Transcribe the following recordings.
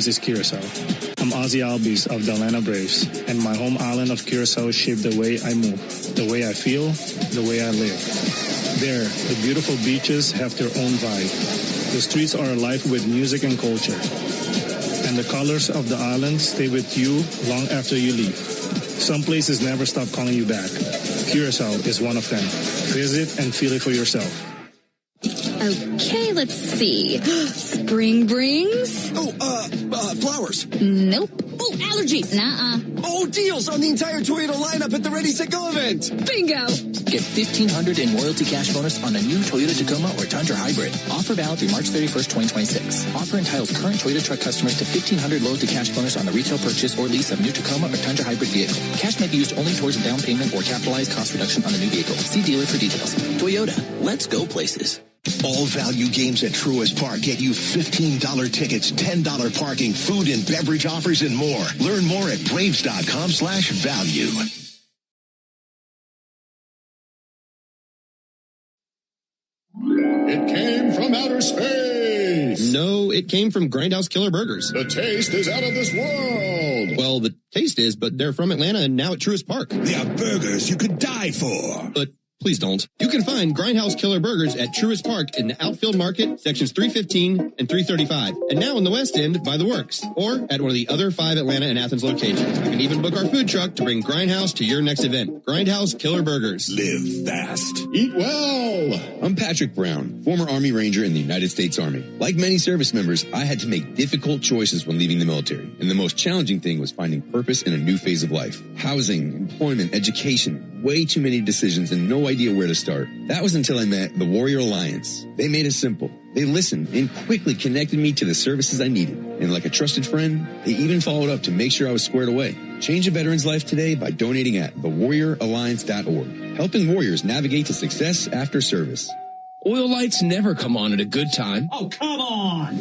is Curacao. I'm Ozzy Albies of the Atlanta Braves, and my home island of Curacao shaped the way I move, the way I feel, the way I live. There, the beautiful beaches have their own vibe. The streets are alive with music and culture. And the colors of the island stay with you long after you leave. Some places never stop calling you back. Curacao is one of them. Visit and feel it for yourself. Okay, let's see. Spring brings? Flowers. Nope. Oh, allergies. Nuh-uh. Oh, deals on the entire Toyota lineup at the Ready, Set, Go event. Bingo. Get $1,500 in loyalty cash bonus on a new Toyota Tacoma or Tundra Hybrid. Offer valid through March 31st, 2026. Offer entitles current Toyota truck customers to $1,500 loyalty cash bonus on the retail purchase or lease of new Tacoma or Tundra Hybrid vehicle. Cash may be used only towards a down payment or capitalized cost reduction on the new vehicle. See dealer for details. Toyota, let's go places. All value games at Truist Park get you $15 tickets, $10 parking, food and beverage offers, and more. Learn more at Braves.com/value. It came from outer space. No, it came from Grindhouse Killer Burgers. The taste is out of this world. Well, the taste is, but they're from Atlanta and now at Truist Park. They are burgers you could die for. But please don't. You can find Grindhouse Killer Burgers at Truist Park in the Outfield Market, sections 315 and 335. And now in the West End by the Works, or at one of the other 5 Atlanta and Athens locations. You can even book our food truck to bring Grindhouse to your next event. Grindhouse Killer Burgers. Live fast. Eat well. I'm Patrick Brown, former Army Ranger in the United States Army. Like many service members, I had to make difficult choices when leaving the military. And the most challenging thing was finding purpose in a new phase of life. Housing, employment, education. Way too many decisions and no idea where to start. That was until I met the Warrior Alliance. They made it simple. They listened and quickly connected me to the services I needed. And like a trusted friend, they even followed up to make sure I was squared away. Change a veteran's life today by donating at thewarrioralliance.org. Helping warriors navigate to success after service. Oil lights never come on at a good time. Oh, come on.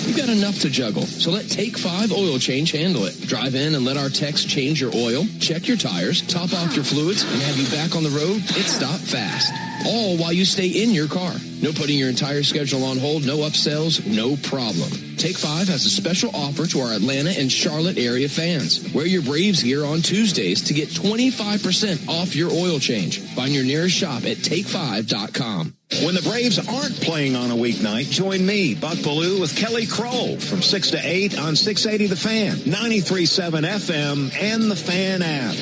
You got enough to juggle, so let Take 5 Oil Change handle it. Drive in and let our techs change your oil, check your tires, top off your fluids, and have you back on the road. It's stop fast. All while you stay in your car. No putting your entire schedule on hold, no upsells, no problem. Take 5 has a special offer to our Atlanta and Charlotte area fans. Wear your Braves gear on Tuesdays to get 25% off your oil change. Find your nearest shop at take5.com. When the Braves aren't playing on a weeknight, join me, Buck Bellew, with Kelly Kroll from 6 to 8 on 680 The Fan, 93.7 FM, and the Fan app.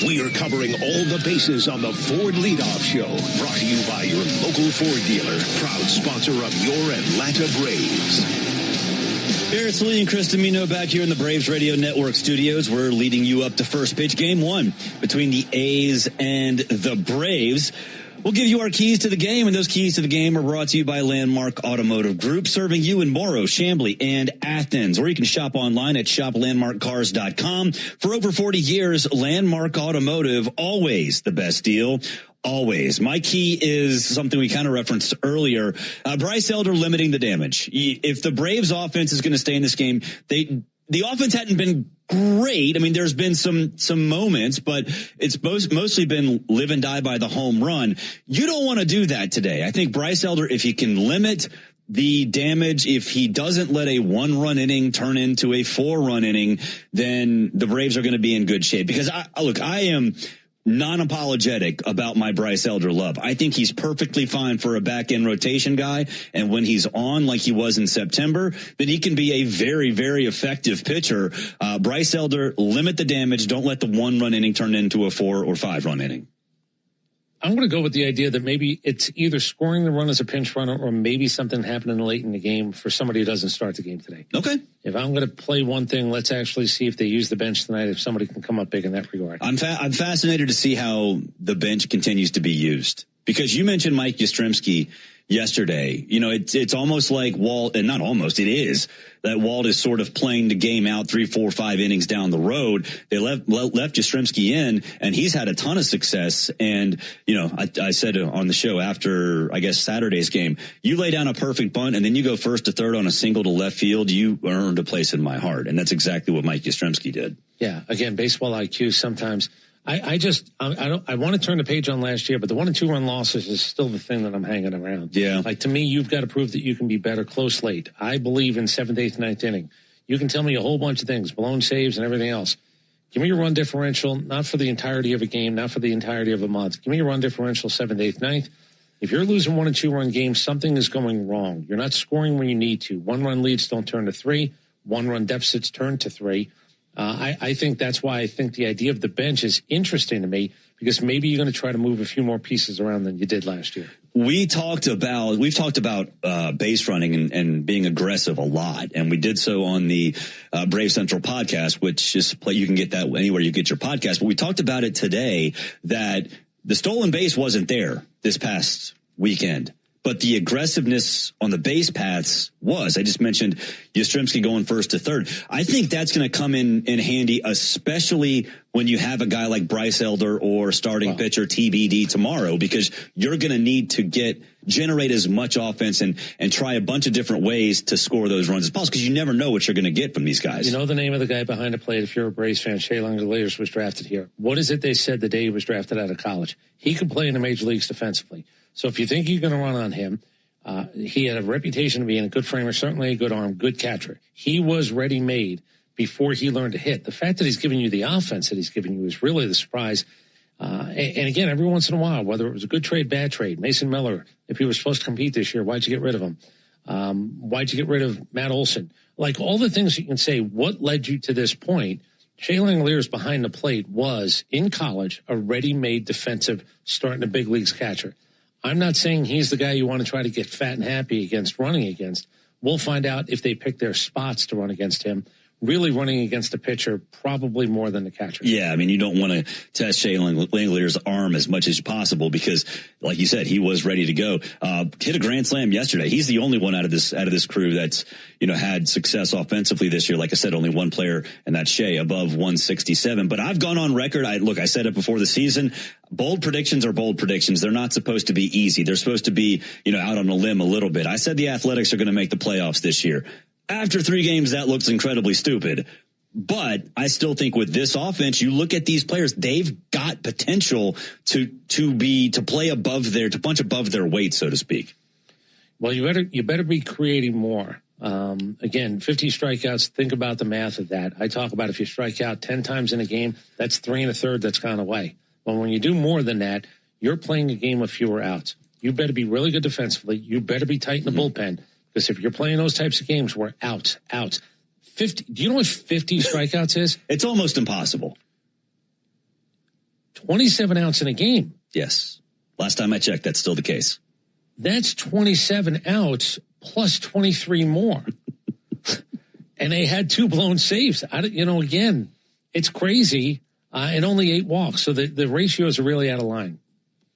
We are covering all the bases on the Ford Leadoff Show, brought to you by your local Ford dealer, proud sponsor of your Atlanta Braves. Barrett Lee and Chris Domino back here in the Braves Radio Network studios. We're leading you up to first pitch, game 1 between the A's and the Braves. We'll give you our keys to the game, and those keys to the game are brought to you by Landmark Automotive Group, serving you in Morrow, Chamblee, and Athens. Or you can shop online at shoplandmarkcars.com. For over 40 years, Landmark Automotive, always the best deal. Always. My key is something we kind of referenced earlier. Bryce Elder limiting the damage. If the Braves offense is going to stay in this game, the offense hadn't been great. I mean, there's been some moments, but it's mostly been live and die by the home run. You don't want to do that today. I think Bryce Elder, if he can limit the damage, if he doesn't let a 1-run inning turn into a 4-run inning, then the Braves are going to be in good shape. Because I am non-apologetic about my Bryce Elder love. I think he's perfectly fine for a back-end rotation guy, and when he's on like he was in September, then he can be a very, very effective pitcher. Bryce Elder, limit the damage. Don't let the 1-run inning turn into a 4 or 5-run inning. I'm going to go with the idea that maybe it's either scoring the run as a pinch runner or maybe something happening late in the game for somebody who doesn't start the game today. Okay. If I'm going to play one thing, let's actually see if they use the bench tonight, if somebody can come up big in that regard. I'm fascinated to see how the bench continues to be used, because you mentioned Mike Yastrzemski yesterday. You know, it's almost like Walt, and not almost, it is, that Walt is sort of playing the game out 3, 4, 5 innings down the road. They left Yastrzemski in, and he's had a ton of success. And, you know, I said on the show after, I guess, Saturday's game, you lay down a perfect bunt and then you go first to third on a single to left field, you earned a place in my heart. And that's exactly what Mike Yastrzemski did. Yeah, again, baseball IQ sometimes. I want to turn the page on last year, but the 1 and 2 run losses is still the thing that I'm hanging around. Yeah. Like, to me, you've got to prove that you can be better close late. I believe in 7th, 8th, 9th inning. You can tell me a whole bunch of things, blown saves and everything else. Give me your run differential, not for the entirety of a game, not for the entirety of a month. Give me your run differential 7th, 8th, 9th. If you're losing 1 and 2 run games, something is going wrong. You're not scoring when you need to. 1 run leads don't turn to 3. 1 run deficits turn to 3. I think that's why I think the idea of the bench is interesting to me, because maybe you're going to try to move a few more pieces around than you did last year. We've talked about base running and being aggressive a lot, and we did so on the Brave Central podcast, which is you can get that anywhere you get your podcast. But we talked about it today that the stolen base wasn't there this past weekend, but the aggressiveness on the base paths was. I just mentioned Yastrzemski going first to third. I think that's going to come in handy, especially when you have a guy like Bryce Elder or starting pitcher TBD tomorrow, because you're going to need to generate as much offense and try a bunch of different ways to score those runs as possible, because you never know what you're going to get from these guys. You know the name of the guy behind the plate, if you're a Braves fan, Shea Langeliers was drafted here. What is it they said the day he was drafted out of college? He could play in the major leagues defensively. So if you think you're going to run on him, he had a reputation of being a good framer, certainly a good arm, good catcher. He was ready-made before he learned to hit. The fact that he's giving you the offense that he's giving you is really the surprise. And again, every once in a while, whether it was a good trade, bad trade, Mason Miller, if he was supposed to compete this year, why'd you get rid of him? Why'd you get rid of Matt Olson? Like, all the things you can say, what led you to this point? Shea Langeliers behind the plate was, in college, a ready-made defensive starting the big leagues catcher. I'm not saying he's the guy you want to try to get fat and happy against, running against. We'll find out if they pick their spots to run against him. Really running against a pitcher, probably more than the catcher. Yeah, I mean, you don't want to test Shea Langeliers' arm as much as possible because, like you said, he was ready to go. Hit a grand slam yesterday. He's the only one out of this crew that's, had success offensively this year. Like I said, only one player, and that's Shea, above 167. But I've gone on record. I said it before the season. Bold predictions are bold predictions. They're not supposed to be easy. They're supposed to be, out on a limb a little bit. I said the Athletics are going to make the playoffs this year. After 3 games, that looks incredibly stupid. But I still think with this offense, you look at these players, they've got potential to play to punch above their weight, so to speak. Well, you better be creating more. Again, 50 strikeouts, think about the math of that. I talk about if you strike out 10 times in a game, that's 3 1/3 that's gone away. But when you do more than that, you're playing a game of fewer outs. You better be really good defensively. You better be tight in the bullpen. Because if you're playing those types of games where outs, 50, do you know what 50 strikeouts is? It's almost impossible. 27 outs in a game. Yes. Last time I checked, that's still the case. That's 27 outs plus 23 more. And they had 2 blown saves. Again, it's crazy. And only 8 walks. So the ratios are really out of line.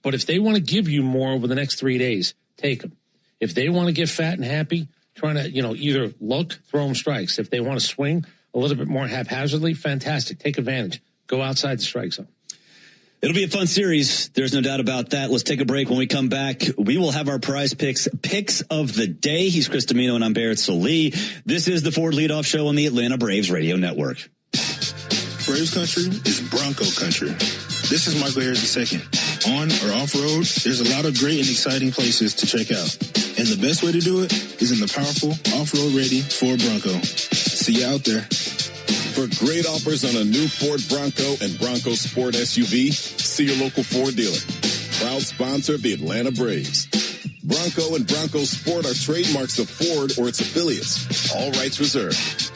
But if they want to give you more over the next 3 days, take them. If they want to get fat and happy, trying to, either throw them strikes. If they want to swing a little bit more haphazardly, fantastic. Take advantage. Go outside the strike zone. It'll be a fun series. There's no doubt about that. Let's take a break. When we come back, we will have our prize picks of the day. He's Chris Domino and I'm Barrett Salee. This is the Ford Leadoff Show on the Atlanta Braves Radio Network. Braves country is Bronco country. This is Michael Harris II. On or off-road, there's a lot of great and exciting places to check out. And the best way to do it is in the powerful, off-road ready Ford Bronco. See you out there. For great offers on a new Ford Bronco and Bronco Sport SUV, see your local Ford dealer. Proud sponsor of the Atlanta Braves. Bronco and Bronco Sport are trademarks of Ford or its affiliates. All rights reserved.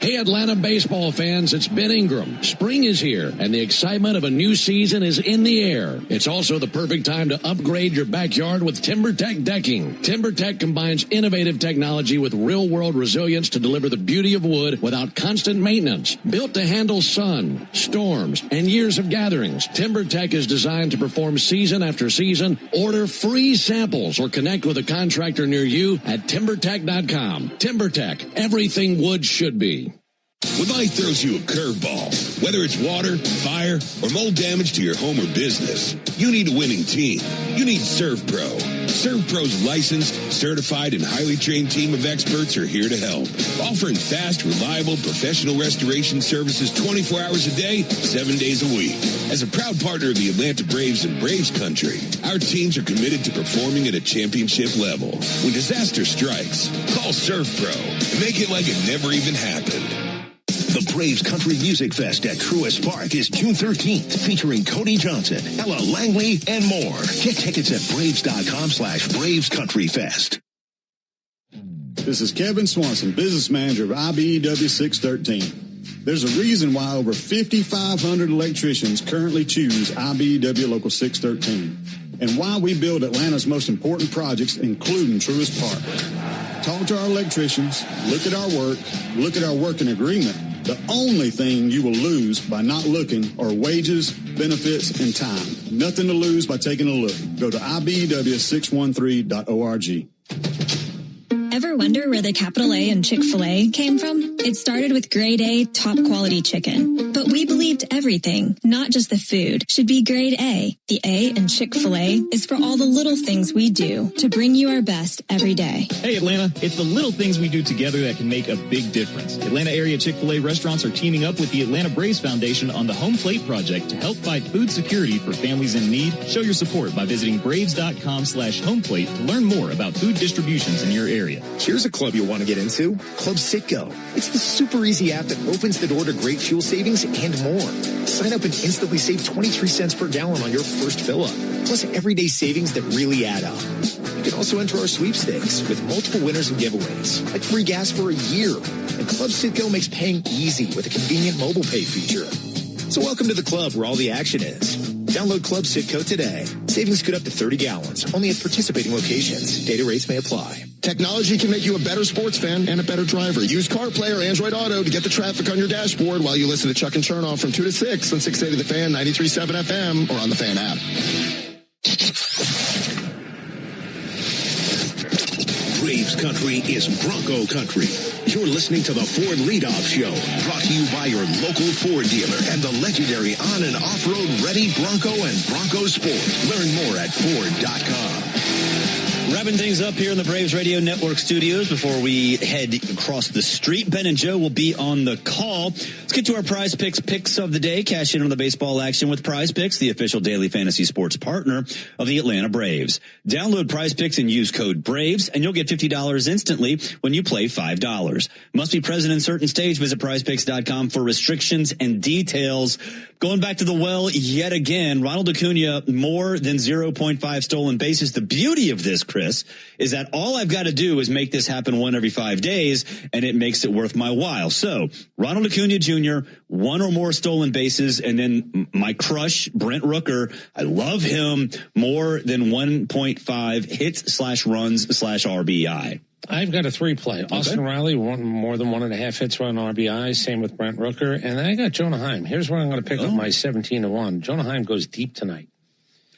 Hey, Atlanta baseball fans, it's Ben Ingram. Spring is here, and the excitement of a new season is in the air. It's also the perfect time to upgrade your backyard with TimberTech decking. TimberTech combines innovative technology with real-world resilience to deliver the beauty of wood without constant maintenance. Built to handle sun, storms, and years of gatherings, TimberTech is designed to perform season after season. Order free samples or connect with a contractor near you at TimberTech.com. TimberTech, everything wood should be. When life throws you a curveball, whether it's water, fire, or mold damage to your home or business, you need a winning team. You need ServPro. ServPro's licensed, certified, and highly trained team of experts are here to help. Offering fast, reliable, professional restoration services 24 hours a day, 7 days a week. As a proud partner of the Atlanta Braves and Braves Country, our teams are committed to performing at a championship level. When disaster strikes, call ServPro and make it like it never even happened. The Braves Country Music Fest at Truist Park is June 13th, featuring Cody Johnson, Ella Langley, and more. Get tickets at Braves.com/Braves Country Fest. This is Kevin Swanson, business manager of IBEW 613. There's a reason why over 5,500 electricians currently choose IBEW Local 613, and why we build Atlanta's most important projects, including Truist Park. Talk to our electricians, look at our working agreement. The only thing you will lose by not looking are wages, benefits, and time. Nothing to lose by taking a look. Go to IBEW613.org. Ever wonder where the capital A in Chick-fil-A came from? It started with grade A, top quality chicken. But we believed everything, not just the food, should be grade A. The A in Chick-fil-A is for all the little things we do to bring you our best every day. Hey Atlanta, it's the little things we do together that can make a big difference. Atlanta area Chick-fil-A restaurants are teaming up with the Atlanta Braves Foundation on the Home Plate Project to help fight food security for families in need. Show your support by visiting Braves.com/homeplate to learn more about food distributions in your area. Here's a club you'll want to get into, Club Citgo. It's the super easy app that opens the door to great fuel savings and more. Sign up and instantly save 23 cents per gallon on your first fill-up, plus everyday savings that really add up. You can also enter our sweepstakes with multiple winners and giveaways, like free gas for a year. And Club Citgo makes paying easy with a convenient mobile pay feature. So welcome to the club where all the action is. Download Club Citgo today. Savings could up to 30 gallons, only at participating locations. Data rates may apply. Technology can make you a better sports fan and a better driver. Use CarPlay or Android Auto to get the traffic on your dashboard while you listen to Chuck and Chernoff from 2 to 6 on 680 The Fan, 93.7 FM, or on the Fan app. Braves Country is Bronco Country. You're listening to the Ford Leadoff Show, brought to you by your local Ford dealer and the legendary on- and off-road ready Bronco and Bronco Sport. Learn more at Ford.com. Wrapping things up here in the Braves Radio Network studios before we head across the street. Ben and Joe will be on the call. Let's get to our Prize Picks picks of the day. Cash in on the baseball action with Prize Picks, the official daily fantasy sports partner of the Atlanta Braves. Download Prize Picks and use code BRAVES, and you'll get $50 instantly when you play $5. Must be present in certain states. Visit prizepicks.com for restrictions and details. Going back to the well yet again, Ronald Acuna, more than 0.5 stolen bases. The beauty of this, Chris, is that all I've got to do is make this happen one every 5 days, and it makes it worth my while. So, Ronald Acuna Jr., 1 or more stolen bases, and then my crush, Brent Rooker, I love him, more than 1.5 hits/runs/RBI. I've got a 3-play. Austin Riley, more than 1.5 hits, run RBI. Same with Brent Rooker. And then I got Jonah Heim. Here's where I'm going to pick up my 17-1. Jonah Heim goes deep tonight.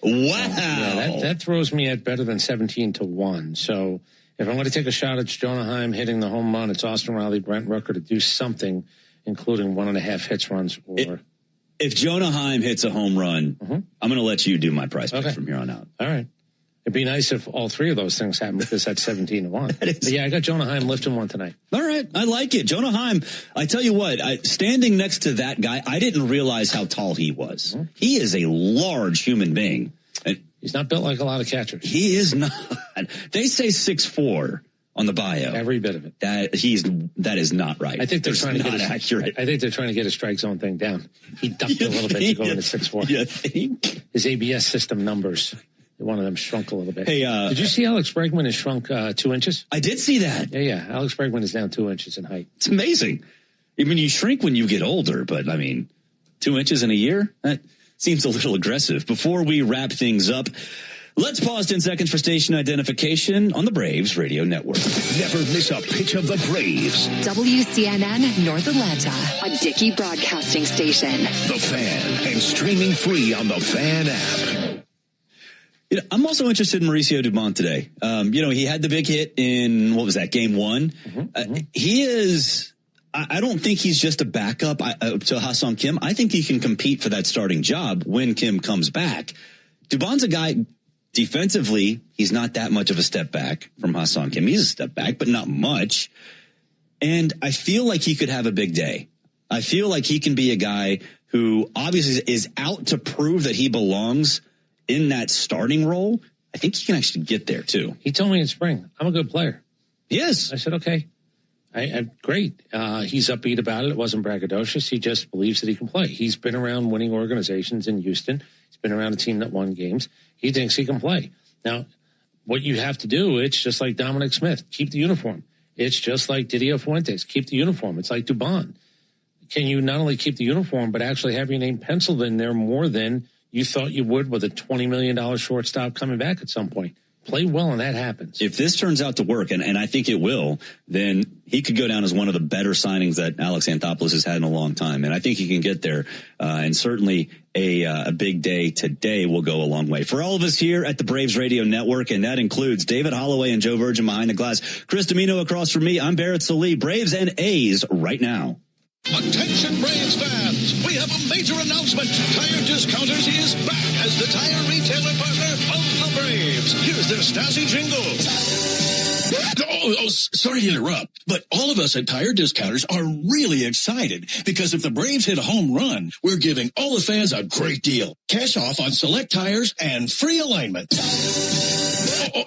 Wow. Yeah, that throws me at better than 17-1. So if I'm going to take a shot at Jonah Heim hitting the home run, it's Austin Riley, Brent Rooker to do something, including 1.5 hits, runs, or... If Jonah Heim hits a home run, I'm going to let you do my prize picks from here on out. All right. It'd be nice if all 3 of those things happened because that's 17-1. But yeah, I got Jonah Heim lifting 1 tonight. All right. I like it. Jonah Heim, I tell you what, standing next to that guy, I didn't realize how tall he was. He is a large human being. He's not built like a lot of catchers. He is not. They say 6'4" on the bio. Every bit of it. That is not right. I think they're trying to get accurate. I think they're trying to get a strike zone thing down. He ducked a little bit to go into 6'4". You think? His ABS system numbers. One of them shrunk a little bit. Hey, did you see Alex Bregman has shrunk 2 inches? I did see that. Yeah. Alex Bregman is down 2 inches in height. It's amazing. I mean, you shrink when you get older, but I mean, 2 inches in a year? That seems a little aggressive. Before we wrap things up, let's pause 10 seconds for station identification on the Braves Radio Network. Never miss a pitch of the Braves. WCNN North Atlanta, a Dickey broadcasting station. The Fan, and streaming free on the Fan app. You know, I'm also interested in Mauricio Dubon today. He had the big hit in, what was that, game 1? He is, I don't think he's just a backup to Ha-Seong Kim. I think he can compete for that starting job when Kim comes back. Dubon's a guy, Defensively, he's not that much of a step back from Ha-Seong Kim. He's a step back, but not much. And I feel like he could have a big day. I feel like he can be a guy who obviously is out to prove that he belongs in that starting role. I think he can actually get there too. He told me in spring, I'm a good player. Yes. I said, okay. I'm great. He's upbeat about it. It wasn't braggadocious. He just believes that he can play. He's been around winning organizations in Houston. He's been around a team that won games. He thinks he can play. Now, what you have to do, it's just like Dominic Smith. Keep the uniform. It's just like Didier Fuentes. Keep the uniform. It's like Dubon. Can you not only keep the uniform, but actually have your name penciled in there more than you thought you would with a $20 million shortstop coming back at some point? Play well, and that happens. If this turns out to work, and I think it will, then he could go down as one of the better signings that Alex Anthopoulos has had in a long time. And I think he can get there. And certainly a big day today will go a long way. For all of us here at the Braves Radio Network, and that includes David Holloway and Joe Virgin behind the glass, Chris Domino across from me, I'm Barrett Salee. Braves and A's right now. Attention Braves fans, we have a major announcement. Tire Discounters is back as the tire retailer partner of the Braves. Here's their Stasi jingle. Sorry to interrupt, but all of us at Tire Discounters are really excited because if the Braves hit a home run, we're giving all the fans a great deal. Cash off on select tires and free alignment.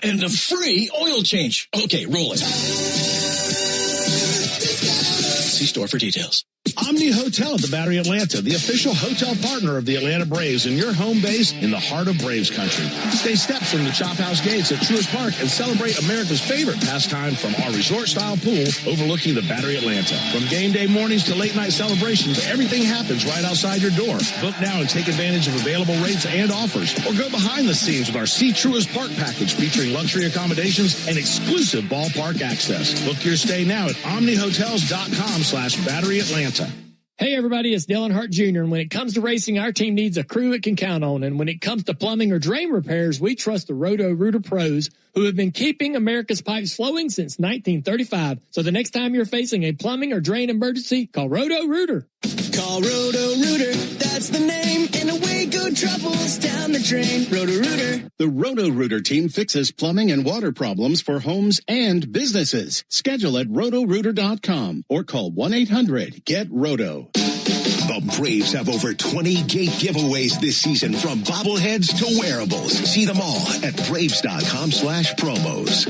And a free oil change. Okay, roll it. See store for details. Omni Hotel at the Battery Atlanta, the official hotel partner of the Atlanta Braves and your home base in the heart of Braves country. Stay steps from the Chop House gates at Truist Park and celebrate America's favorite pastime from our resort-style pool overlooking the Battery Atlanta. From game day mornings to late-night celebrations, everything happens right outside your door. Book now and take advantage of available rates and offers. Or go behind the scenes with our See Truist Park package featuring luxury accommodations and exclusive ballpark access. Book your stay now at omnihotels.com/Battery Atlanta. Hey everybody, it's Dale Earnhardt Jr. And when it comes to racing, our team needs a crew it can count on. And when it comes to plumbing or drain repairs, we trust the Roto-Rooter pros who have been keeping America's pipes flowing since 1935. So the next time you're facing a plumbing or drain emergency, call Roto-Rooter. Call Roto-Rooter, that's the name, and away go troubles down the drain. Roto-Rooter. The Roto-Rooter team fixes plumbing and water problems for homes and businesses. Schedule at rotorooter.com or call 1-800-GET-ROTO. The Braves have over 20 gate giveaways this season, from bobbleheads to wearables. See them all at Braves.com/promos.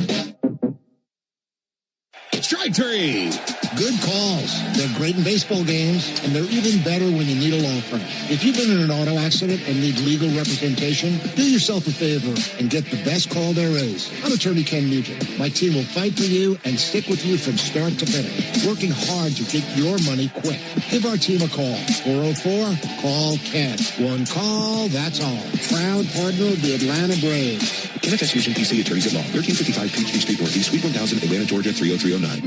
Strike three. Good calls. They're great in baseball games, and they're even better when you need a law firm. If you've been in an auto accident and need legal representation, do yourself a favor and get the best call there is. I'm attorney Ken Nugent. My team will fight for you and stick with you from start to finish, working hard to get your money quick. Give our team a call. 404-CALL-KEN. One call, that's all. Proud partner of the Atlanta Braves. Kenneth S. Fusion PC, attorneys at law. 1355 Peachtree Street Northeast, Suite 1000, Atlanta, Georgia, 30309.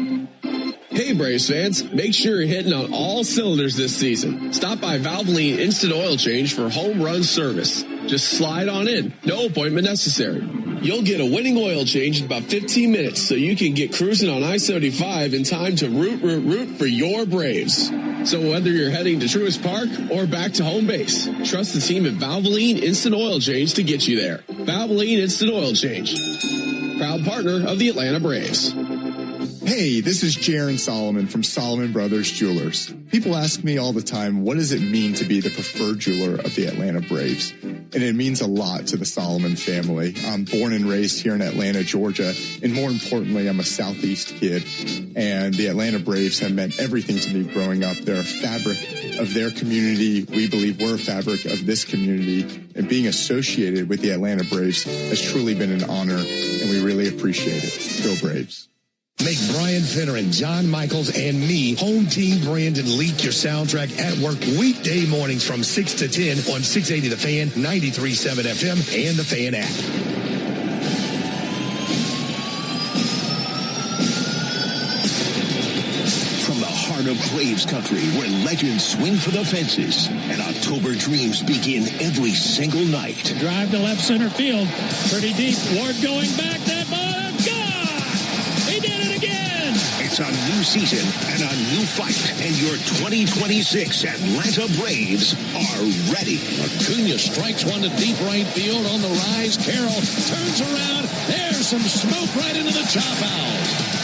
Hey Braves fans, make sure you're hitting on all cylinders this season. Stop by Valvoline Instant Oil Change for home run service. Just slide on in, no appointment necessary. You'll get a winning oil change in about 15 minutes so you can get cruising on I-75 in time to root for your Braves. So whether you're heading to Truist Park or back to home base, trust the team at Valvoline Instant Oil Change to get you there. Valvoline Instant Oil Change, proud partner of the Atlanta Braves. Hey, this is Jaron Solomon from Solomon Brothers Jewelers. People ask me all the time, what does it mean to be the preferred jeweler of the Atlanta Braves? And it means a lot to the Solomon family. I'm born and raised here in Atlanta, Georgia, and more importantly, I'm a Southeast kid. And the Atlanta Braves have meant everything to me growing up. They're a fabric of their community. We believe we're a fabric of this community. And being associated with the Atlanta Braves has truly been an honor, and we really appreciate it. Go Braves. Make Brian Finneran, John Michaels, and me home team brand and leak your soundtrack at work weekday mornings from 6 to 10 on 680 The Fan, 93.7 FM, and the Fan app. From the heart of Braves country, where legends swing for the fences and October dreams begin every single night. Drive to left center field. Pretty deep. Ward going back. That ball. It's a new season and a new fight, and your 2026 Atlanta Braves are ready. Acuna strikes one to deep right field on the rise. Carroll turns around. There's some smoke right into the chop house.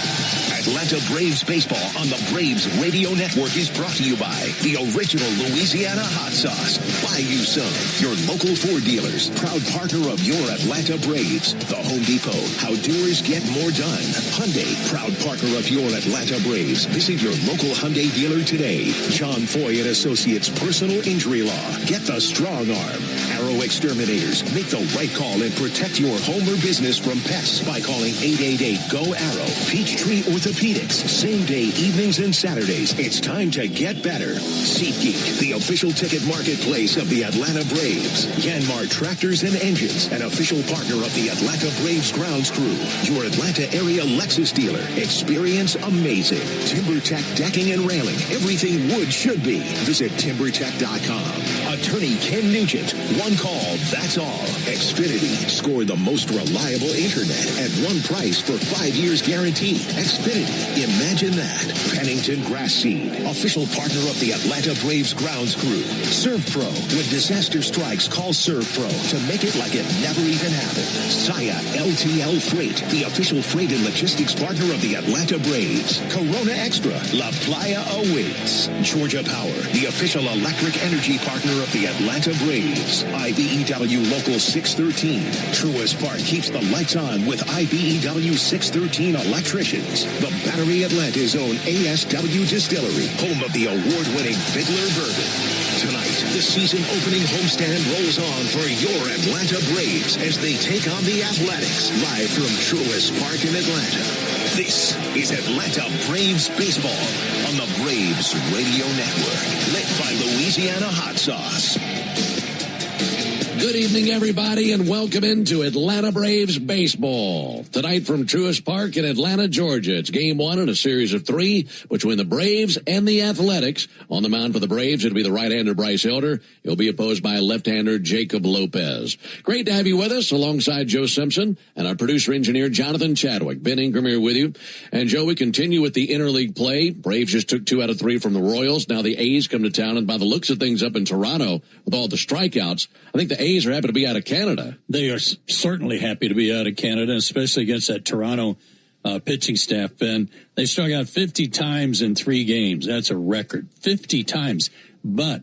Atlanta Braves baseball on the Braves Radio Network is brought to you by the original Louisiana hot sauce. Buy you some. Your local Ford dealers, proud partner of your Atlanta Braves. The Home Depot, how doers get more done. Hyundai, proud partner of your Atlanta Braves. Visit your local Hyundai dealer today. John Foy and Associates Personal Injury Law. Get the strong arm. Arrow Exterminators. Make the right call and protect your home or business from pests by calling 888-GO-ARROW. Peachtree Orthopedics. Same day, evenings and Saturdays. It's time to get better. SeatGeek, the official ticket marketplace of the Atlanta Braves. Yanmar Tractors and Engines, an official partner of the Atlanta Braves grounds crew. Your Atlanta area Lexus dealer. Experience amazing. TimberTech Decking and Railing. Everything wood should be. Visit TimberTech.com. Attorney Ken Nugent. One call, that's all. Xfinity. Score the most reliable internet at one price for 5 years guaranteed. Xfinity. Imagine that. Pennington Grass Seed. Official partner of the Atlanta Braves grounds crew. ServPro. When disaster strikes, call ServPro to make it like it never even happened. Saya LTL Freight. The official freight and logistics partner of the Atlanta Braves. Corona Extra. La Playa awaits. Georgia Power. The official electric energy partner of the Atlanta Braves. IBEW Local 613. Truist Park keeps the lights on with IBEW 613 electricians. The Battery Atlanta's own ASW Distillery, home of the award-winning Fiddler Bourbon. Tonight, the season-opening homestand rolls on for your Atlanta Braves as they take on the Athletics, live from Truist Park in Atlanta. This is Atlanta Braves Baseball on the Braves Radio Network, lit by Louisiana Hot Sauce. Good evening, everybody, and welcome into Atlanta Braves baseball. Tonight from Truist Park in Atlanta, Georgia. It's game one in a series of three between the Braves and the Athletics. On the mound for the Braves, it'll be the right-hander Bryce Elder. He'll be opposed by left-hander Jacob Lopez. Great to have you with us alongside Joe Simpson and our producer-engineer Jonathan Chadwick. Ben Ingram here with you. And, Joe, we continue with the interleague play. Braves just took 2 out of 3 from the Royals. Now the A's come to town, and by the looks of things up in Toronto, with all the strikeouts, I think the A's are happy to be out of Canada. They are certainly happy to be out of Canada, especially against that Toronto pitching staff. And they struck out 50 times in 3 games. That's a record, 50 times. But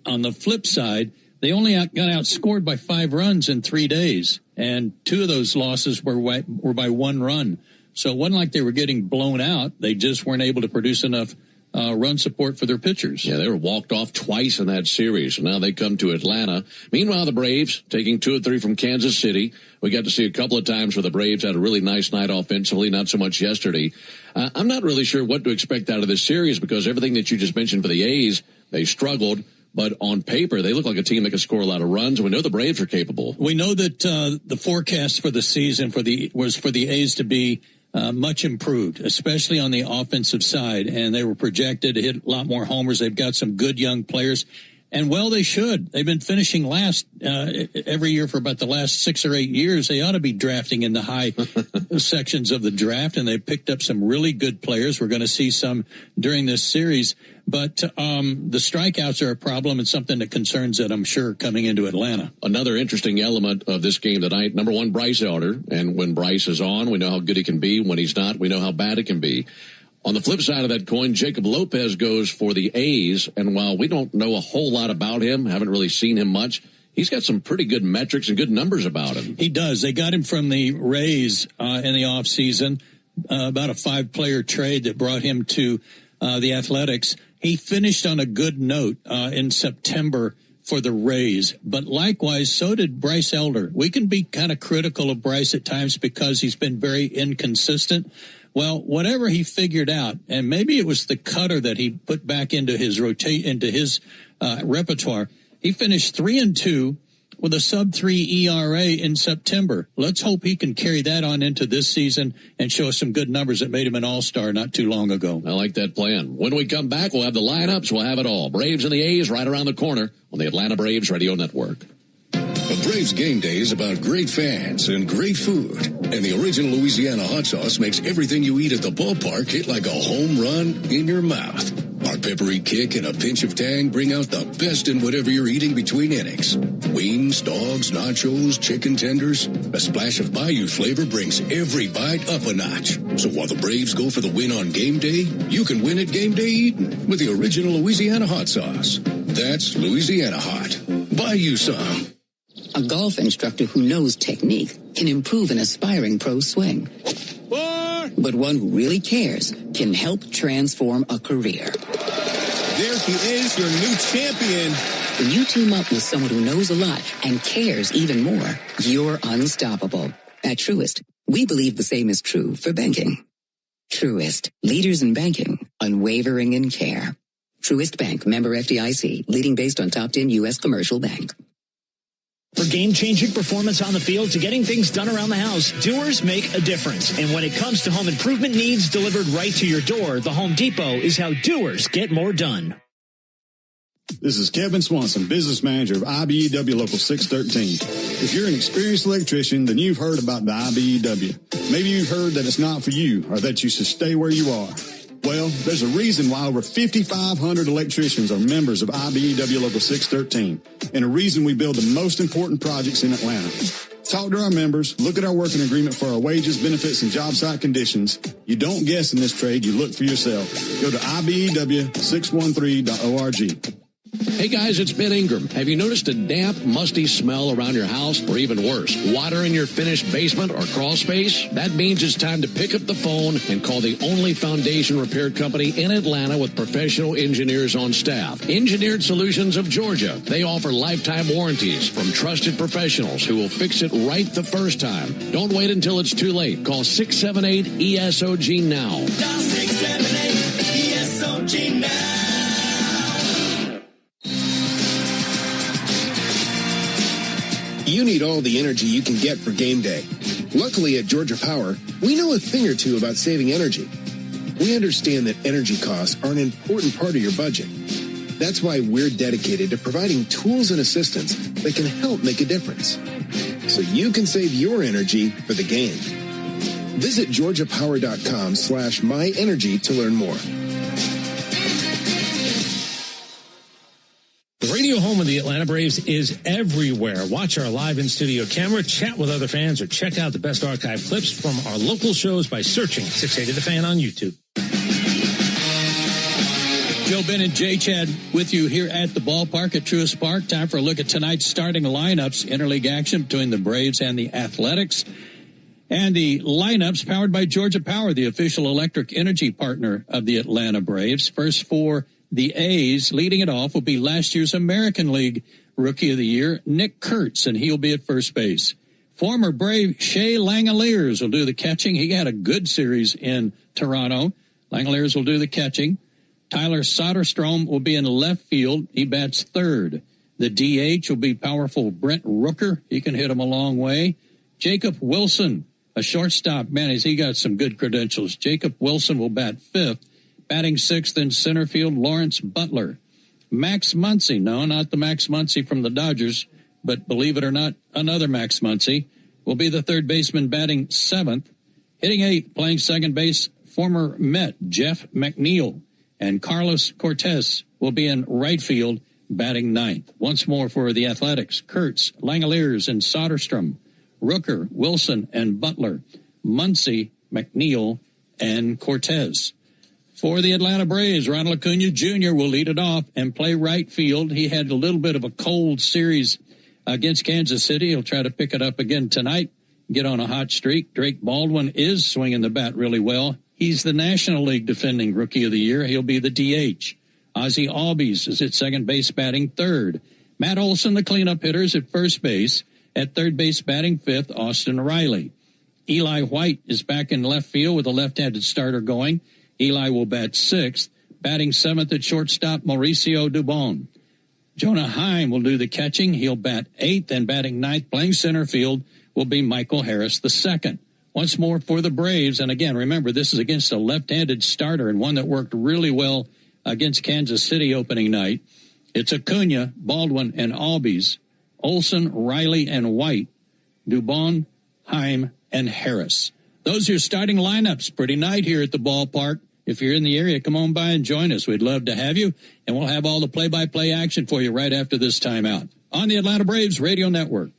on the flip side, they only got outscored by 5 runs in 3 days. And 2 of those losses were by 1 run. So it wasn't like they were getting blown out. They just weren't able to produce enough run support for their pitchers. Yeah, they were walked off twice in that series. Now they come to Atlanta. Meanwhile, the Braves taking 2 of 3 from Kansas City. We got to see a couple of times where the Braves had a really nice night offensively, not so much yesterday. I'm not really sure what to expect out of this series because everything that you just mentioned for the A's, they struggled. But on paper, they look like a team that can score a lot of runs. We know the Braves are capable. We know that the forecast for the season was for the A's to be much improved, especially on the offensive side. And they were projected to hit a lot more homers. They've got some good young players. And, well, they should. They've been finishing last every year for about the last 6 or 8 years. They ought to be drafting in the high sections of the draft, and they've picked up some really good players. We're going to see some during this series. But the strikeouts are a problem and something that concerns that, I'm sure, coming into Atlanta. Another interesting element of this game tonight, number one, Bryce Elder. And when Bryce is on, we know how good he can be. When he's not, we know how bad it can be. On the flip side of that coin, Jacob Lopez goes for the A's, and while we don't know a whole lot about him, haven't really seen him much, he's got some pretty good metrics and good numbers about him. He does. They got him from the Rays in the offseason, about a 5-player trade that brought him to the Athletics. He finished on a good note in September for the Rays, but likewise, so did Bryce Elder. We can be kind of critical of Bryce at times because he's been very inconsistent. Well, whatever he figured out, and maybe it was the cutter that he put back into his repertoire. He finished 3-2 with a sub-3 ERA in September. Let's hope he can carry that on into this season and show us some good numbers that made him an all-star not too long ago. I like that plan. When we come back, we'll have the lineups. We'll have it all. Braves and the A's right around the corner on the Atlanta Braves Radio Network. A Braves game day is about great fans and great food. And the original Louisiana hot sauce makes everything you eat at the ballpark hit like a home run in your mouth. Our peppery kick and a pinch of tang bring out the best in whatever you're eating between innings. Wings, dogs, nachos, chicken tenders. A splash of Bayou flavor brings every bite up a notch. So while the Braves go for the win on game day, you can win at game day eating with the original Louisiana hot sauce. That's Louisiana hot. Buy you some. A golf instructor who knows technique can improve an aspiring pro's swing. But one who really cares can help transform a career. There he is, your new champion. When you team up with someone who knows a lot and cares even more, you're unstoppable. At Truist, we believe the same is true for banking. Truist, leaders in banking, unwavering in care. Truist Bank, member FDIC, leading based on top 10 U.S. commercial bank. For game-changing performance on the field to getting things done around the house, Doers make a difference. And when it comes to home improvement needs delivered right to your door, the Home Depot is how doers get more done. This is Kevin Swanson, business manager of IBEW Local 613. If you're an experienced electrician, then you've heard about the IBEW. Maybe you've heard that it's not for you or that you should stay where you are. Well, there's a reason why over 5,500 electricians are members of IBEW Local 613, and a reason we build the most important projects in Atlanta. Talk to our members, look at our working agreement for our wages, benefits, and job site conditions. You don't guess in this trade, you look for yourself. Go to IBEW613.org. Hey guys, it's Ben Ingram. Have you noticed a damp, musty smell around your house? Or even worse, water in your finished basement or crawl space? That means it's time to pick up the phone and call the only foundation repair company in Atlanta with professional engineers on staff. Engineered Solutions of Georgia. They offer lifetime warranties from trusted professionals who will fix it right the first time. Don't wait until it's too late. Call 678-ESOG now. Dial 678-ESOG now. You need all the energy you can get for game day. Luckily at Georgia Power, we know a thing or two about saving energy. We understand that energy costs are an important part of your budget. That's why we're dedicated to providing tools and assistance that can help make a difference, so you can save your energy for the game. Visit georgiapower.com/myenergy to learn more. The radio home of the Atlanta Braves is everywhere. Watch our live in-studio camera, chat with other fans, or check out the best archive clips from our local shows by searching 680 The Fan on YouTube. Joe Bennett, Jay Chad with you here at the ballpark at Truist Park. Time for a look at tonight's starting lineups. Interleague action between the Braves and the Athletics. And the lineups powered by Georgia Power, the official electric energy partner of the Atlanta Braves. First for the A's, leading it off, will be last year's American League Rookie of the Year, Nick Kurtz, and he'll be at first base. Former Brave Shea Langeliers will do the catching. He had a good series in Toronto. Langeliers will do the catching. Tyler Soderstrom will be in left field. He bats third. The DH will be powerful Brent Rooker. He can hit him a long way. Jacob Wilson, a shortstop. Man, has he got some good credentials. Jacob Wilson will bat fifth. Batting sixth in center field, Lawrence Butler. Max Muncy, no, not the Max Muncy from the Dodgers, but believe it or not, another Max Muncy, will be the third baseman batting seventh. Hitting eighth, playing second base, former Met Jeff McNeil. And Carlos Cortez will be in right field, batting ninth. Once more for the Athletics, Kurtz, Langeliers, and Soderstrom, Rooker, Wilson, and Butler, Muncy, McNeil, and Cortez. For the Atlanta Braves, Ronald Acuna Jr. will lead it off and play right field. He had a little bit of a cold series against Kansas City. He'll try to pick it up again tonight, get on a hot streak. Drake Baldwin is swinging the bat really well. He's the National League defending Rookie of the Year. He'll be the DH. Ozzie Albies is at second base batting third. Matt Olson, the cleanup hitter, is at first base. At third base batting fifth, Austin Riley. Eli White is back in left field with a left-handed starter going. Eli will bat sixth. Batting seventh at shortstop, Mauricio Dubon. Jonah Heim will do the catching. He'll bat eighth, and batting ninth, playing center field, will be Michael Harris II. Once more for the Braves, and again, remember, this is against a left-handed starter and one that worked really well against Kansas City opening night. It's Acuna, Baldwin, and Albies, Olson, Riley, and White, Dubon, Heim, and Harris. Those are your starting lineups. Pretty night here at the ballpark. If you're in the area, come on by and join us. We'd love to have you, and we'll have all the play-by-play action for you right after this timeout on the Atlanta Braves Radio Network.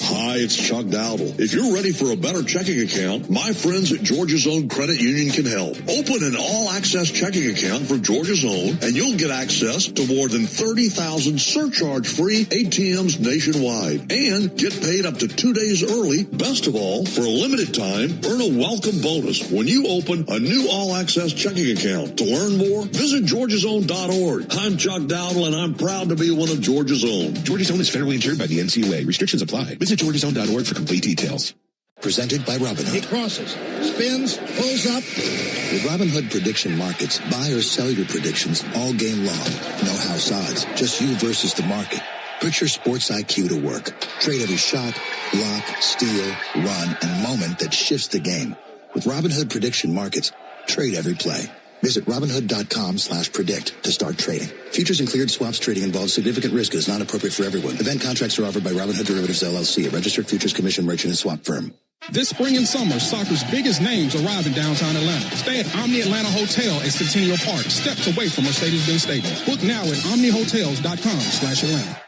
Hi, it's Chuck Dowdle. If you're ready for a better checking account, my friends at Georgia's Own Credit Union can help. Open an all-access checking account for Georgia's Own, and you'll get access to more than 30,000 surcharge-free ATMs nationwide. And get paid up to 2 days early. Best of all, for a limited time, earn a welcome bonus when you open a new all-access checking account. To learn more, visit georgiasown.org. I'm Chuck Dowdle, and I'm proud to be one of Georgia's Own. Georgia's Own is federally insured by the NCUA. Restrictions apply. Visit georgiasown.org for complete details. Presented by Robinhood. He crosses, spins, pulls up. With Robinhood Prediction Markets, buy or sell your predictions all game long. No house odds, just you versus the market. Put your sports IQ to work. Trade every shot, block, steal, run, and moment that shifts the game. With Robinhood Prediction Markets, trade every play. Visit Robinhood.com/predict to start trading. Futures and cleared swaps trading involves significant risk and is not appropriate for everyone. Event contracts are offered by Robinhood Derivatives LLC, a registered futures commission merchant and swap firm. This spring and summer, soccer's biggest names arrive in downtown Atlanta. Stay at Omni Atlanta Hotel at Centennial Park, steps away from Mercedes-Benz Stadium. Book now at omnihotels.com/Atlanta.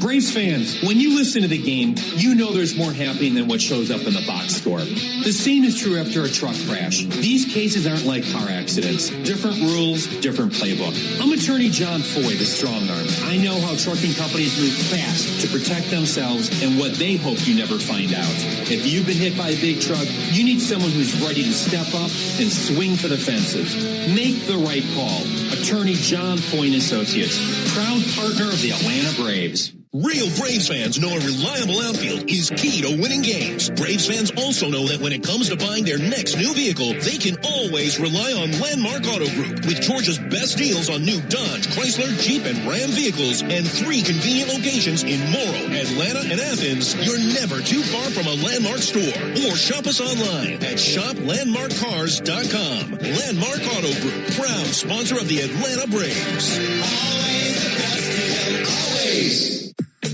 Braves fans, when you listen to the game, you know there's more happening than what shows up in the box score. The same is true after a truck crash. These cases aren't like car accidents. Different rules, different playbook. I'm attorney John Foy, the strong arm. I know how trucking companies move fast to protect themselves and what they hope you never find out. If you've been hit by a big truck, you need someone who's ready to step up and swing for the fences. Make the right call. Attorney John Foy and Associates, proud partner of the Atlanta Braves. Real Braves fans know a reliable outfield is key to winning games. Braves fans also know that when it comes to buying their next new vehicle, they can always rely on Landmark Auto Group. With Georgia's best deals on new Dodge, Chrysler, Jeep, and Ram vehicles, and 3 convenient locations in Morrow, Atlanta, and Athens, you're never too far from a Landmark store. Or shop us online at shoplandmarkcars.com. Landmark Auto Group, proud sponsor of the Atlanta Braves. Always the best deal, always.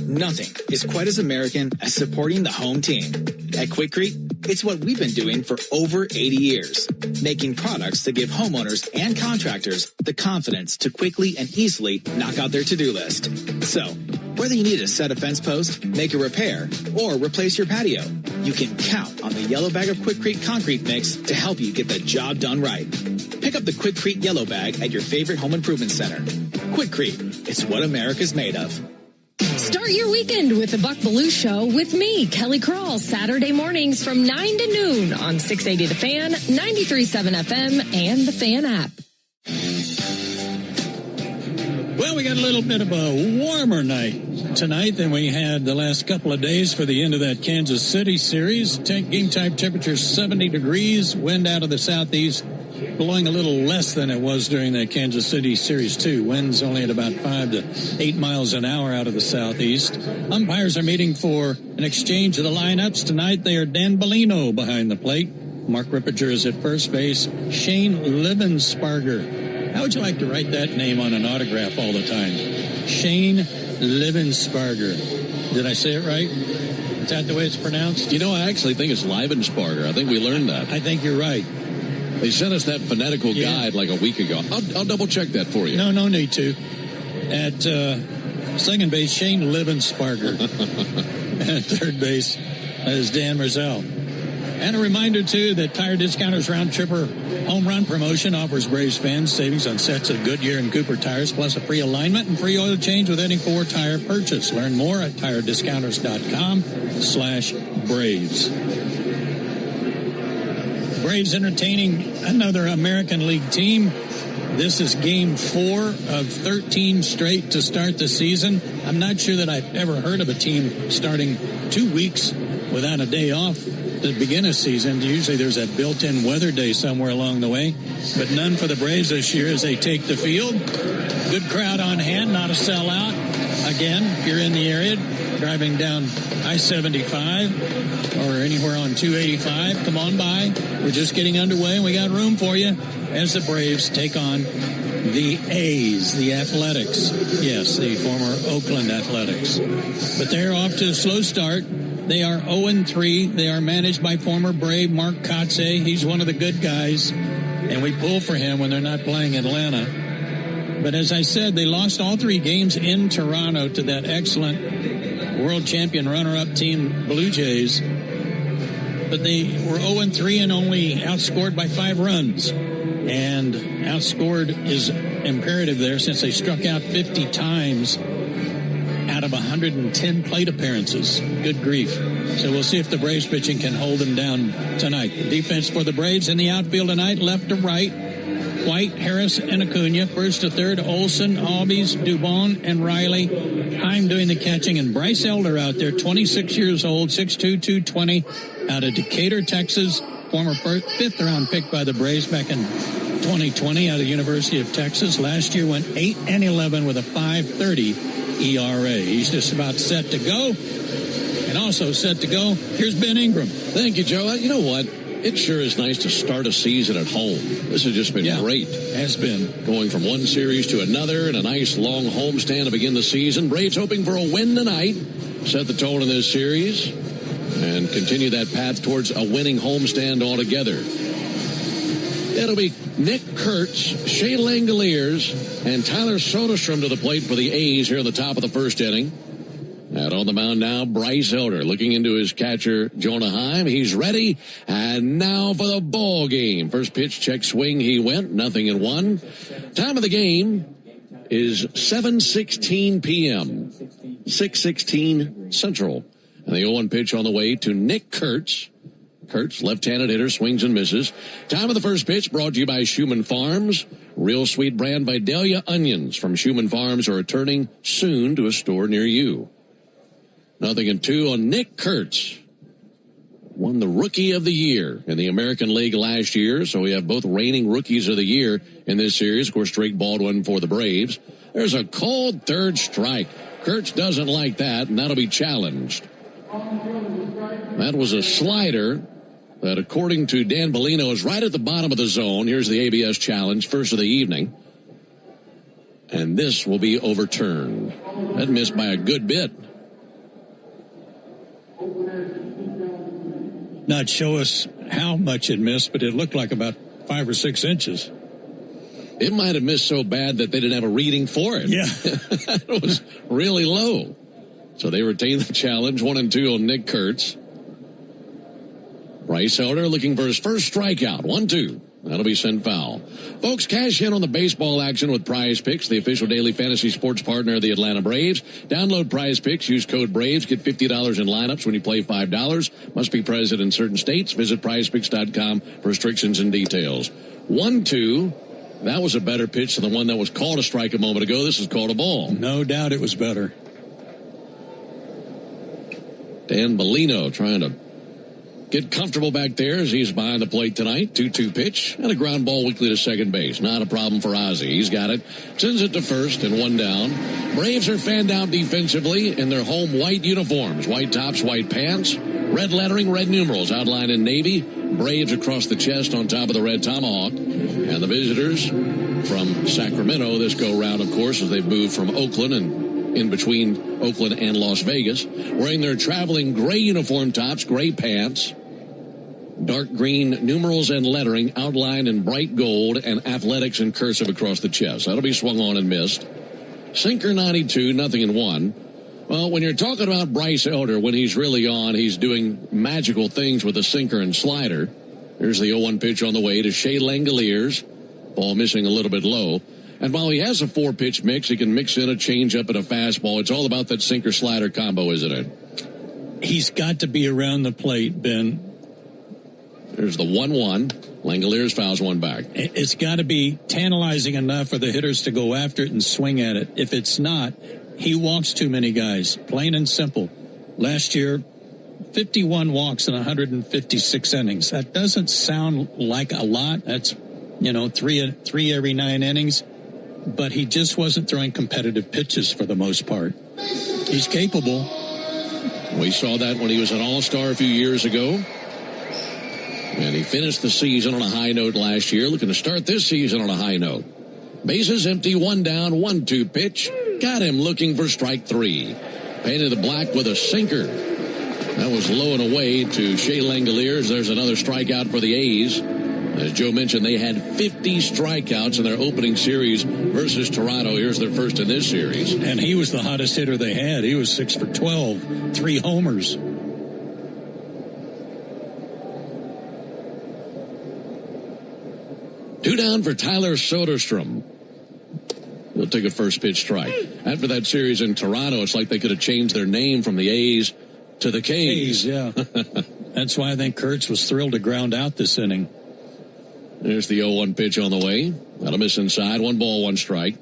Nothing is quite as American as supporting the home team. At Quikrete, it's what we've been doing for over 80 years, making products that give homeowners and contractors the confidence to quickly and easily knock out their to-do list. So, whether you need to set a fence post, make a repair, or replace your patio, you can count on the yellow bag of Quikrete concrete mix to help you get the job done right. Pick up the Quikrete yellow bag at your favorite home improvement center. Quikrete, it's what America's made of. Start your weekend with the Buck Belue Show with me, Kelly Crawl, Saturday mornings from 9 to noon on 680 The Fan, 93.7 FM, and the Fan app. Well, we got a little bit of a warmer night tonight than we had the last couple of days for the end of that Kansas City series. Game time temperature 70 degrees, wind out of the southeast, blowing a little less than it was during the Kansas City Series 2. Winds only at about 5 to 8 miles an hour out of the southeast. Umpires are meeting for an exchange of the lineups tonight. They are Dan Bellino behind the plate. Mark Rippinger is at first base. Shane Livensparger. How would you like to write that name on an autograph all the time? Shane Livensparger. Did I say it right? Is that the way it's pronounced? You know, I actually think it's Livensparger. I think we learned that. I think you're right. They sent us that phonetical guide like a week ago. I'll double check that for you. No need to. At second base, Shane Livensparger. And at third base is Dan Marzell. And a reminder, too, that Tire Discounters Round Tripper Home Run Promotion offers Braves fans savings on sets of Goodyear and Cooper tires, plus a free alignment and free oil change with any 4-tire purchase. Learn more at tirediscounters.com/Braves. Braves entertaining another American League team. This is game 4 of 13 straight to start the season. I'm not sure that I've ever heard of a team starting 2 weeks without a day off to begin a season. Usually there's a built-in weather day somewhere along the way, but none for the Braves this year as they take the field. Good crowd on hand, not a sellout. Again, if you're in the area, driving down I-75 or anywhere on 285, come on by. We're just getting underway, and we got room for you as the Braves take on the A's, the Athletics. Yes, the former Oakland Athletics. But they're off to a slow start. They are 0-3. They are managed by former Brave Mark Kotze. He's one of the good guys, and we pull for him when they're not playing Atlanta. But as I said, they lost all 3 games in Toronto to that excellent world champion runner-up team, Blue Jays. But they were 0-3 and only outscored by 5 runs. And outscored is imperative there since they struck out 50 times out of 110 plate appearances. Good grief. So we'll see if the Braves pitching can hold them down tonight. The defense for the Braves in the outfield tonight, left to right. White, Harris, and Acuna. First to third, Olson, Albies, Dubon, and Riley. Heim doing the catching. And Bryce Elder out there, 26 years old, 6'2", 220, out of Decatur, Texas. Former 5th-round pick by the Braves back in 2020 out of the University of Texas. Last year went 8-11 with a 5.30 ERA. He's just about set to go. And also set to go, here's Ben Ingram. Thank you, Joe. You know what? It sure is nice to start a season at home. This has just been great. Has been. Going from one series to another and a nice long homestand to begin the season. Braves hoping for a win tonight. Set the tone in this series and continue that path towards a winning homestand altogether. It'll be Nick Kurtz, Shea Langoliers, and Tyler Soderstrom to the plate for the A's here in the top of the first inning. Out on the mound now, Bryce Elder looking into his catcher, Jonah Heim. He's ready, and now for the ball game. First pitch, check swing, he went, 0-1. Time of the game is 7:16 p.m., 6:16 Central. And the 0-1 pitch on the way to Nick Kurtz. Kurtz, left-handed hitter, swings and misses. Time of the first pitch brought to you by Schumann Farms. Real sweet brand Vidalia onions from Schumann Farms are returning soon to a store near you. 0-2 on Nick Kurtz. Won the Rookie of the Year in the American League last year, so we have both reigning Rookies of the Year in this series. Of course, Drake Baldwin for the Braves. There's a cold third strike. Kurtz doesn't like that, and that'll be challenged. That was a slider that, according to Dan Bellino, is right at the bottom of the zone. Here's the ABS challenge, first of the evening. And this will be overturned. That missed by a good bit. Not show us how much it missed, but it looked like about 5 or 6 inches. It might have missed so bad that they didn't have a reading for it. Yeah. It was really low. So they retain the challenge, 1-2 on Nick Kurtz. Bryce Elder looking for his first strikeout, 1-2. That'll be sent foul. Folks, cash in on the baseball action with Prize Picks, the official daily fantasy sports partner of the Atlanta Braves. Download Prize Picks, use code BRAVES, get $50 in lineups when you play $5. Must be present in certain states. Visit prizepicks.com for restrictions and details. 1-2. That was a better pitch than the one that was called a strike a moment ago. This is called a ball. No doubt it was better. Dan Bellino trying to get comfortable back there as he's behind the plate tonight. 2-2 pitch and a ground ball weakly to second base. Not a problem for Ozzie. He's got it. Sends it to first and 1 down. Braves are fanned out defensively in their home white uniforms. White tops, white pants, red lettering, red numerals outlined in navy. Braves across the chest on top of the red tomahawk. And the visitors from Sacramento this go round, of course, as they've moved from Oakland and in between Oakland and Las Vegas, wearing their traveling gray uniform tops, gray pants, dark green numerals and lettering outlined in bright gold, and athletics in cursive across the chest. That'll be swung on and missed. Sinker 92, 0-1. Well, when you're talking about Bryce Elder, when he's really on, he's doing magical things with a sinker and slider. Here's the 0-1 pitch on the way to Shea Langoliers. Ball missing a little bit low. And while he has a 4-pitch mix, he can mix in a changeup and a fastball. It's all about that sinker-slider combo, isn't it? He's got to be around the plate, Ben. There's the 1-1. Langoliers fouls one back. It's got to be tantalizing enough for the hitters to go after it and swing at it. If it's not, he walks too many guys, plain and simple. Last year, 51 walks in 156 innings. That doesn't sound like a lot. That's, three every 9 innings. But he just wasn't throwing competitive pitches for the most part. He's capable. We saw that when he was an all-star a few years ago. And he finished the season on a high note last year, looking to start this season on a high note. Bases empty, 1 down, 1-2 pitch. Got him looking for strike 3. Painted the black with a sinker. That was low and away to Shea Langoliers. There's another strikeout for the A's. As Joe mentioned, they had 50 strikeouts in their opening series versus Toronto. Here's their first in this series. And he was the hottest hitter they had. He was 6 for 12, 3 homers. Two down for Tyler Soderstrom. He'll take a first pitch strike. After that series in Toronto, it's like they could have changed their name from the A's to the K's. Yeah. That's why I think Kurtz was thrilled to ground out this inning. There's the 0-1 pitch on the way. Got a miss inside. 1 ball, 1 strike.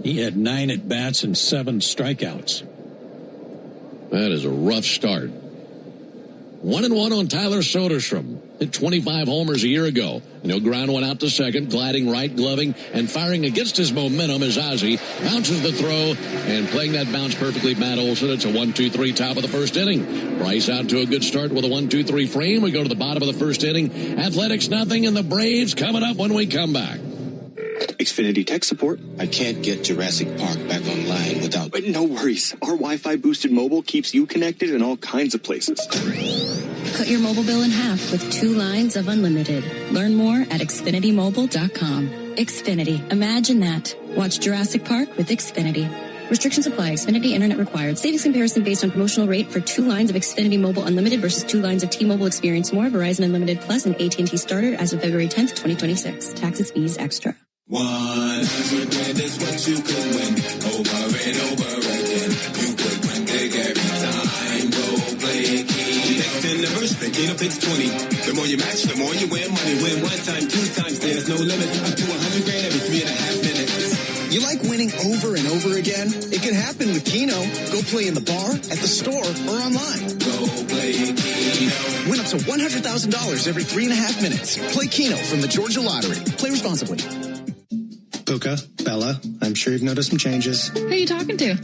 He had 9 at-bats and 7 strikeouts. That is a rough start. 1-1 on Tyler Soderstrom. Hit 25 homers a year ago. And he'll ground one out to second, gliding right, gloving, and firing against his momentum as Ozzie bounces the throw and playing that bounce perfectly. Matt Olson. It's a 1-2-3 top of the first inning. Bryce out to a good start with a 1-2-3 frame. We go to the bottom of the first inning. Athletics nothing, and the Braves coming up when we come back. Xfinity tech support. I can't get Jurassic Park back online without... But no worries. Our Wi-Fi boosted mobile keeps you connected in all kinds of places. Cut your mobile bill in half with 2 lines of unlimited. Learn more at XfinityMobile.com. Xfinity. Imagine that. Watch Jurassic Park with Xfinity. Restrictions apply. Xfinity Internet required. Savings comparison based on promotional rate for 2 lines of Xfinity Mobile Unlimited versus 2 lines of T-Mobile Experience More, Verizon Unlimited Plus, and AT&T Starter as of February 10th, 2026. Taxes, fees, extra. 100 grand is what you could win. Over and over again. You could win big every time. Go play Key. Next in the verse, the Keno picks 20. The more you match, the more you win money. Win 1 time, 2 times, there's no limit. Up to 100 grand every 3.5 minutes. You like winning over and over again? It can happen with Keno. Go play in the bar, at the store, or online. Go play Keno. Win up to $100,000 every 3.5 minutes. Play Keno from the Georgia Lottery. Play responsibly. Puka, Bella, I'm sure you've noticed some changes. Who are you talking to?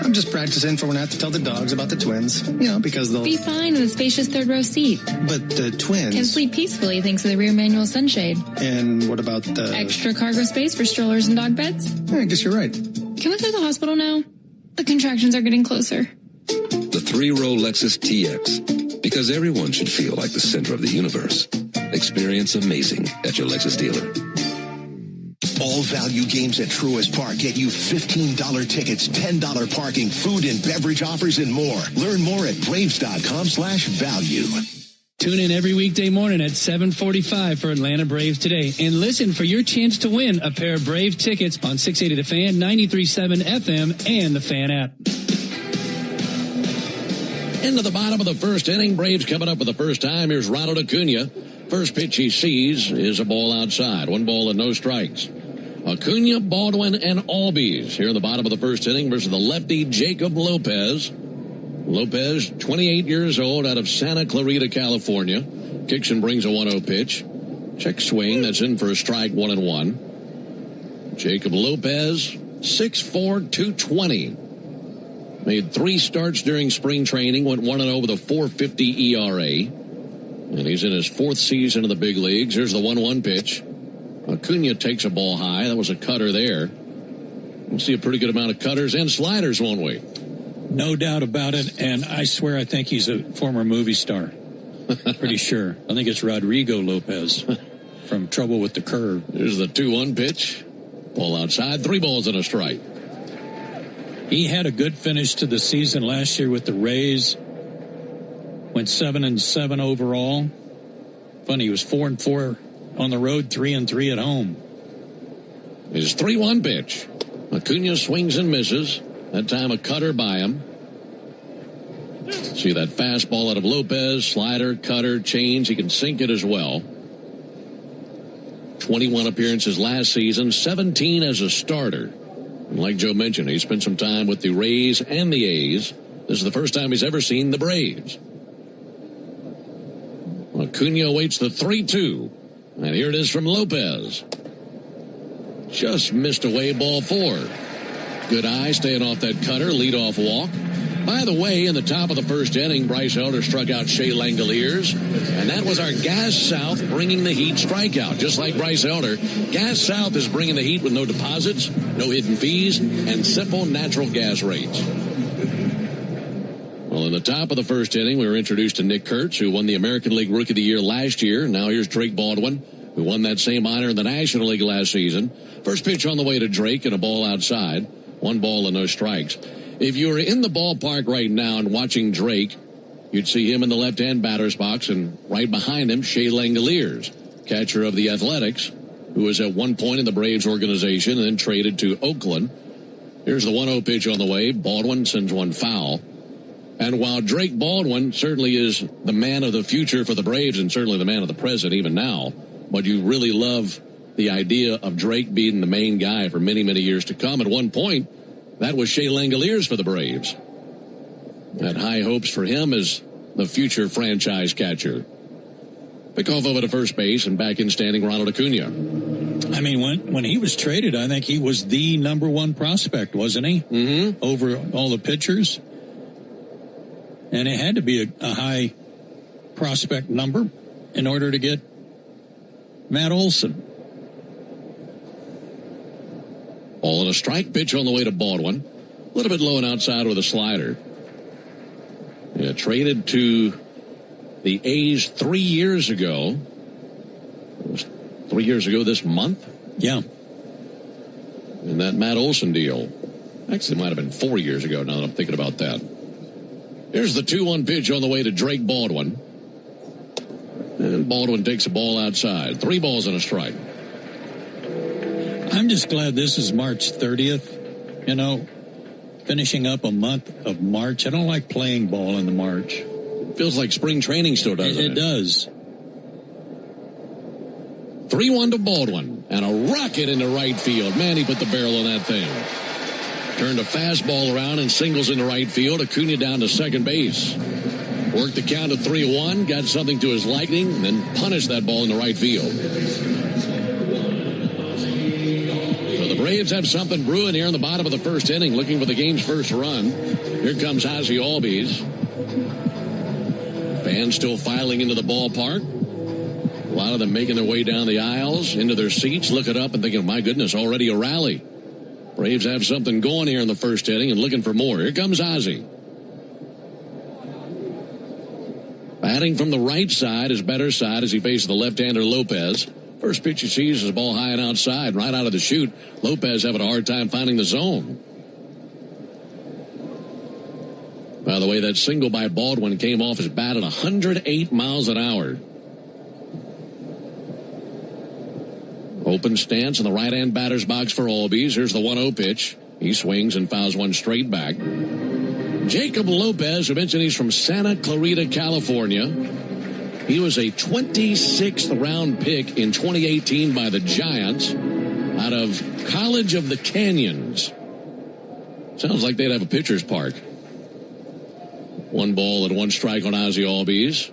I'm just practicing for when I have to tell the dogs about the twins. You know, because they'll... Be fine in the spacious 3rd row seat. But the twins... Can sleep peacefully thanks to the rear manual sunshade. And what about the... Extra cargo space for strollers and dog beds? I guess you're right. Can we clear the hospital now? The contractions are getting closer. The 3-row Lexus TX. Because everyone should feel like the center of the universe. Experience amazing at your Lexus dealer. All value games at Truist Park get you $15 tickets, $10 parking, food and beverage offers, and more. Learn more at Braves.com/value. Tune in every weekday morning at 7:45 for Atlanta Braves Today. And listen for your chance to win a pair of Brave tickets on 680 The Fan, 93.7 FM, and the Fan app. Into the bottom of the first inning. Braves coming up for the first time. Here's Ronald Acuna. First pitch he sees is a ball outside. 1 ball and no strikes. Acuna, Baldwin, and Albies here in the bottom of the first inning versus the lefty Jacob Lopez. Lopez, 28 years old, out of Santa Clarita, California. Kicks and brings a 1-0 pitch. Check swing. That's in for a strike, 1-1. Jacob Lopez, 6'4", 220. Made 3 starts during spring training. Went 1-0 with a 4.50 ERA. And he's in his 4th season in the big leagues. Here's the 1-1 pitch. Acuna takes a ball high. That was a cutter there. We'll see a pretty good amount of cutters and sliders, won't we? No doubt about it. And I swear I think he's a former movie star. Pretty sure. I think it's Rodrigo Lopez from Trouble with the Curve. Here's the 2-1 pitch. Ball outside. 3 balls and a strike. He had a good finish to the season last year with the Rays. Went 7-7 overall. Funny, he was 4-4 on the road, 3-3 at home. His 3-1 pitch. Acuna swings and misses. That time a cutter by him. See that fastball out of Lopez, slider, cutter, change. He can sink it as well. 21 appearances last season, 17 as a starter. And like Joe mentioned, he spent some time with the Rays and the A's. This is the first time he's ever seen the Braves. Acuna awaits the 3-2. And here it is from Lopez. Just missed away, ball 4. Good eye, staying off that cutter, leadoff walk. By the way, in the top of the first inning, Bryce Elder struck out Shea Langoliers. And that was our Gas South bringing the heat strikeout. Just like Bryce Elder, Gas South is bringing the heat with no deposits, no hidden fees, and simple natural gas rates. Well, in the top of the first inning, we were introduced to Nick Kurtz, who won the American League Rookie of the Year last year. Now here's Drake Baldwin, who won that same honor in the National League last season. First pitch on the way to Drake and a ball outside. 1 ball and no strikes. If you were in the ballpark right now and watching Drake, you'd see him in the left-hand batter's box, and right behind him, Shea Langoliers, catcher of the Athletics, who was at one point in the Braves organization and then traded to Oakland. Here's the 1-0 pitch on the way. Baldwin sends one foul. And while Drake Baldwin certainly is the man of the future for the Braves and certainly the man of the present even now, but you really love the idea of Drake being the main guy for many, many years to come. At one point, that was Shea Langoliers for the Braves. Had high hopes for him as the future franchise catcher. Pickoff over to first base and back in standing Ronald Acuna. I mean, when he was traded, I think he was the number 1 prospect, wasn't he? Mm-hmm. Over all the pitchers. And it had to be a high prospect number in order to get Matt Olson. All in a strike. Pitch on the way to Baldwin. A little bit low and outside with a slider. Yeah, traded to the A's 3 years ago. It was 3 years ago this month. Yeah. In that Matt Olson deal. Actually, it might have been 4 years ago now that I'm thinking about that. Here's the 2-1 pitch on the way to Drake Baldwin. And Baldwin takes the ball outside. 3 balls and a strike. I'm just glad this is March 30th. You know, finishing up a month of March. I don't like playing ball in the March. Feels like spring training still, doesn't it? It does. 3-1 to Baldwin. And a rocket into right field. Man, he put the barrel on that thing. Turned a fastball around and singles into right field. Acuna down to second base. Worked the count of 3-1. Got something to his liking. And then punished that ball into right field. So the Braves have something brewing here in the bottom of the first inning. Looking for the game's first run. Here comes Ozzie Albies. Fans still filing into the ballpark. A lot of them making their way down the aisles, into their seats, looking up and thinking, my goodness, already a rally. Braves have something going here in the first inning and looking for more. Here comes Ozzie. Batting from the right side, his better side, as he faces the left-hander Lopez. First pitch he sees is a ball high and outside, right out of the chute. Lopez having a hard time finding the zone. By the way, that single by Baldwin came off his bat at 108 miles an hour. Open stance in the right-hand batter's box for Albies. Here's the 1-0 pitch. He swings and fouls one straight back. Jacob Lopez, who mentioned he's from Santa Clarita, California. He was a 26th round pick in 2018 by the Giants out of College of the Canyons. Sounds like they'd have a pitcher's park. 1 ball and 1 strike on Ozzie Albies.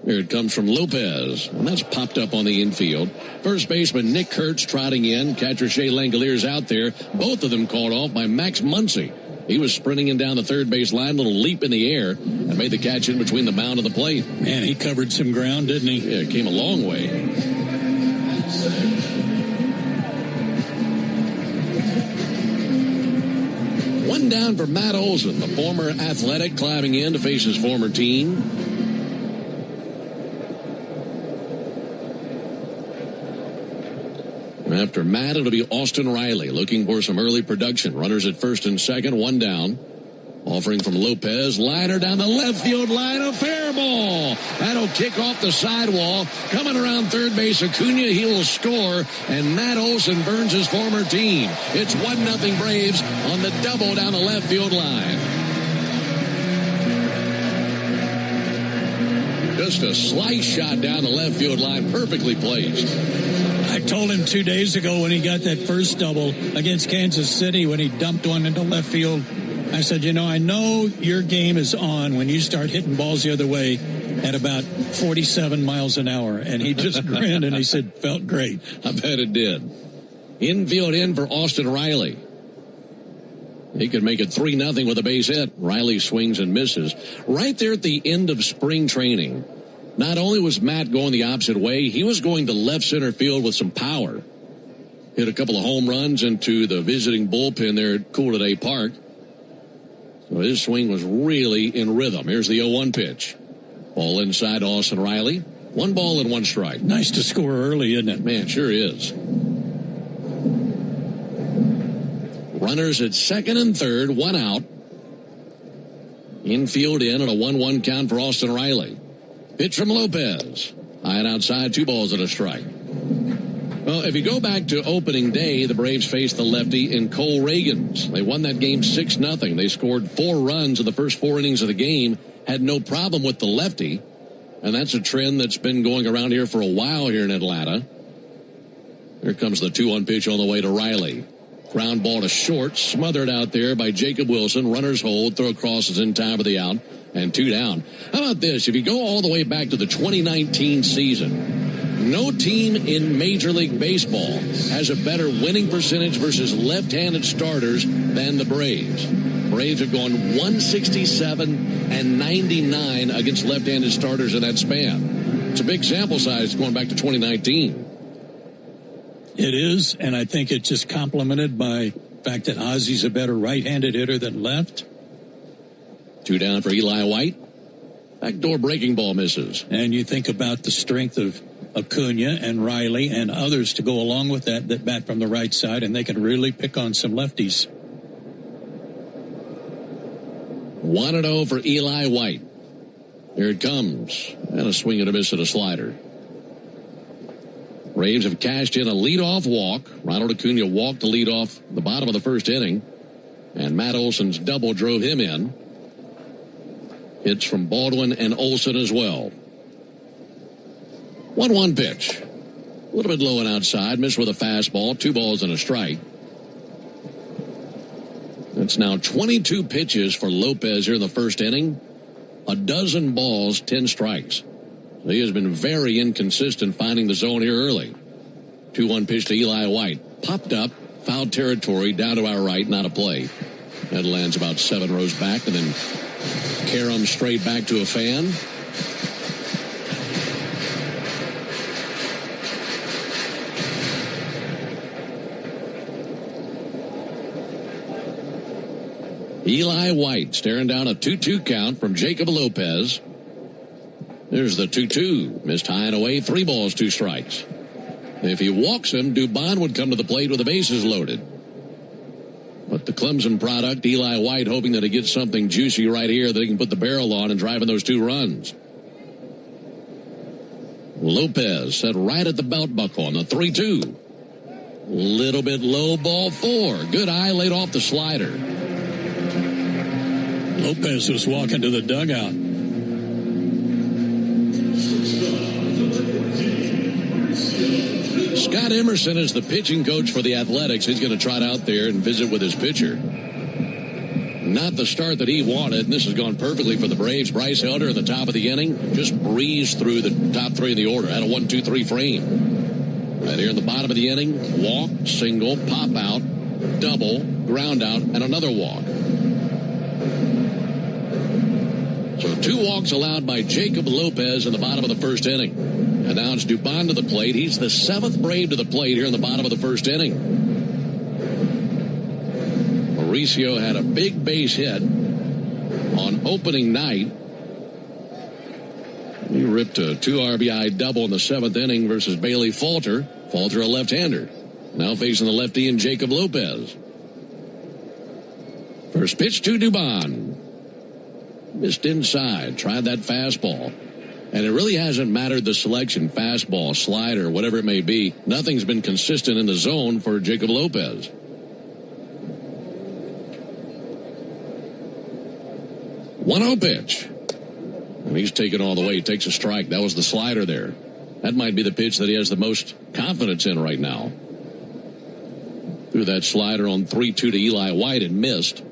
Here it comes from Lopez, and that's popped up on the infield. First baseman Nick Kurtz trotting in. Catcher Shea Langoliers out there. Both of them called off by Max Muncy. He was sprinting in down the third base line, little leap in the air, and made the catch in between the mound and the plate. Man, he covered some ground, didn't he? Yeah, it came a long way. One down for Matt Olson, the former Athletic, climbing in to face his former team. After Matt, it'll be Austin Riley looking for some early production. Runners at first and second, 1 down. Offering from Lopez, liner down the left field line, a fair ball. That'll kick off the sidewall. Coming around third base, Acuna, he will score, and Matt Olson burns his former team. It's 1-0 Braves on the double down the left field line. Just a slice shot down the left field line, perfectly placed. I told him 2 days ago when he got that first double against Kansas City when he dumped one into left field, I said, you know, I know your game is on when you start hitting balls the other way at about 47 miles an hour. And he just grinned and he said, felt great. I bet it did. Infield in for Austin Riley. He could make it 3-0 with a base hit. Riley swings and misses. Right there at the end of spring training, not only was Matt going the opposite way, he was going to left center field with some power. Hit a couple of home runs into the visiting bullpen there at Cool Today Park. So his swing was really in rhythm. Here's the 0-1 pitch. Ball inside Austin Riley. 1 ball and 1 strike. Nice to score early, isn't it? Man, sure is. Runners at second and third, 1 out. Infield in at a 1-1 count for Austin Riley. Pitch from Lopez. High and outside, 2 balls and a strike. Well, if you go back to opening day, the Braves faced the lefty in Cole Reagans. They won that game 6-0. They scored 4 runs in the first 4 innings of the game, had no problem with the lefty, and that's a trend that's been going around here for a while here in Atlanta. Here comes the 2-1 pitch on the way to Riley. Ground ball to short, smothered out there by Jacob Wilson. Runners hold, throw across is in time for the out, and 2 down. How about this? If you go all the way back to the 2019 season, no team in Major League Baseball has a better winning percentage versus left-handed starters than the Braves. Braves have gone 167 and 99 against left-handed starters in that span. It's a big sample size going back to 2019. It is, and I think it's just complemented by the fact that Ozzy's a better right-handed hitter than left. 2 down for Eli White. Backdoor breaking ball misses. And you think about the strength of Acuna and Riley and others to go along with that bat from the right side, and they can really pick on some lefties. 1-0 for Eli White. Here it comes. And a swing and a miss at a slider. Braves have cashed in a leadoff walk. Ronald Acuna walked to lead off the bottom of the first inning. And Matt Olson's double drove him in. Hits from Baldwin and Olson as well. 1-1 pitch. A little bit low and outside. Missed with a fastball. 2 balls and a strike. It's now 22 pitches for Lopez here in the first inning. 12 balls, 10 strikes. He has been very inconsistent finding the zone here early. 2-1 pitch to Eli White. Popped up, foul territory, down to our right, not a play. That lands about 7 rows back, and then Karam straight back to a fan. Eli White staring down a 2-2 count from Jacob Lopez. There's the 2-2. Missed high and away. 3 balls, 2 strikes. If he walks him, Dubon would come to the plate with the bases loaded. But the Clemson product, Eli White, hoping that he gets something juicy right here that he can put the barrel on and drive in those 2 runs. Lopez set right at the belt buckle on the 3-2. Little bit low, ball 4. Good eye laid off the slider. Lopez was walking to the dugout. Scott Emerson is the pitching coach for the Athletics. He's going to trot out there and visit with his pitcher. Not the start that he wanted, and this has gone perfectly for the Braves. Bryce Elder at the top of the inning just breezed through the top 3 in the order. Had a 1-2-3 frame. Right here in the bottom of the inning, walk, single, pop out, double, ground out, and another walk. So 2 walks allowed by Jacob Lopez in the bottom of the first inning. And now it's Dubon to the plate. He's the 7th Brave to the plate here in the bottom of the first inning. Mauricio had a big base hit on opening night. He ripped a 2 RBI double in the 7th inning versus Bailey Falter. Falter, a left-hander. Now facing the lefty in Jacob Lopez. First pitch to Dubon. Missed inside. Tried that fastball. And it really hasn't mattered the selection, fastball, slider, whatever it may be. Nothing's been consistent in the zone for Jacob Lopez. 1-0 pitch. And he's taken all the way. He takes a strike. That was the slider there. That might be the pitch that he has the most confidence in right now. Threw that slider on 3-2 to Eli White and missed.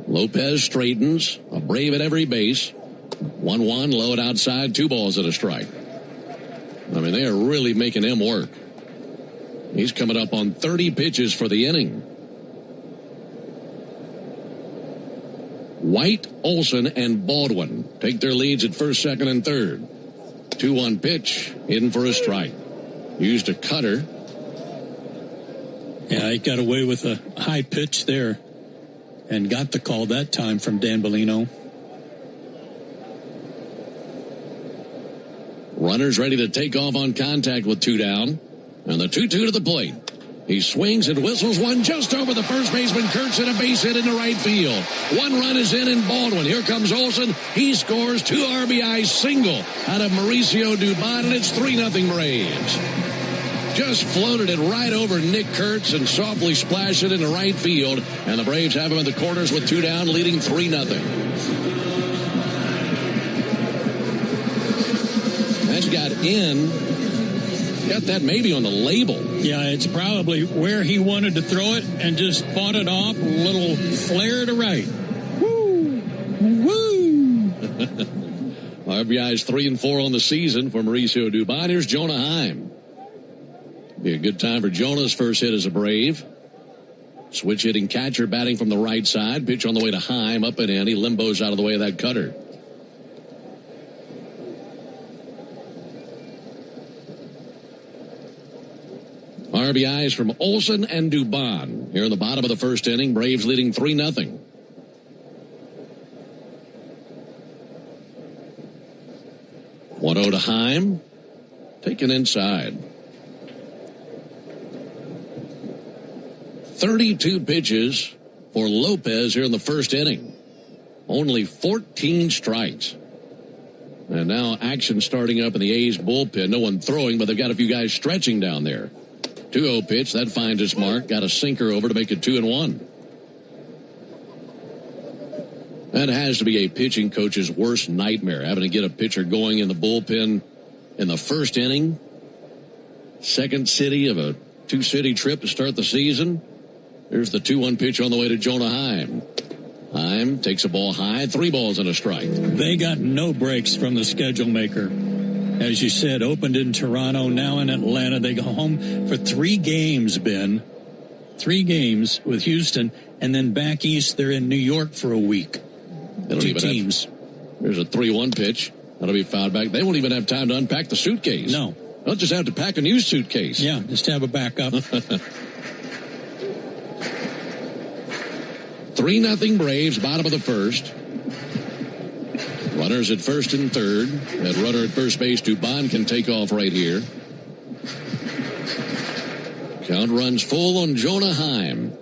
Lopez straightens, a Brave at every base. 1-1, low and outside, 2 balls and a strike. I mean, they are really making him work. He's coming up on 30 pitches for the inning. White, Olson, and Baldwin take their leads at first, second, and third. 2-1 pitch, in for a strike. Used a cutter. Yeah, he got away with a high pitch there. and got the call that time from Dan Bellino. Runners ready to take off on contact with 2 down. And the 2-2 to the plate. He swings and whistles one just over the first baseman. Kurtz, and a base hit into right field. 1 run is in Baldwin. Here comes Olson. He scores 2 RBI single out of Mauricio Dubon, and it's 3-0 Braves. Just floated it right over Nick Kurtz and softly splashed it into right field. And the Braves have him in the corners with 2 down, leading 3-0. That's got that maybe on the label. Yeah, it's probably where he wanted to throw it and just fought it off. A little flare to right. Woo! Woo! RBIs 3 and 4 on the season for Mauricio Dubon. Here's Jonah Heim. Be a good time for Jonah's first hit as a Brave. Switch hitting catcher batting from the right side. Pitch on the way to Heim, up and in. He limbos out of the way of that cutter. RBIs from Olson and Dubon. Here in the bottom of the first inning, Braves leading 3-0. One 1-0 to Heim. Taken inside. 32 pitches for Lopez here in the first inning. Only 14 strikes. And now action starting up in the A's bullpen. No one throwing, but they've got a few guys stretching down there. 2-0 pitch. That finds its mark. Got a sinker over to make it 2-1. That has to be a pitching coach's worst nightmare, having to get a pitcher going in the bullpen in the first inning. Second city of a 2-city trip to start the season. There's the 2-1 pitch on the way to Jonah Heim. Heim takes a ball high, 3 balls and a strike. They got no breaks from the schedule maker. As you said, opened in Toronto, now in Atlanta. They go home for 3 games, Ben. 3 games with Houston, and then back east, they're in New York for a week. 2 teams. There's a 3-1 pitch. That'll be fouled back. They won't even have time to unpack the suitcase. No. They'll just have to pack a new suitcase. Yeah, just have a backup. 3-0 Braves, bottom of the first. Runners at first and third. That runner at first base, Dubon, can take off right here. Count runs full on Jonah Heim.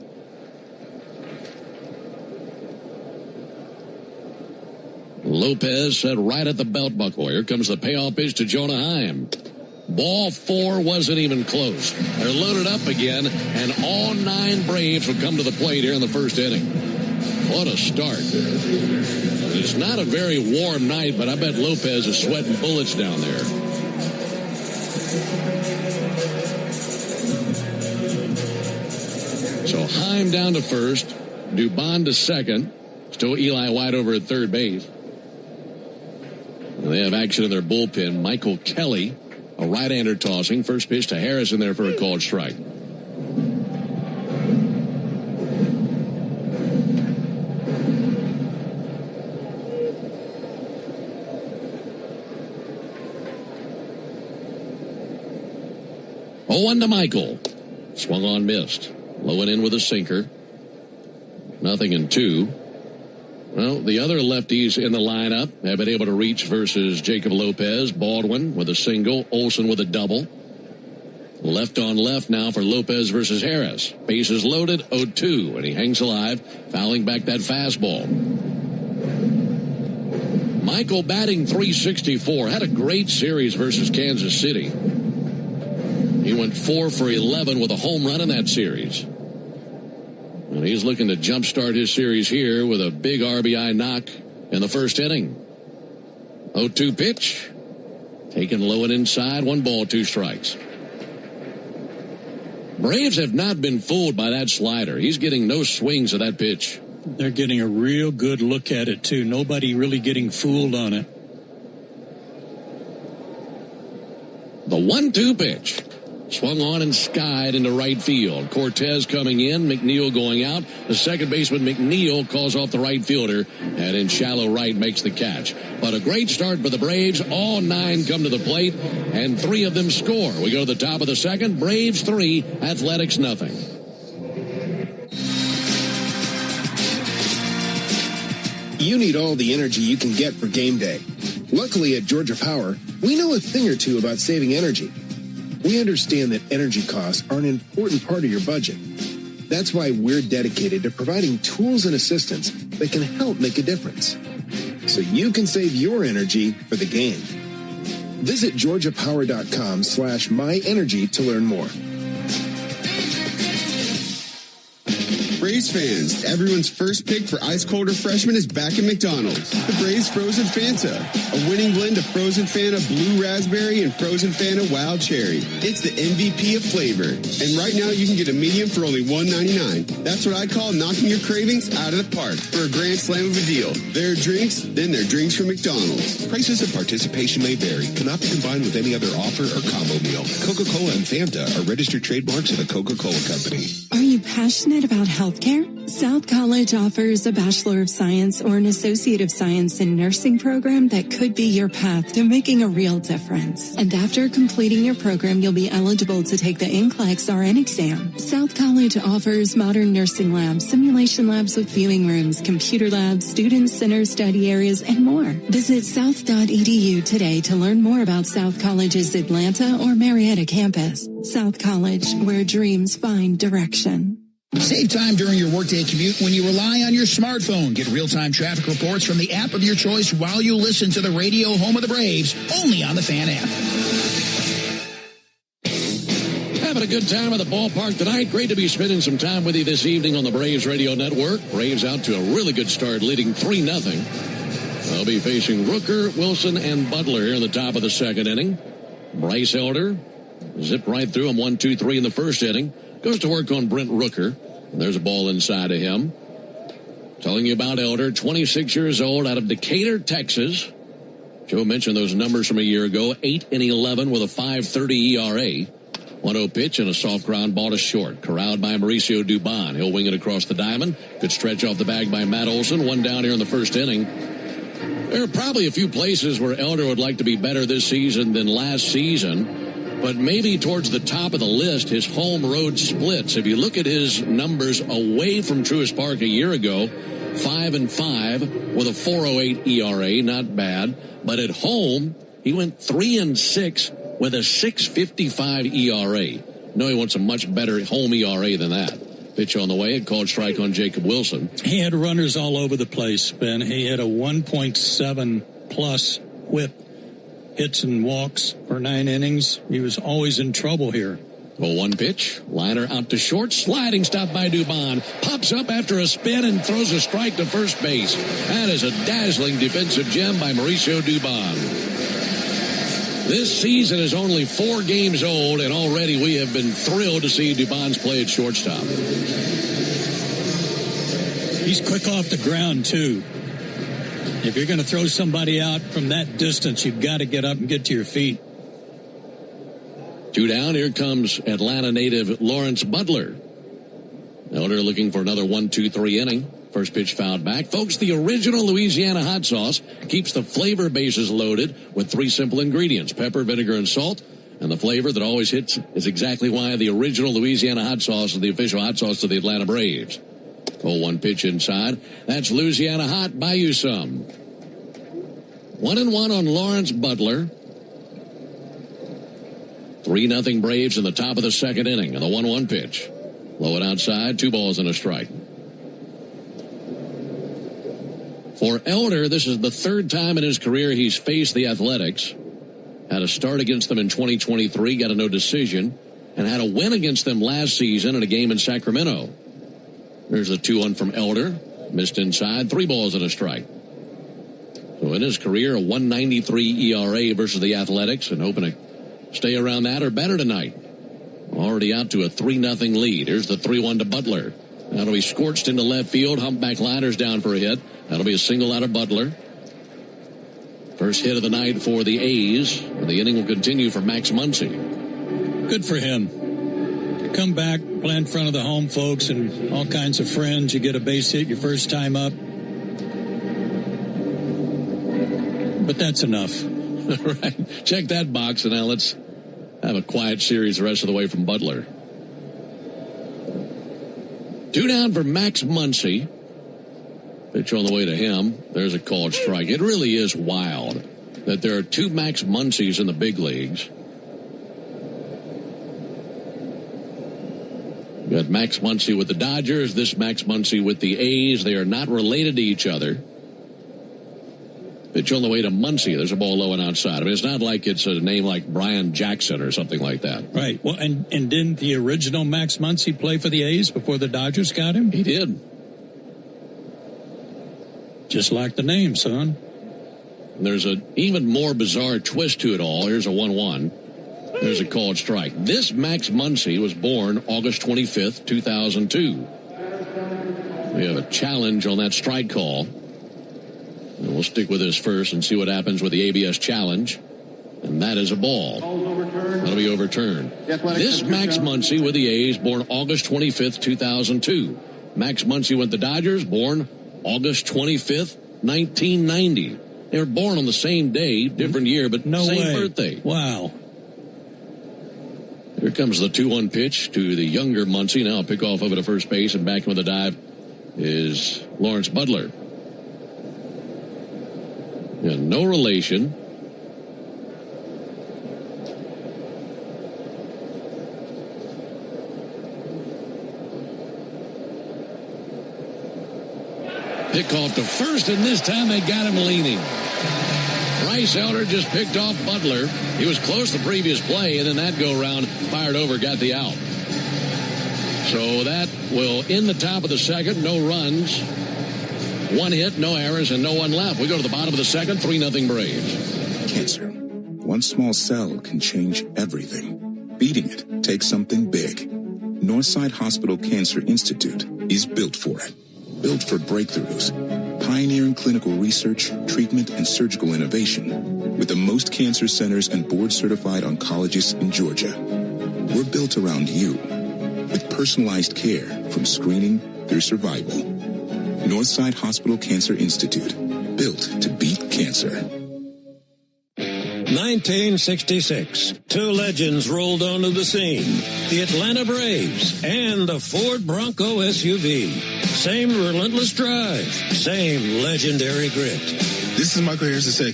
Lopez set right at the belt buckle. Here comes the payoff pitch to Jonah Heim. Ball 4 wasn't even close. They're loaded up again, and all 9 Braves will come to the plate here in the first inning. What a start. It's not a very warm night, but I bet Lopez is sweating bullets down there. So Heim down to first, Dubon to second. Still Eli White over at third base. And they have action in their bullpen. Michael Kelly, a right-hander tossing. First pitch to Harris in there for a called strike. One to Michael. Swung on, missed. Low and in with a sinker. 0-2. Well, the other lefties in the lineup have been able to reach versus Jacob Lopez. Baldwin with a single. Olson with a double. Left on left now for Lopez versus Harris. Bases loaded, 0-2, and he hangs alive, fouling back that fastball. Michael batting .364. Had a great series versus Kansas City. He went 4 for 11 with a home run in that series. And he's looking to jumpstart his series here with a big RBI knock in the first inning. 0-2 pitch. Taken low and inside. 1 ball, 2 strikes. Braves have not been fooled by that slider. He's getting no swings of that pitch. They're getting a real good look at it, too. Nobody really getting fooled on it. The 1-2 pitch. Swung on and skied into right field. Cortez coming in, McNeil going out. The second baseman, McNeil, calls off the right fielder, and in shallow right makes the catch. But a great start for the Braves. All 9 come to the plate, and 3 of them score. We go to the top of the second. Braves 3, Athletics 0. You need all the energy you can get for game day. Luckily at Georgia Power, we know a thing or two about saving energy. We understand that energy costs are an important part of your budget. That's why we're dedicated to providing tools and assistance that can help make a difference, so you can save your energy for the game. Visit georgiapower.com/myenergy to learn more. Braves fans, everyone's first pick for ice cold refreshment is back at McDonald's. The Braves Frozen Fanta, a winning blend of Frozen Fanta Blue Raspberry and Frozen Fanta Wild Cherry. It's the MVP of flavor. And right now you can get a medium for only $1.99. That's what I call knocking your cravings out of the park for a grand slam of a deal. There are drinks, then there are drinks from McDonald's. Prices and participation may vary. Cannot be combined with any other offer or combo meal. Coca-Cola and Fanta are registered trademarks of the Coca-Cola Company. Are you passionate about healthcare? South College offers a Bachelor of Science or an Associate of Science in Nursing program that could be your path to making a real difference. And after completing your program, you'll be eligible to take the NCLEX RN exam. South College offers modern nursing labs, simulation labs with viewing rooms, computer labs, student center study areas, and more. Visit south.edu today to learn more about South College's Atlanta or Marietta campus. South College, where dreams find direction. Save time during your workday commute when you rely on your smartphone. Get real-time traffic reports from the app of your choice while you listen to the radio home of the Braves, only on the Fan app. Having a good time at the ballpark tonight. Great to be spending some time with you this evening on the Braves Radio Network. Braves out to a really good start, leading 3-0. They'll be facing Rooker, Wilson, and Butler here in the top of the second inning. Bryce Elder zipped right through him 1-2-3 in the first inning. Goes to work on Brent Rooker. And there's a ball inside of him. Telling you about Elder, 26 years old, out of Decatur, Texas. Joe mentioned those numbers from a year ago, 8-11 with a 5.30 ERA. 1-0 pitch and a soft ground ball to short. Corralled by Mauricio Dubon. He'll wing it across the diamond. Good stretch off the bag by Matt Olson. One down here in the first inning. There are probably a few places where Elder would like to be better this season than last season. But maybe towards the top of the list, his home road splits. If you look at his numbers away from Truist Park a year ago, 5-5 with a 4.08 ERA, not bad. But at home, he went 3-6 with a 6.55 ERA. No, he wants a much better home ERA than that. Pitch on the way, a called strike on Jacob Wilson. He had runners all over the place, Ben. He had a 1.7 plus whip. Hits and walks for 9 innings. He was always in trouble here. Well, one pitch. Liner out to short. Sliding stop by Dubon. Pops up after a spin and throws a strike to first base. That is a dazzling defensive gem by Mauricio Dubon. This season is only 4 games old, and already we have been thrilled to see Dubon's play at shortstop. He's quick off the ground, too. If you're going to throw somebody out from that distance, you've got to get up and get to your feet. 2 down. Here comes Atlanta native Lawrence Butler. Elder looking for another 1-2-3 inning. First pitch fouled back. Folks, the original Louisiana hot sauce keeps the flavor bases loaded with 3 simple ingredients: pepper, vinegar, and salt. And the flavor that always hits is exactly why the original Louisiana hot sauce is the official hot sauce of the Atlanta Braves. 0-1 pitch inside. That's Louisiana hot. Buy you some. 1-1 on Lawrence Butler. 3-0 Braves in the top of the second inning. And the 1-1 pitch. Low and outside. 2 balls and a strike. For Elder, this is the 3rd time in his career he's faced the Athletics. Had a start against them in 2023. Got a no decision. And had a win against them last season in a game in Sacramento. There's the 2-1 from Elder. Missed inside. 3 balls and a strike. So in his career, a 1.93 ERA versus the Athletics, and hoping to stay around that or better tonight. Already out to a 3-0 lead. Here's the 3-1 to Butler. That'll be scorched into left field. Humpback Liners down for a hit. That'll be a single out of Butler. First hit of the night for the A's. And the inning will continue for Max Muncy. Good for him. Come back, play in front of the home folks and all kinds of friends. You get a base hit your first time up. But that's enough. Right. Check that box, and now let's have a quiet series the rest of the way from Butler. 2 down for Max Muncy. Pitch on the way to him. There's a called strike. It really is wild that there are two Max Muncies in the big leagues. You got Max Muncy with the Dodgers, this Max Muncy with the A's. They are not related to each other. Pitch on the way to Muncy. There's a ball low and outside. I mean, it's not like it's a name like Brian Jackson or something like that. Right. Well, and didn't the original Max Muncy play for the A's before the Dodgers got him? He did. Just like the name, son. And there's an even more bizarre twist to it all. Here's a 1-1. There's a called strike. This Max Muncy was born August 25th, 2002. We have a challenge on that strike call. And we'll stick with this first and see what happens with the ABS challenge. And that is a ball. That'll be overturned. This Max Muncy with the A's, born August 25th, 2002. Max Muncy with the Dodgers, born August 25th, 1990. They were born on the same day, different year, but same birthday. Wow. Here comes the 2-1 pitch to the younger Muncy. Now a pickoff over to first base, and back with a dive is Lawrence Butler. And no relation. Pick off to first, and this time they got him leaning. Bryce Elder just picked off Butler. He was close the previous play, and then that go-round fired over, got the out. So that will end the top of the second. No runs, one hit, no errors, and no one left. We go to the bottom of the second, 3-0 Braves. Cancer. One small cell can change everything. Beating it takes something big. Northside Hospital Cancer Institute is built for it. Built for breakthroughs, pioneering clinical research, treatment, and surgical innovation with the most cancer centers and board-certified oncologists in Georgia. We're built around you with personalized care from screening through survival. Northside Hospital Cancer Institute, built to beat cancer. 1966, two legends rolled onto the scene. The Atlanta Braves and the Ford Bronco SUV. Same relentless drive, same legendary grit. This is Michael Harris II.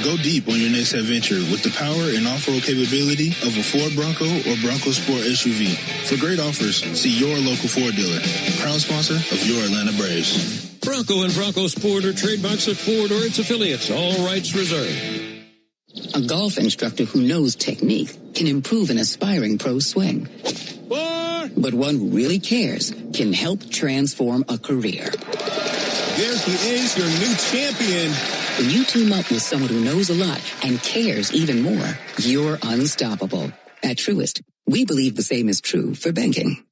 Go deep on your next adventure with the power and off-road capability of a Ford Bronco or Bronco Sport SUV. For great offers, see your local Ford dealer. Proud sponsor of your Atlanta Braves. Bronco and Bronco Sport are trademarks of Ford or its affiliates. All rights reserved. A golf instructor who knows technique can improve an aspiring pro's swing. But one who really cares can help transform a career. There he is, your new champion. When you team up with someone who knows a lot and cares even more, you're unstoppable. At Truist, we believe the same is true for banking.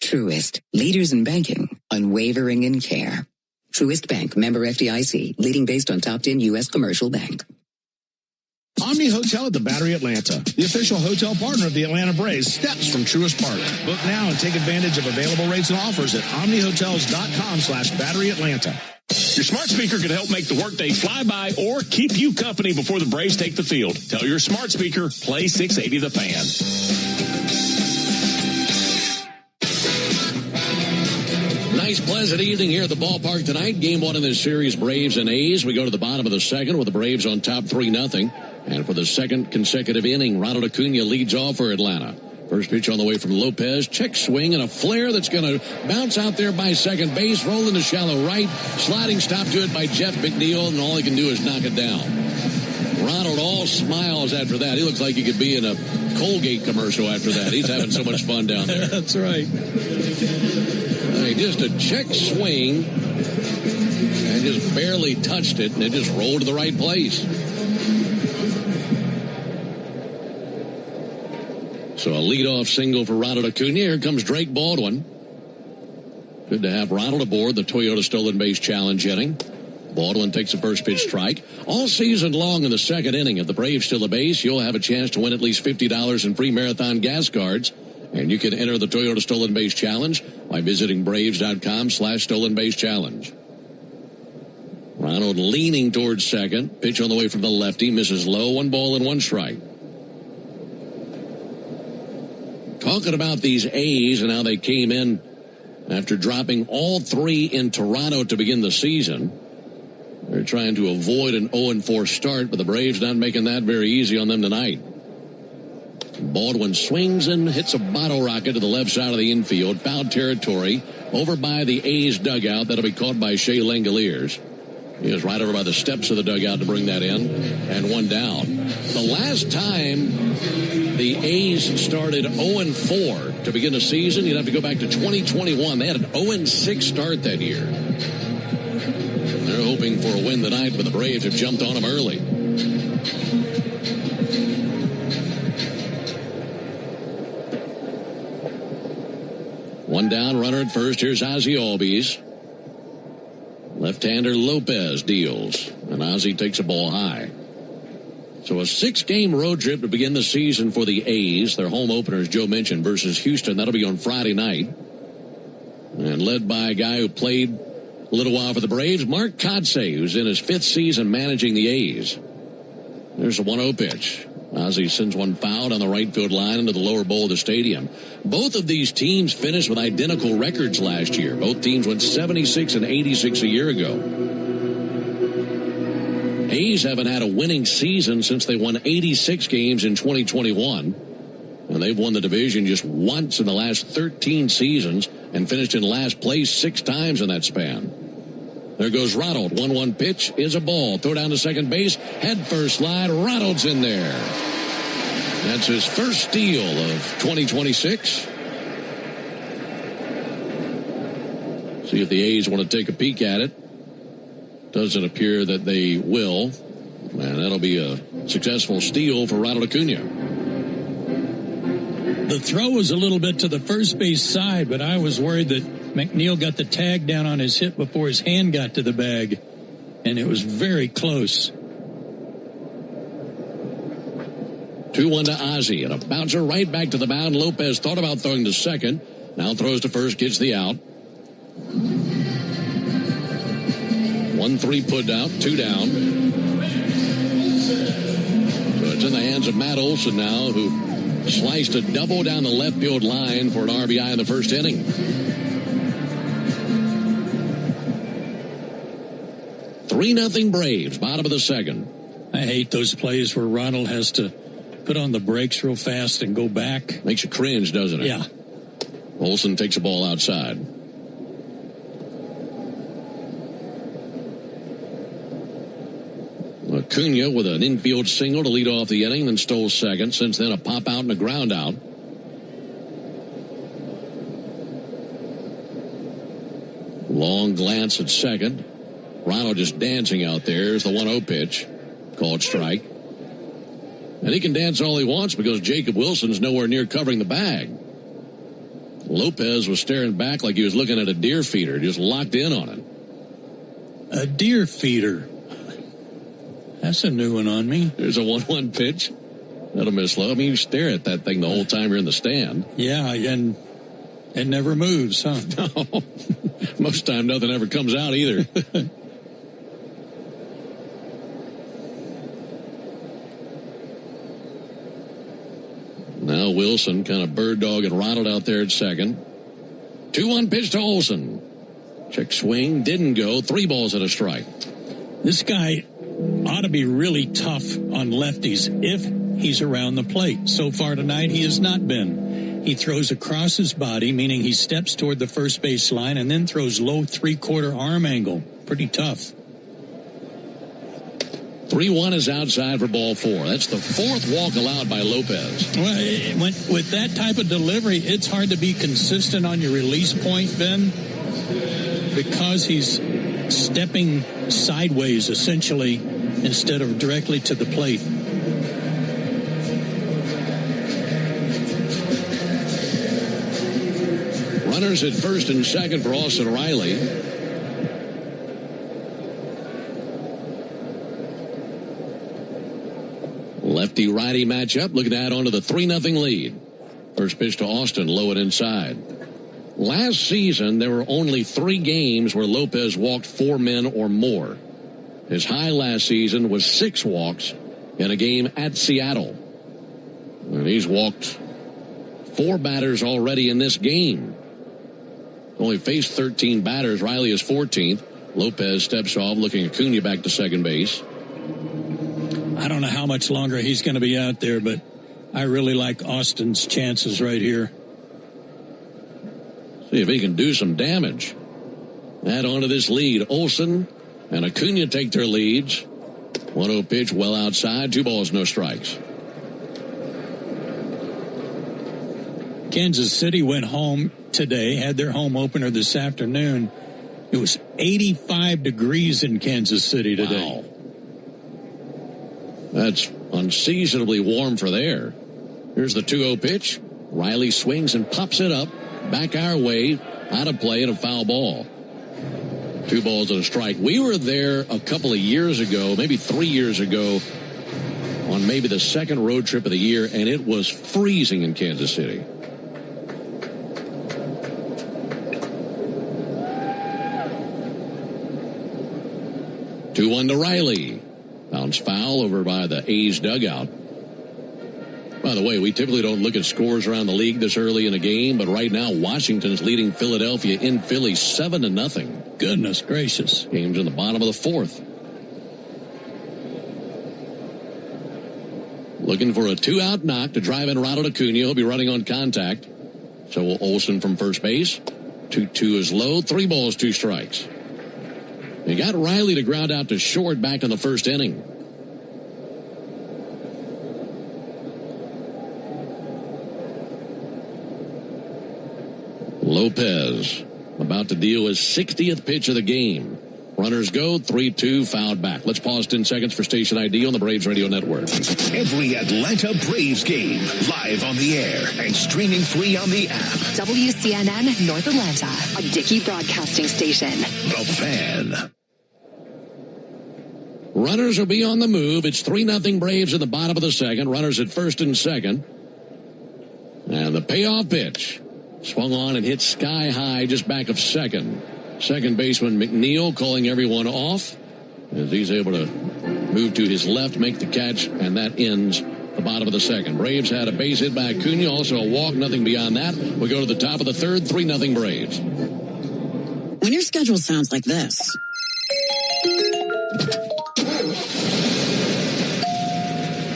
Truist, leaders in banking, unwavering in care. Truist Bank, member FDIC, leading based on top 10 U.S. commercial bank. Omni Hotel at the Battery Atlanta, the official hotel partner of the Atlanta Braves, steps from Truist Park. Book now and take advantage of available rates and offers at omnihotels.com/Battery Atlanta. Your smart speaker could help make the workday fly by or keep you company before the Braves take the field. Tell your smart speaker, play 680 The Fan. Nice, pleasant evening here at the ballpark tonight. Game one in this series, Braves and A's. We go to the bottom of the second with the Braves on top 3-0. And for the second consecutive inning, Ronald Acuna leads off for Atlanta. First pitch on the way from Lopez. Check swing and a flare that's going to bounce out there by second base. Roll into shallow right. Sliding stop to it by Jeff McNeil, and all he can do is knock it down. Ronald all smiles after that. He looks like he could be in a Colgate commercial after that. He's having so much fun down there. That's right. Just a check swing and just barely touched it, and it just rolled to the right place. So a leadoff single for Ronald Acuna. Here comes Drake Baldwin. Good to have Ronald aboard the Toyota Stolen Base Challenge inning. Baldwin takes a first pitch strike. All season long in the second inning, if the Braves steal a base, you'll have a chance to win at least $50 in free marathon gas cards. And you can enter the Toyota Stolen Base Challenge by visiting Braves.com/Stolen Base Challenge. Ronald leaning towards second. Pitch on the way from the lefty. Misses low. 1 ball and 1 strike. Talking about these A's and how they came in After dropping all 3 in Toronto to begin the season, they're trying to avoid an 0-4 start, but the Braves not making that very easy on them tonight. Baldwin swings and hits a bottle rocket to the left side of the infield. Foul territory over by the A's dugout. That'll be caught by Shea Langoliers. He was right over by the steps of the dugout to bring that in. And 1 down. The last time the A's started 0-4 to begin the season, you'd have to go back to 2021. They had an 0-6 start that year. They're hoping for a win tonight, but the Braves have jumped on them early. One down, runner at first. Here's Ozzie Albies. Left-hander Lopez deals, and Ozzie takes a ball high. So a 6-game road trip to begin the season for the A's. Their home opener, as Joe mentioned, versus Houston. That'll be on Friday night. And led by a guy who played a little while for the Braves, Mark Kotsay, who's in his 5th season managing the A's. There's a 1-0 pitch. Ozzie sends one foul on the right field line into the lower bowl of the stadium. Both of these teams finished with identical records last year. Both teams went 76 and 86 a year ago. A's haven't had a winning season since they won 86 games in 2021. And they've won the division just once in the last 13 seasons and finished in last place 6 times in that span. There goes Ronald. 1-1 pitch is a ball. Throw down to second base. Head first slide. Ronald's in there. That's his first steal of 2026. See if the A's want to take a peek at it. Doesn't appear that they will. And that'll be a successful steal for Ronald Acuna. The throw was a little bit to the first base side, but I was worried that McNeil got the tag down on his hit before his hand got to the bag, and it was very close. 2-1 to Ozzie, and a bouncer right back to the mound. Lopez thought about throwing to second. Now throws to first, gets the out. 1-3 put out, 2 down. So it's in the hands of Matt Olson now, who sliced a double down the left field line for an RBI in the first inning. 3-0 Braves, bottom of the second. I hate those plays where Ronald has to put on the brakes real fast and go back. Makes you cringe, doesn't it? Yeah. Olson takes a ball outside. Acuna with an infield single to lead off the inning, then stole second. Since then, a pop out and a ground out. Long glance at second. Ronald just dancing out there. There's the 1-0 pitch. Called strike. And he can dance all he wants because Jacob Wilson's nowhere near covering the bag. Lopez was staring back like he was looking at a deer feeder, just locked in on it. A deer feeder. That's a new one on me. There's a 1-1 pitch. That'll miss low. I mean, you stare at that thing the whole time you're in the stand. Yeah, and it never moves, huh? No. Most time nothing ever comes out either. Now Wilson kind of bird dog and Ronald out there at second. 2-1 pitch to Olson. Check swing, didn't go. 3 balls and a strike. This guy ought to be really tough on lefties if he's around the plate. So far tonight, he has not been. He throws across his body, meaning he steps toward the first base line and then throws low 3/4 arm angle. Pretty tough. 3-1 is outside for ball 4. That's the 4th walk allowed by Lopez. Well, with that type of delivery, it's hard to be consistent on your release point, Ben, because he's stepping sideways, essentially, instead of directly to the plate. Runners at first and second for Austin Riley. Lefty-righty matchup. Looking to add on to the 3-0 lead. First pitch to Austin, low and inside. Last season, there were only 3 games where Lopez walked 4 men or more. His high last season was 6 walks in a game at Seattle. And he's walked 4 batters already in this game. Only faced 13 batters. Riley is 14th. Lopez steps off, looking Acuna back to second base. I don't know how much longer he's going to be out there, but I really like Austin's chances right here. See if he can do some damage. Add on to this lead. Olsen and Acuna take their leads. 1-0 pitch well outside. 2 balls, no strikes. Kansas City went home today, had their home opener this afternoon. It was 85 degrees in Kansas City today. Wow. That's unseasonably warm for there. Here's the 2-0 pitch. Riley swings and pops it up. Back our way. Out of play and a foul ball. 2 balls and a strike. We were there a couple of years ago, maybe 3 years ago, on maybe the second road trip of the year, and it was freezing in Kansas City. Two 2-1 to Riley. Bounce foul over by the A's dugout. By the way, we typically don't look at scores around the league this early in a game, but right now Washington's leading Philadelphia in Philly 7-0. Goodness gracious. Game's in the bottom of the fourth. Looking for a 2-out knock to drive in Ronald Acuna. He'll be running on contact. So will Olsen from first base. 2-2 is low. 3 balls, 2 strikes. He got Riley to ground out to short back in the first inning. Lopez about to deal his 60th pitch of the game. Runners go, 3-2, fouled back. Let's pause 10 seconds for station ID on the Braves Radio Network. Every Atlanta Braves game, live on the air and streaming free on the app. WCNN North Atlanta, a Dickey broadcasting station. The Fan. Runners will be on the move. It's 3-0 Braves in the bottom of the second. Runners at first and second. And the payoff pitch. Swung on and hit sky high just back of second. Second baseman McNeil calling everyone off as he's able to move to his left, make the catch, and that ends the bottom of the second. Braves had a base hit by Acuna, also a walk, nothing beyond that. We go to the top of the third, 3-0 Braves. When your schedule sounds like this.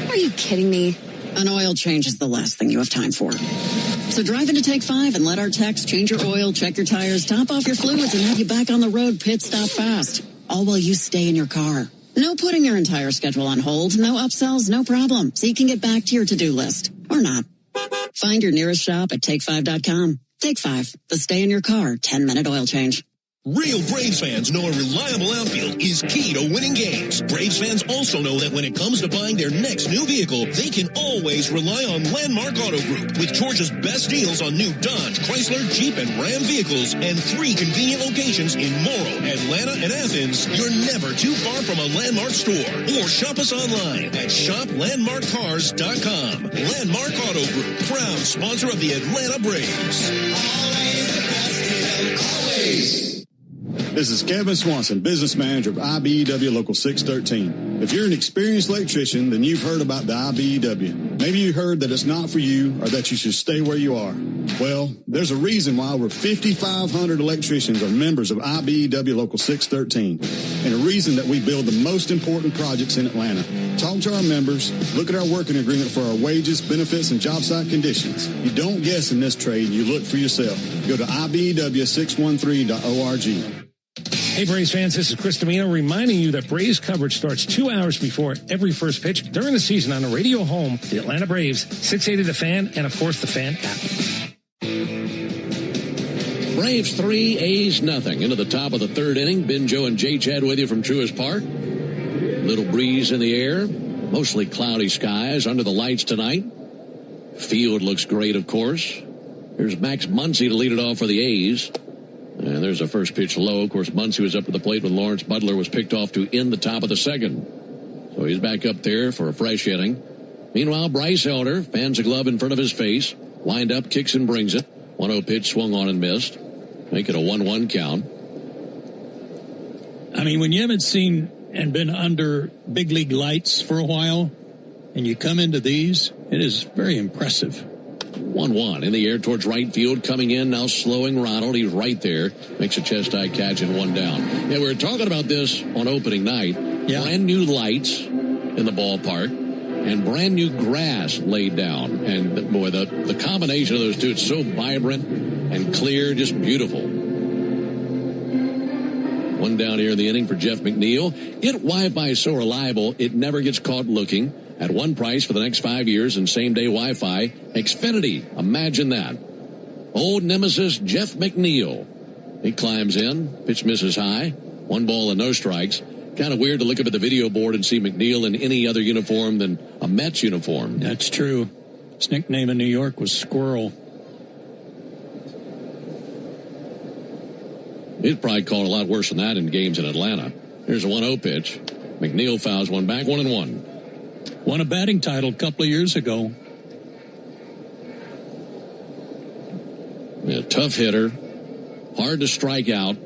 Are you kidding me? An oil change is the last thing you have time for. So drive into Take 5 and let our techs change your oil, check your tires, top off your fluids, and have you back on the road pit stop fast. All while you stay in your car. No putting your entire schedule on hold, no upsells, no problem. So you can get back to your to-do list. Or not. Find your nearest shop at Take5.com. Take 5, the stay in your car 10-minute oil change. Real Braves fans know a reliable outfield is key to winning games. Braves fans also know that when it comes to buying their next new vehicle, they can always rely on Landmark Auto Group. With Georgia's best deals on new Dodge, Chrysler, Jeep, and Ram vehicles, and 3 convenient locations in Morrow, Atlanta, and Athens, you're never too far from a Landmark store. Or shop us online at shoplandmarkcars.com. Landmark Auto Group, proud sponsor of the Atlanta Braves. Always the best deal, always. This is Kevin Swanson, business manager of IBEW Local 613. If you're an experienced electrician, then you've heard about the IBEW. Maybe you heard that it's not for you or that you should stay where you are. Well, there's a reason why over 5,500 electricians are members of IBEW Local 613, and a reason that we build the most important projects in Atlanta. Talk to our members, look at our working agreement for our wages, benefits, and job site conditions. You don't guess in this trade, you look for yourself. Go to IBEW613.org. Hey, Braves fans, this is Chris Domino reminding you that Braves coverage starts 2 hours before every first pitch during the season on the radio home, the Atlanta Braves, 680 The Fan, and, of course, the Fan app. Braves 3, A's nothing. Into the top of the third inning. Ben, Joe, and Jay Chad with you from Truist Park. Little breeze in the air. Mostly cloudy skies under the lights tonight. Field looks great, of course. Here's Max Muncy to lead it off for the A's. And there's a first pitch low. Of course, Muncy was up to the plate when Lawrence Butler was picked off to end the top of the second. So he's back up there for a fresh inning. Meanwhile, Bryce Elder fans a glove in front of his face. Lined up, kicks and brings it. 1-0 pitch swung on and missed. Make it a 1-1 count. I mean, when you haven't seen and been under big league lights for a while, and you come into these, it is very impressive. 1-1 in the air towards right field, coming in now, slowing Ronald. He's right there, makes a chest-high catch and 1 down. Yeah, we were talking about this on opening night. Yeah. Brand new lights in the ballpark and brand new grass laid down. And boy, the combination of those two, it's so vibrant and clear, just beautiful. 1 down here in the inning for Jeff McNeil. Get Wi-Fi so reliable it never gets caught looking. At one price for the next 5 years and same-day Wi-Fi. Xfinity, imagine that. Old nemesis Jeff McNeil. He climbs in, pitch misses high. 1 ball and no strikes. Kind of weird to look up at the video board and see McNeil in any other uniform than a Mets uniform. That's true. His nickname in New York was Squirrel. He'd probably called a lot worse than that in games in Atlanta. Here's a 1-0 pitch. McNeil fouls one back, 1-1. Won a batting title a couple of years ago. A tough hitter. Hard to strike out.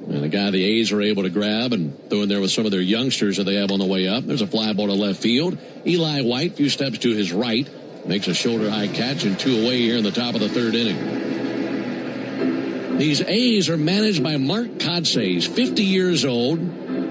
And a guy the A's are able to grab and throw in there with some of their youngsters that they have on the way up. There's a fly ball to left field. Eli White, a few steps to his right, makes a shoulder-high catch and 2 away here in the top of the 3rd inning. These A's are managed by Mark Kotsay. He's 50 years old,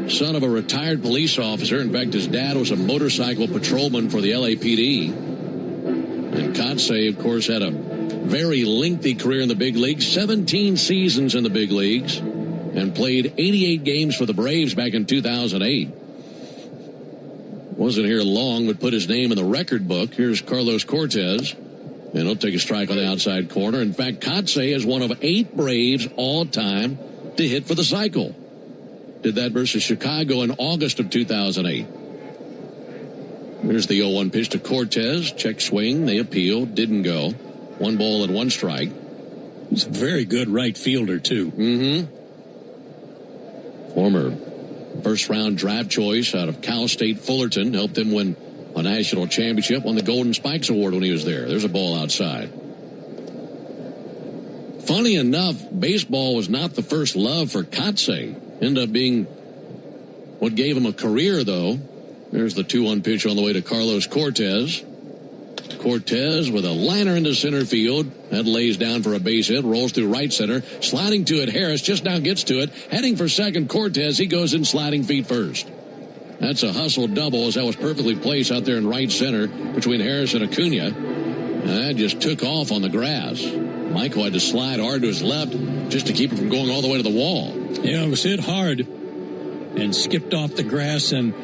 son of a retired police officer. In fact, his dad was a motorcycle patrolman for the LAPD. And Kotsay, of course, had a very lengthy career in the big leagues, 17 seasons in the big leagues, and played 88 games for the Braves back in 2008. Wasn't here long, but put his name in the record book. Here's Carlos Cortez, and he'll take a strike on the outside corner. In fact, Kotsay is one of 8 Braves all-time to hit for the cycle. Did that versus Chicago in August of 2008. Here's the 0-1 pitch to Cortez. Check swing. They appeal. Didn't go. 1 ball and 1 strike. He's a very good right fielder, too. Mm-hmm. Former first-round draft choice out of Cal State Fullerton. Helped him win a national championship. Won the Golden Spikes Award when he was there. There's a ball outside. Funny enough, baseball was not the first love for Kotsay. Ended up being what gave him a career, though. There's the 2-1 pitch on the way to Carlos Cortez. Cortez with a liner into center field. That lays down for a base hit. Rolls through right center. Sliding to it, Harris just now gets to it. Heading for second, Cortez. He goes in sliding feet first. That's a hustle double, as that was perfectly placed out there in right center between Harris and Acuna. And that just took off on the grass. Michael had to slide hard to his left just to keep it from going all the way to the wall. Yeah, it was hit hard and skipped off the grass, and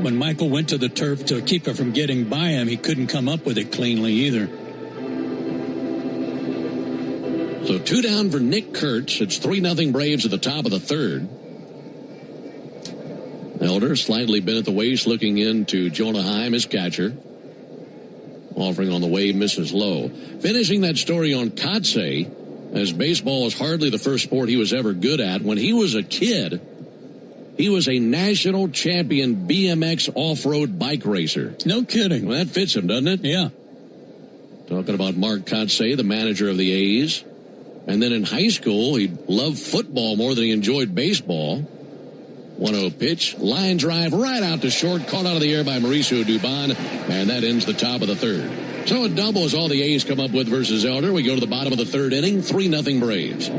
when Michael went to the turf to keep it from getting by him, he couldn't come up with it cleanly either. So 2 down for Nick Kurtz. It's 3-0 Braves at the top of the 3rd. Elder slightly bent at the waist, looking into Jonah Heim, his catcher. Offering on the way, misses low. Finishing that story on Kotsay, as baseball was hardly the first sport he was ever good at. When he was a kid, he was a national champion BMX off-road bike racer. No kidding. Well, that fits him, doesn't it? Yeah. Talking about Mark Kotsay, the manager of the A's. And then in high school, he loved football more than he enjoyed baseball. 1-0 pitch, line drive right out to short, caught out of the air by Mauricio Dubon, and that ends the top of the 3rd. So a double is all the A's come up with versus Elder. We go to the bottom of the 3rd inning, 3-0 Braves.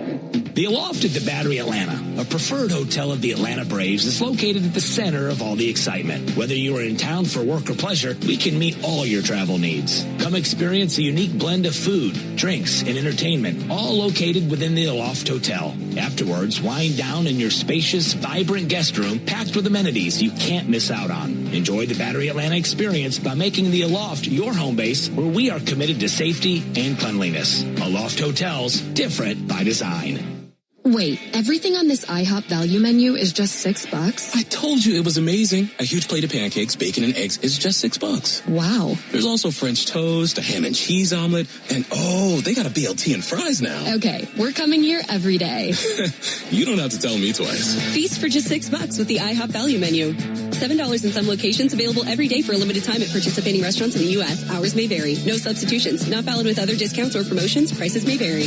The Aloft at the Battery Atlanta, a preferred hotel of the Atlanta Braves, is located at the center of all the excitement. Whether you are in town for work or pleasure, we can meet all your travel needs. Come experience a unique blend of food, drinks, and entertainment, all located within the Aloft Hotel. Afterwards, wind down in your spacious, vibrant guest room packed with amenities you can't miss out on. Enjoy the Battery Atlanta experience by making the Aloft your home base, where we are committed to safety and cleanliness. Aloft Hotels, different by design. Wait, everything on this IHOP value menu is just $6? I told you it was amazing. A huge plate of pancakes, bacon, and eggs is just $6. Wow. There's also French toast, a ham and cheese omelet, and oh, they got a BLT and fries now. Okay, we're coming here every day. You don't have to tell me twice. Feast for just $6 with the IHOP value menu. $7 in some locations, available every day for a limited time at participating restaurants in the U.S. Hours may vary. No substitutions. Not valid with other discounts or promotions. Prices may vary.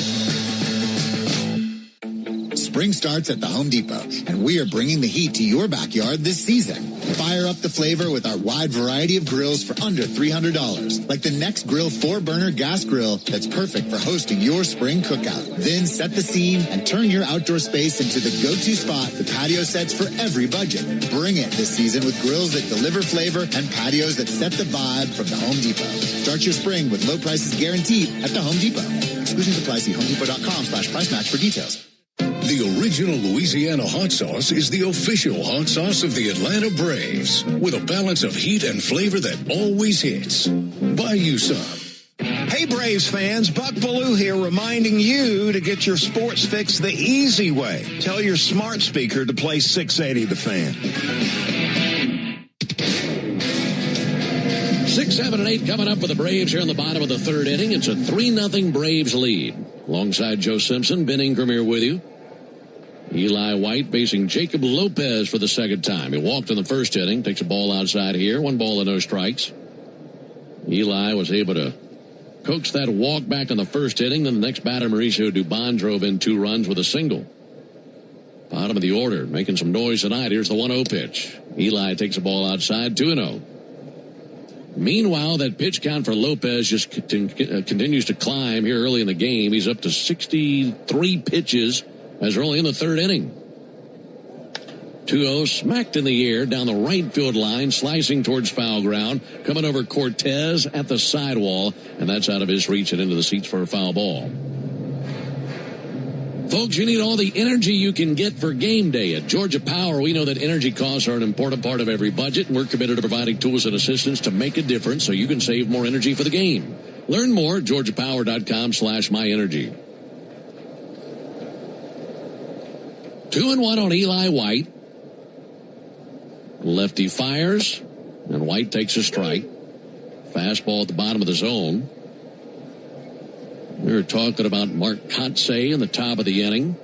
Spring starts at the Home Depot, and we are bringing the heat to your backyard this season. Fire up the flavor with our wide variety of grills for under $300. Like the Next Grill 4-burner gas grill that's perfect for hosting your spring cookout. Then set the scene and turn your outdoor space into the go-to spot with patio sets for every budget. Bring it this season with grills that deliver flavor and patios that set the vibe from the Home Depot. Start your spring with low prices guaranteed at the Home Depot. Exclusions apply. See HomeDepot.com/price match for details. The original Louisiana hot sauce is the official hot sauce of the Atlanta Braves, with a balance of heat and flavor that always hits. Buy you some. Hey Braves fans, Buck Bellew here reminding you to get your sports fix the easy way. Tell your smart speaker to play 680 The Fan. 6, 7, and 8 coming up for the Braves here in the bottom of the third inning. It's a 3-0 Braves lead. Alongside Joe Simpson, Ben Ingram here with you. Eli White facing Jacob Lopez for the second time. He walked in the first inning, takes a ball outside here, 1 ball and no strikes. Eli was able to coax that walk back in the first inning. Then the next batter, Mauricio Dubon, drove in 2 runs with a single. Bottom of the order, making some noise tonight. Here's the 1-0 pitch. Eli takes a ball outside, 2-0. Meanwhile, that pitch count for Lopez just continues to climb here early in the game. He's up to 63 pitches as we're only in the third inning. 2-0 smacked in the air down the right field line, slicing towards foul ground, coming over Cortez at the sidewall, and that's out of his reach and into the seats for a foul ball. Folks, you need all the energy you can get for game day. At Georgia Power, we know that energy costs are an important part of every budget, and we're committed to providing tools and assistance to make a difference so you can save more energy for the game. Learn more at georgiapower.com/myenergy. 2-1 on Eli White. Lefty fires, and White takes a strike. Fastball at the bottom of the zone. We were talking about Mark Kotsay in the top of the inning.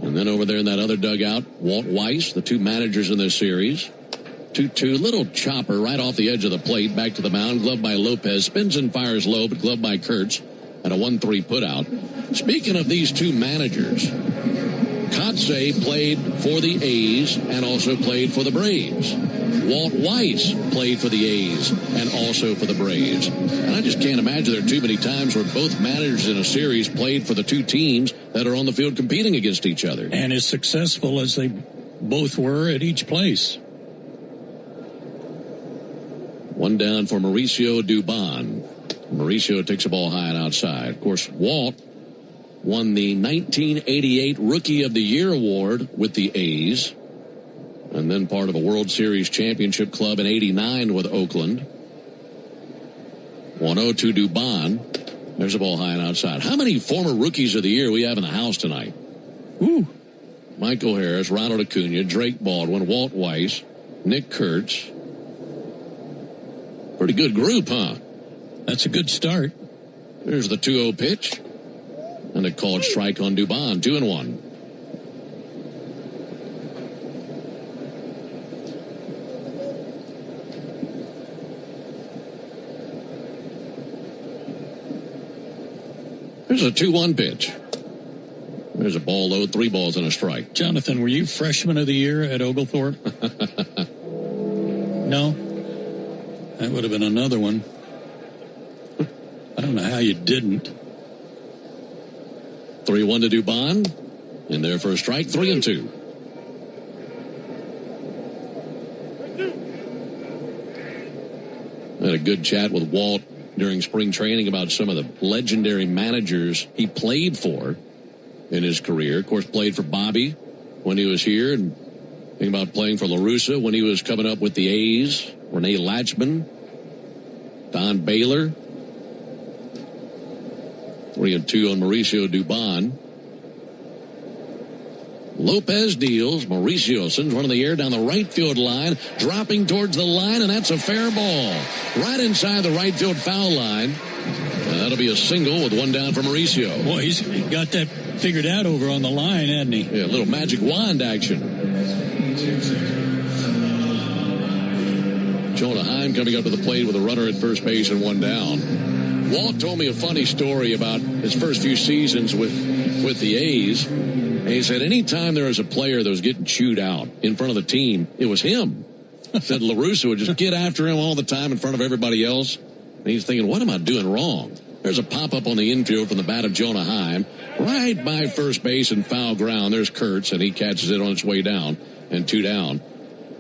And then over there in that other dugout, Walt Weiss, the 2 managers in this series. 2-2, little chopper right off the edge of the plate, back to the mound, gloved by Lopez, spins and fires low, but gloved by Kurtz, and a 1-3 putout. Speaking of these 2 managers, Kotsay played for the A's and also played for the Braves. Walt Weiss played for the A's and also for the Braves. And I just can't imagine there are too many times where both managers in a series played for the 2 teams that are on the field competing against each other. And as successful as they both were at each place. 1 down for Mauricio Dubon. Mauricio takes a ball high and outside. Of course, Walt won the 1988 Rookie of the Year award with the A's, and then part of a World Series championship club in '89 with Oakland. 1-0 to Dubon. There's a ball high and outside. How many former Rookies of the Year we have in the house tonight? Ooh. Michael Harris, Ronald Acuna, Drake Baldwin, Walt Weiss, Nick Kurtz. Pretty good group, huh? That's a good start. There's the 2-0 pitch. And a called strike on Dubon, 2-1. There's a 2-1 pitch. There's a ball low, 3 balls and a strike. Jonathan, were you freshman of the year at Oglethorpe? No? That would have been another one. I don't know how you didn't. 3-1 to Dubon. In there for a strike, 3-2. I had a good chat with Walt during spring training about some of the legendary managers he played for in his career. Of course, played for Bobby when he was here, and thinking about playing for La Russa when he was coming up with the A's. Renee Latchman, Don Baylor. 3-2 on Mauricio Dubon. Lopez deals. Mauricio sends one in the air down the right field line, dropping towards the line, and that's a fair ball. Right inside the right field foul line. And that'll be a single with 1 down for Mauricio. Boy, he's got that figured out over on the line, hasn't he? Yeah, a little magic wand action. Jonah Heim coming up to the plate with a runner at first base and 1 down. Walt told me a funny story about his first few seasons with the A's. And he said anytime there was a player that was getting chewed out in front of the team, it was him. Said La Russa would just get after him all the time in front of everybody else. And he's thinking, what am I doing wrong? There's a pop-up on the infield from the bat of Jonah Heim. Right by first base and foul ground. There's Kurtz, and he catches it on its way down and 2 down.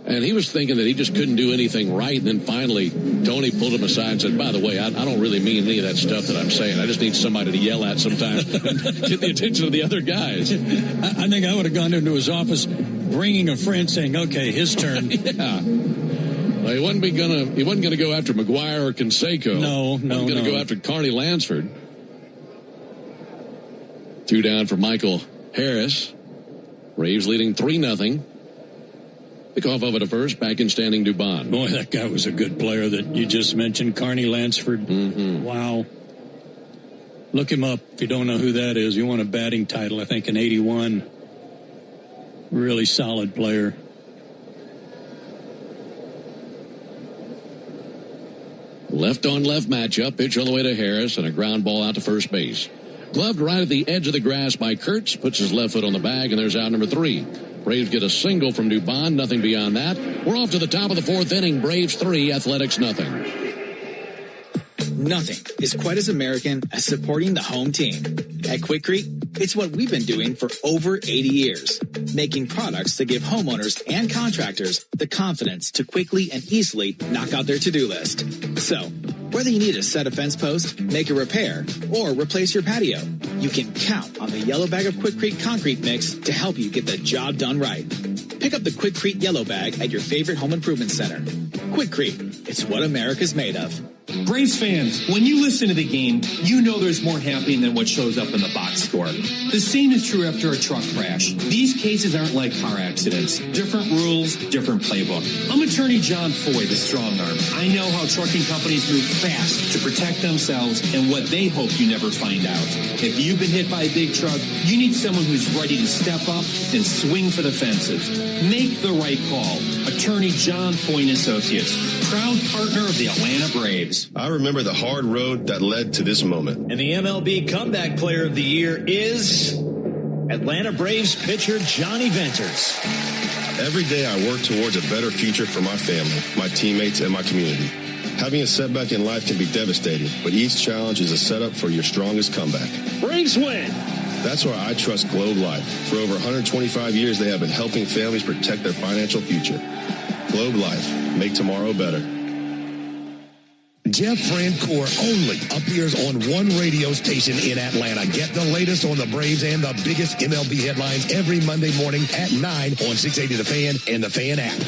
And he was thinking that he just couldn't do anything right. And then finally, Tony pulled him aside and said, by the way, I don't really mean any of that stuff that I'm saying. I just need somebody to yell at sometimes and get the attention of the other guys. I think I would have gone into his office bringing a friend saying, okay, his turn. Yeah. Well, he wasn't going to go after McGuire or Canseco. No. He wasn't going to go after Carney Lansford. 2 down for Michael Harris. Braves leading 3-0. Pick off of it at first, back in standing Dubon. Boy, that guy was a good player that you just mentioned, Carney Lansford. Mm-hmm. Wow. Look him up if you don't know who that is. He won a batting title, I think, in 81. Really solid player. Left-on-left matchup, pitch all the way to Harris, and a ground ball out to first base. Gloved right at the edge of the grass by Kurtz, puts his left foot on the bag, and there's out number 3. Braves get a single from Dubon, nothing beyond that. We're off to the top of the 4th inning. Braves 3, Athletics nothing. Nothing is quite as American as supporting the home team. At Quikrete, it's what we've been doing for over 80 years, making products that give homeowners and contractors the confidence to quickly and easily knock out their to-do list. So, whether you need to set a fence post, make a repair, or replace your patio, you can count on the yellow bag of Quikrete concrete mix to help you get the job done right. Pick up the Quikrete yellow bag at your favorite home improvement center. Quikrete, it's what America's made of. Braves fans, when you listen to the game, you know there's more happening than what shows up in the box score. The same is true after a truck crash. These cases aren't like car accidents. Different rules, different playbook. I'm attorney John Foy, the strong arm. I know how trucking companies move fast to protect themselves and what they hope you never find out. If you've been hit by a big truck, you need someone who's ready to step up and swing for the fences. Make the right call. Attorney John Foy and Associates, proud partner of the Atlanta Braves. I remember the hard road that led to this moment. And the MLB Comeback Player of the Year is Atlanta Braves pitcher Johnny Venters. Every day I work towards a better future for my family, my teammates, and my community. Having a setback in life can be devastating, but each challenge is a setup for your strongest comeback. Braves win! That's why I trust Globe Life. For over 125 years, they have been helping families protect their financial future. Globe Life. Make tomorrow better. Jeff Francoeur only appears on one radio station in Atlanta. Get the latest on the Braves and the biggest MLB headlines every Monday morning at 9 on 680 The Fan and the Fan app.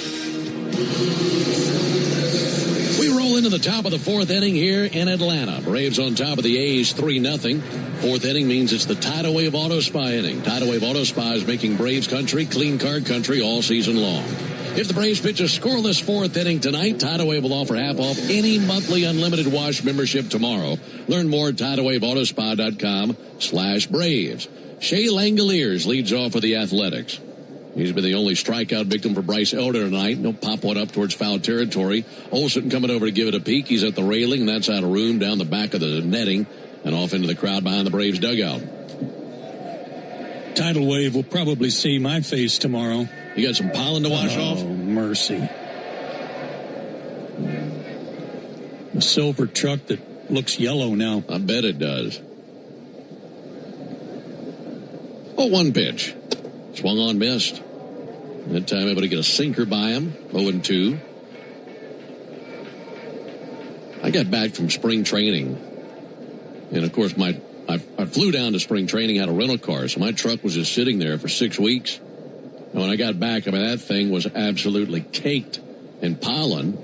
We roll into the top of the 4th inning here in Atlanta. Braves on top of the A's 3-0. 4th inning means it's the Tidal Wave Auto Spa inning. Tidal Wave Auto Spa is making Braves country clean car country all season long. If the Braves pitch a scoreless 4th inning tonight, Tidal Wave will offer half off any monthly unlimited wash membership tomorrow. Learn more at TidalWaveAutoSpa.com/Braves. Shea Langoliers leads off for the Athletics. He's been the only strikeout victim for Bryce Elder tonight. He'll pop one up towards foul territory. Olsen coming over to give it a peek. He's at the railing, and that's out of room down the back of the netting and off into the crowd behind the Braves dugout. Tidal Wave will probably see my face tomorrow. You got some pollen to wash off? Oh, mercy. A silver truck that looks yellow now. I bet it does. Oh, 1 pitch. Swung on, missed. That time able to get a sinker by him. 0-2. I got back from spring training. And, of course, I flew down to spring training, had a rental car, so my truck was just sitting there for 6 weeks. And when I got back, that thing was absolutely caked in pollen.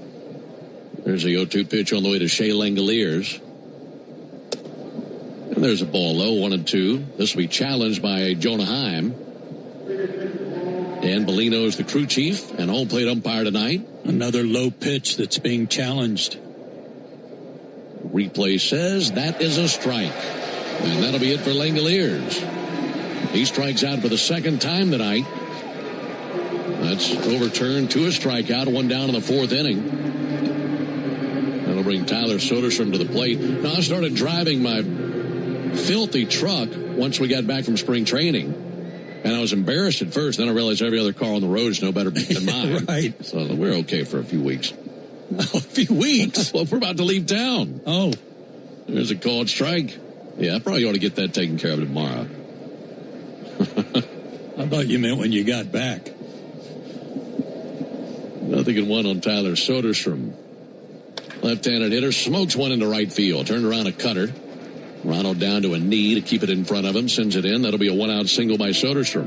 There's the 0-2 pitch on the way to Shea Langoliers. And there's a ball low, 1-2. This will be challenged by Jonah Heim. Dan Bellino's the crew chief and home plate umpire tonight. Another low pitch that's being challenged. Replay says that is a strike. And that'll be it for Langoliers. He strikes out for the 2nd time tonight. That's overturned to a strikeout, 1 down in the 4th inning. That'll bring Tyler Soderstrom to the plate. Now, I started driving my filthy truck once we got back from spring training. And I was embarrassed at first. Then I realized every other car on the road is no better than mine. Right. So we're okay for a few weeks. A few weeks? Well, we're about to leave town. Oh. There's a called strike. Yeah, I probably ought to get that taken care of tomorrow. I thought you meant when you got back. Nothing in one on Tyler Soderstrom. Left-handed hitter smokes one into right field. Turned around a cutter. Ronald down to a knee to keep it in front of him. Sends it in. That'll be a one-out single by Soderstrom.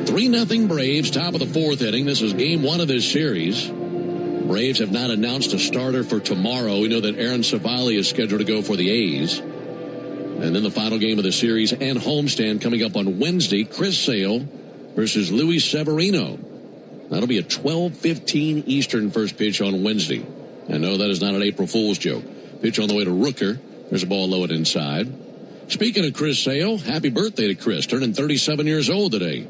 3-0 Braves, top of the fourth inning. This is game one of this series. Braves have not announced a starter for tomorrow. We know that Aaron Savali is scheduled to go for the A's. And then the final game of the series and homestand coming up on Wednesday, Chris Sale versus Luis Severino. That'll be a 12:15 Eastern first pitch on Wednesday. And no, that is not an April Fool's joke. Pitch on the way to Rooker. There's a ball low and inside. Speaking of Chris Sale, happy birthday to Chris, turning 37 years old today.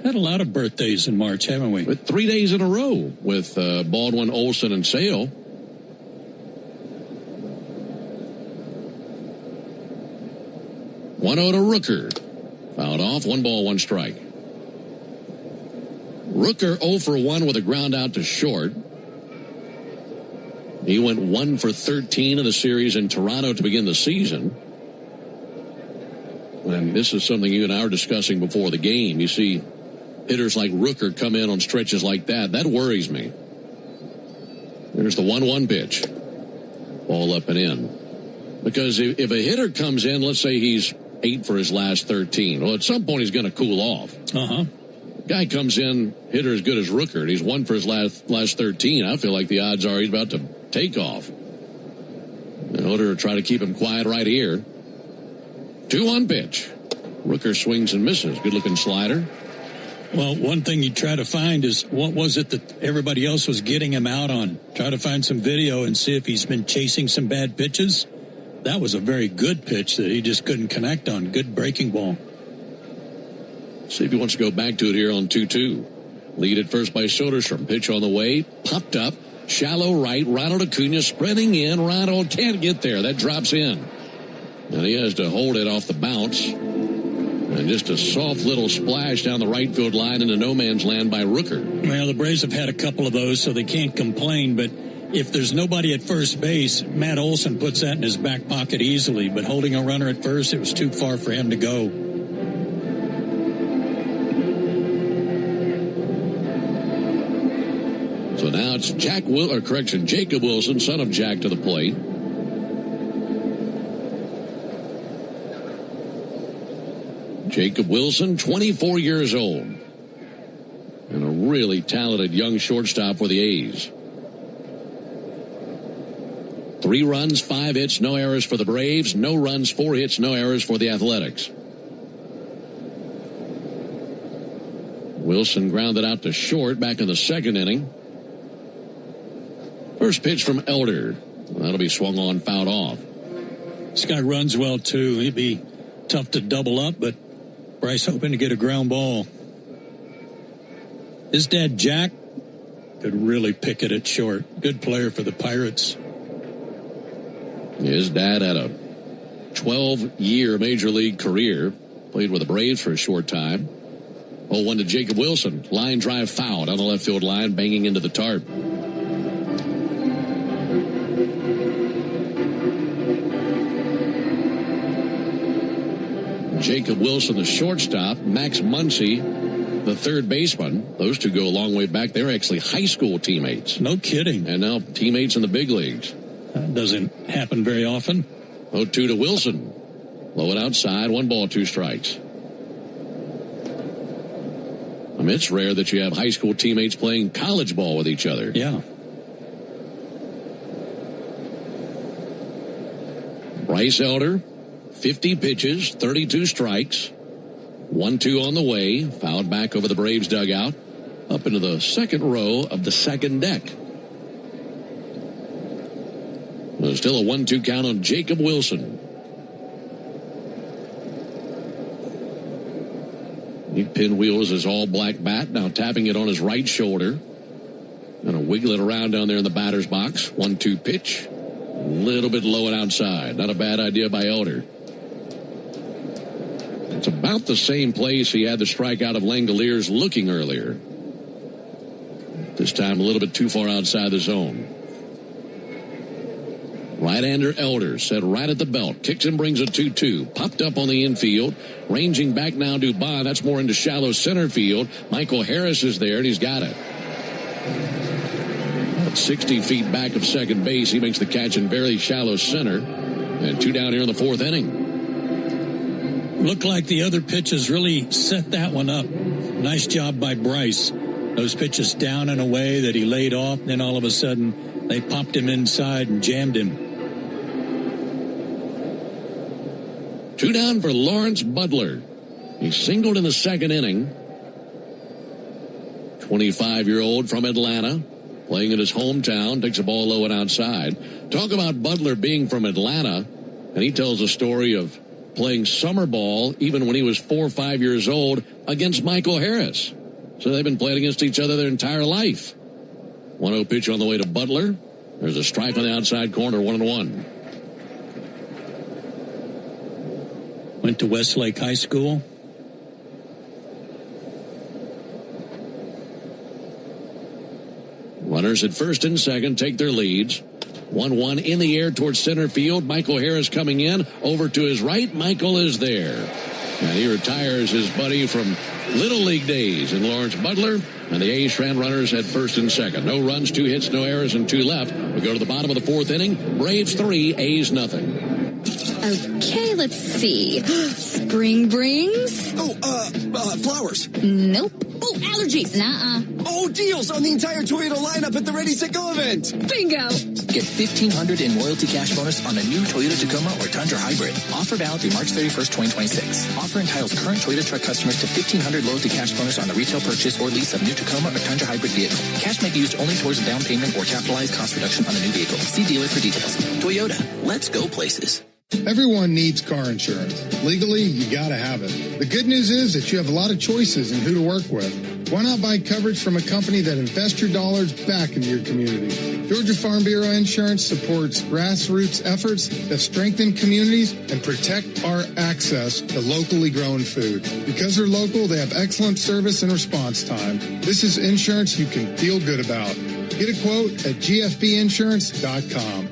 Had a lot of birthdays in March, haven't we? With 3 days in a row with Baldwin, Olson, and Sale. One to Rooker. Fouled off, 1 ball, 1 strike. Rooker 0 for 1 with a ground out to short. He went 1 for 13 in the series in Toronto to begin the season. And this is something you and I were discussing before the game. You see hitters like Rooker come in on stretches like that. That worries me. There's the 1-1 pitch. Ball up and in. Because if a hitter comes in, let's say he's 8 for his last 13. Well, at some point he's going to cool off. Uh-huh. Guy comes in, hitter as good as Rooker, and he's 1 for his last 13. I feel like the odds are he's about to take off. In order to try to keep him quiet right here. 2-1 pitch. Rooker swings and misses. Good-looking slider. Well, one thing you try to find is what was it that everybody else was getting him out on? Try to find some video and see if he's been chasing some bad pitches. That was a very good pitch that he just couldn't connect on. Good breaking ball. See if he wants to go back to it here on 2-2. Lead at first by Soderstrom. Pitch on the way. Popped up. Shallow right. Ronald Acuna spreading in. Ronald can't get there. That drops in. And he has to hold it off the bounce. And just a soft little splash down the right field line into no man's land by Rooker. Well, the Braves have had a couple of those, so they can't complain. But if there's nobody at first base, Matt Olson puts that in his back pocket easily. But holding a runner at first, it was too far for him to go. So now it's Jacob Wilson, son of Jack, to the plate. Jacob Wilson, 24 years old. And a really talented young shortstop for the A's. 3 runs, 5 hits, no errors for the Braves. No runs, 4 hits, no errors for the Athletics. Wilson grounded out to short back in the second inning. First pitch from Elder. That'll be swung on, fouled off. This guy runs well, too. He'd be tough to double up, but Bryce hoping to get a ground ball. His dad, Jack, could really pick it at short. Good player for the Pirates. His dad had a 12-year Major League career. Played with the Braves for a short time. 0-1 to Jacob Wilson. Line drive fouled on the left field line, banging into the tarp. Jacob Wilson, the shortstop. Max Muncy, the third baseman. Those two go a long way back. They're actually high school teammates. No kidding. And now teammates in the big leagues. That doesn't happen very often. 0-2 to Wilson. Low it outside. 1 ball, 2 strikes. I mean, it's rare that you have high school teammates playing college ball with each other. Yeah. Bryce Elder, 50 pitches, 32 strikes. 1-2 on the way. Fouled back over the Braves dugout. Up into the second row of the second deck. There's still a 1-2 count on Jacob Wilson. He pinwheels his all-black bat, now tapping it on his right shoulder. Gonna wiggle it around down there in the batter's box. 1-2 pitch. little bit low and outside. Not a bad idea by Elder. It's about the same place he had the strikeout of Langoliers looking earlier. This time a little bit too far outside the zone. Right-hander Elder set right at the belt. Kicks and brings a 2-2. Popped up on the infield. Ranging back now Dubon. That's more into shallow center field. Michael Harris is there, and he's got it. 60 feet back of second base. He makes the catch in very shallow center. And 2 down here in the 4th inning. Looked like the other pitches really set that one up. Nice job by Bryce. Those pitches down and away that he laid off. Then all of a sudden, they popped him inside and jammed him. 2 down for Lawrence Butler. He singled in the 2nd inning. 25-year-old from Atlanta. Playing in his hometown, takes a ball low and outside. Talk about Butler being from Atlanta, and he tells a story of playing summer ball even when he was 4 or 5 years old against Michael Harris. So they've been playing against each other their entire life. 1-0 pitch on the way to Butler. There's a strike on the outside corner, 1-1. Went to Westlake High School. Runners at first and second take their leads. 1-1 in the air towards center field. Michael Harris coming in. Over to his right. Michael is there. And he retires his buddy from Little League days in Lawrence Butler. And the A's strand runners at first and second. No runs, 2 hits, no errors, and 2 left. We go to the bottom of the 4th inning. Braves 3, A's nothing. Okay, let's see. Spring brings... flowers. Nope. Oh, allergies. Nuh-uh. Oh, deals on the entire Toyota lineup at the Ready, Set, Go event. Bingo. Get $1,500 in loyalty cash bonus on a new Toyota Tacoma or Tundra Hybrid. Offer valid through March 31st, 2026. Offer entitles current Toyota truck customers to $1,500 loyalty cash bonus on the retail purchase or lease of new Tacoma or Tundra Hybrid vehicle. Cash may be used only towards a down payment or capitalized cost reduction on the new vehicle. See dealer for details. Toyota, let's go places. Everyone needs car insurance. Legally, you gotta have it. The good news is that you have a lot of choices in who to work with. Why not buy coverage from a company that invests your dollars back into your community? Georgia Farm Bureau Insurance supports grassroots efforts that strengthen communities and protect our access to locally grown food. Because they're local, they have excellent service and response time. This is insurance you can feel good about. Get a quote at gfbinsurance.com.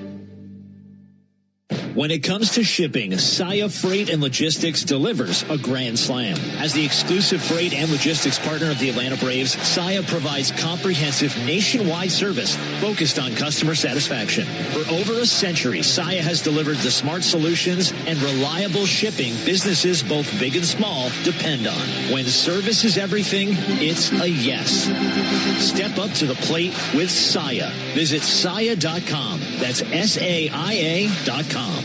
When it comes to shipping, Saia Freight and Logistics delivers a grand slam. As the exclusive freight and logistics partner of the Atlanta Braves, Saia provides comprehensive nationwide service focused on customer satisfaction. For over a century, Saia has delivered the smart solutions and reliable shipping businesses both big and small depend on. When service is everything, it's a yes. Step up to the plate with Saia. Visit Saia.com. That's SAIA.com.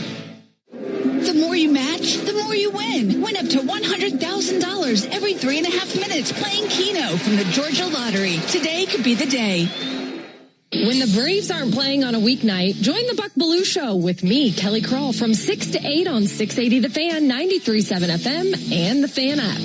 The more you match, the more you win. Win up to $100,000 every 3.5 minutes playing Keno from the Georgia Lottery. Today could be the day. When the Braves aren't playing on a weeknight, join the Buck Belue Show with me, Kelly Crawl, from 6 to 8 on 680 The Fan, 93.7 FM, and the Fan app.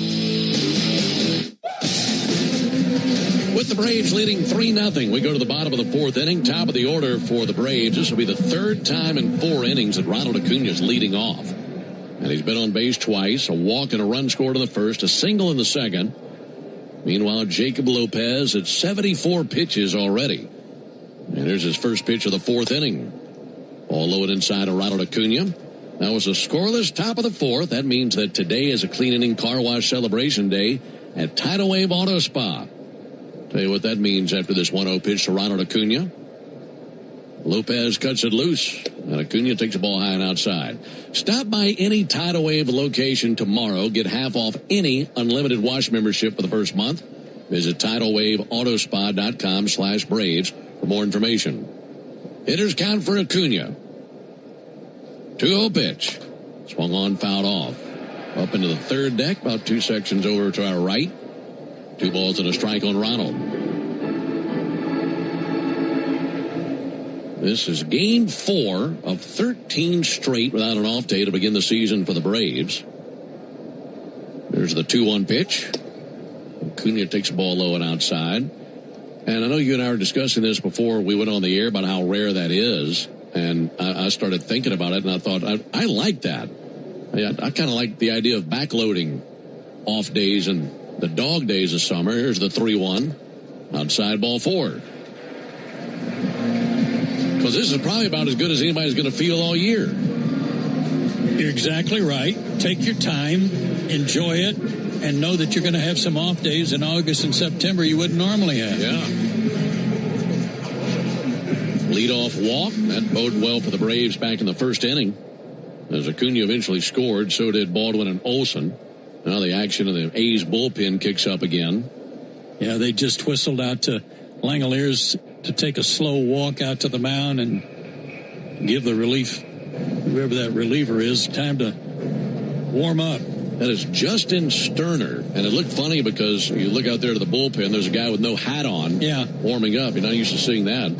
With the Braves leading 3-0, we go to the bottom of the 4th inning. Top of the order for the Braves. This will be the 3rd time in 4 innings that Ronald Acuña's leading off. And he's been on base twice, a walk and a run scored in the first, a single in the second. Meanwhile, Jacob Lopez at 74 pitches already. And here's his first pitch of the 4th inning. Ball low and inside of Ronald Acuña. That was a scoreless top of the 4th. That means that today is a clean inning car wash celebration day at Tidal Wave Auto Spa. Tell you what that means after this 1-0 pitch to Ronald Acuña. Lopez cuts it loose, and Acuña takes the ball high and outside. Stop by any Tidal Wave location tomorrow. Get half off any unlimited wash membership for the first month. Visit TidalWaveAutoSpa.com/Braves for more information. Hitters count for Acuña. 2-0 pitch. Swung on, fouled off. Up into the 3rd deck, about 2 sections over to our right. 2 balls and a strike on Ronald. This is game 4 of 13 straight without an off day to begin the season for the Braves. There's the 2-1 pitch. Acuña takes the ball low and outside. And I know you and I were discussing this before we went on the air about how rare that is. And I started thinking about it, and I thought, I like that. I kind of like the idea of backloading off days and the dog days of summer. Here's the 3-1. Outside ball 4. Because this is probably about as good as anybody's going to feel all year. You're exactly right. Take your time, enjoy it, and know that you're going to have some off days in August and September you wouldn't normally have. Yeah. Leadoff walk. That boded well for the Braves back in the first inning. As Acuna eventually scored, so did Baldwin and Olson. Now the action of the A's bullpen kicks up again. Yeah, they just whistled out to Langoliers to take a slow walk out to the mound and give the relief, whoever that reliever is, time to warm up. That is Justin Sterner. And it looked funny because you look out there to the bullpen, there's a guy with no hat on warming up. You're not used to seeing that.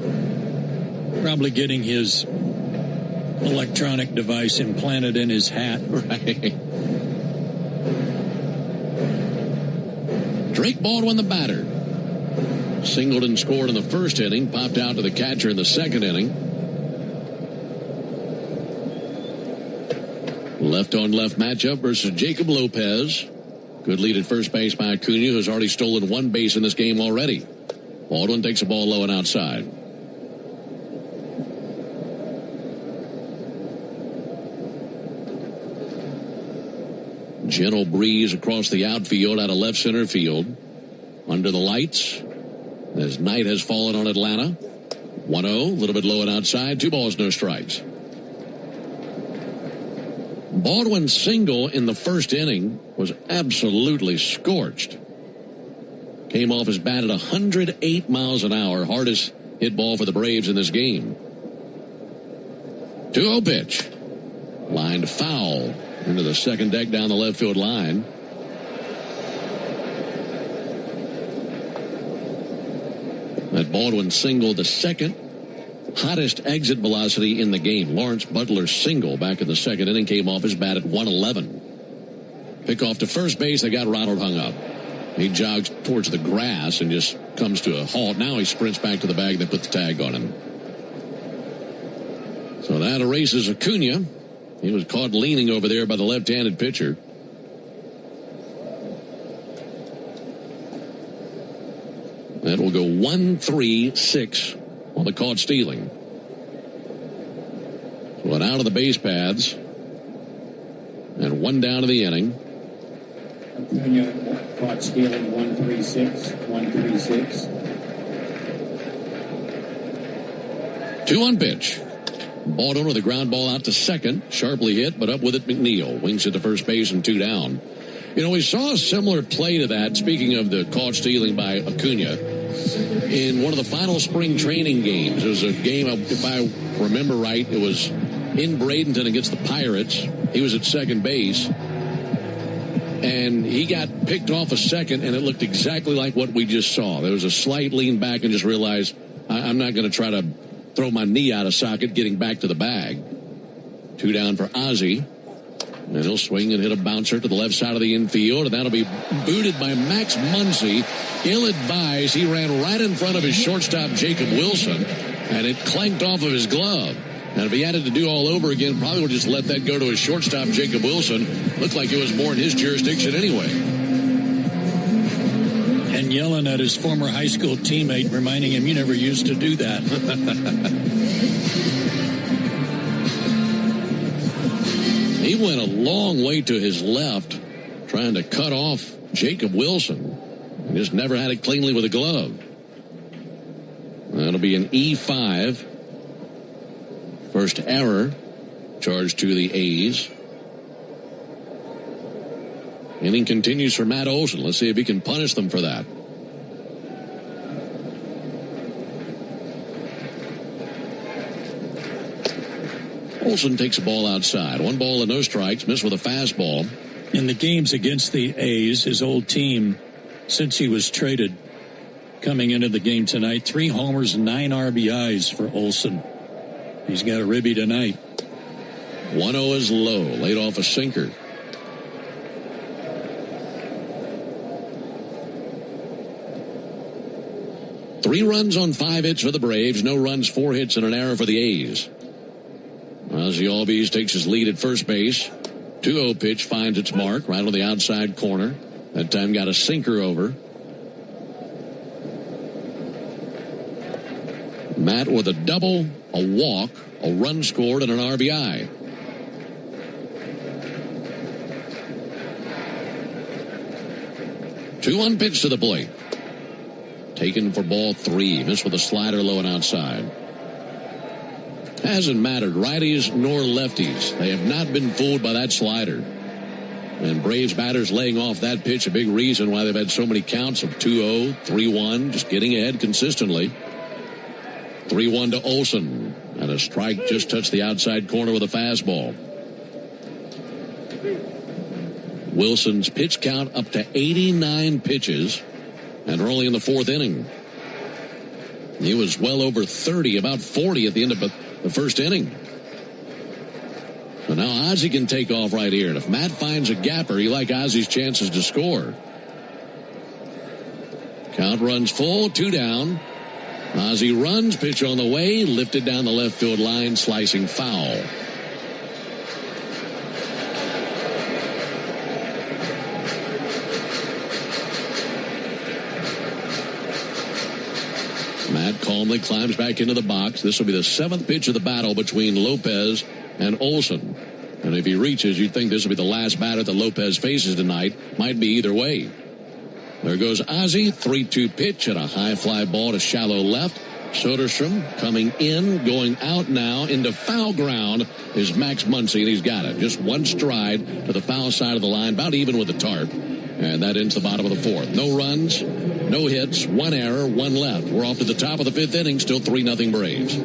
Probably getting his electronic device implanted in his hat. Right. Drake Baldwin, the batter. Singleton scored in the first inning, popped out to the catcher in the second inning. Left-on-left matchup versus Jacob Lopez. Good lead at first base by Acuna, who's already stolen one base in this game already. Baldwin takes a ball low and outside. Gentle breeze across the outfield out of left center field. Under the lights, as night has fallen on Atlanta. 1-0, a little bit low and outside. 2 balls, no strikes. Baldwin's single in the first inning was absolutely scorched. Came off his bat at 108 miles an hour. Hardest hit ball for the Braves in this game. 2-0 pitch. Lined foul into the second deck down the left field line. That Baldwin single, the second hottest exit velocity in the game. Lawrence Butler's single back in the second inning came off his bat at 111. Pick off to first base. They got Ronald hung up. He jogs towards the grass and just comes to a halt. Now he sprints back to the bag. They put the tag on him. So that erases Acuna. He was caught leaning over there by the left-handed pitcher. That will go 1-3-6 on the caught stealing. So one out of the base paths. And one down to the inning. Acuna caught stealing 1-3-6. 1-3-6. 2-1 pitch. Baldwin with a ground ball out to second. Sharply hit, but up with it McNeil. Wings it to first base and 2 down. You know, we saw a similar play to that, speaking of the caught stealing by Acuna, in one of the final spring training games. It was a game, if I remember right, it was in Bradenton against the Pirates. He was at second base, and he got picked off a second, and it looked exactly like what we just saw. There was a slight lean back and just realized, I'm not going to try to throw my knee out of socket getting back to the bag. 2 down for Ozzie. And he'll swing and hit a bouncer to the left side of the infield, and that'll be booted by Max Muncy. Ill-advised, he ran right in front of his shortstop, Jacob Wilson, and it clanked off of his glove. And if he had it to do all over again, probably would just let that go to his shortstop, Jacob Wilson. Looked like it was more in his jurisdiction anyway. And yelling at his former high school teammate, reminding him, you never used to do that. He went a long way to his left, trying to cut off Jacob Wilson. He just never had it cleanly with a glove. That'll be an E5. First error charged to the A's. Inning continues for Matt Olson. Let's see if he can punish them for that. Olson takes a ball outside. 1 ball and no strikes. Missed with a fastball. In the games against the A's, his old team, since he was traded coming into the game tonight, 3 homers, 9 RBIs for Olson. He's got a ribby tonight. 1-0 is low. Laid off a sinker. Three runs on 5 hits for the Braves. No runs, 4 hits, and an error for the A's. Ozzie Albies takes his lead at first base. 2-0 pitch finds its mark right on the outside corner. That time got a sinker over. Matt with a double, a walk, a run scored, and an RBI. Two-one pitch to the plate. Taken for ball 3. Missed with a slider low and outside. Hasn't mattered, righties nor lefties. They have not been fooled by that slider. And Braves batters laying off that pitch, a big reason why they've had so many counts of 2-0, 3-1, just getting ahead consistently. 3-1 to Olsen. And a strike just touched the outside corner with a fastball. Wilson's pitch count up to 89 pitches. And we're only in the 4th inning. He was well over 30, about 40 at the end of the first inning. So now Ozzie can take off right here. And if Matt finds a gapper, you like Ozzie's chances to score. Count runs full, 2 down. Ozzie runs, pitch on the way, lifted down the left field line, slicing foul. Matt calmly climbs back into the box. This will be the 7th pitch of the battle between Lopez and Olsen. And if he reaches, you'd think this will be the last batter that Lopez faces tonight. Might be either way. There goes Ozzie. 3-2 pitch and a high fly ball to shallow left. Soderstrom coming in, going out now into foul ground is Max Muncy, and he's got it. Just one stride to the foul side of the line, about even with the tarp. And that ends the bottom of the 4th. No runs, no hits, 1 error, 1 left. We're off to the top of the 5th inning, still 3-0 Braves.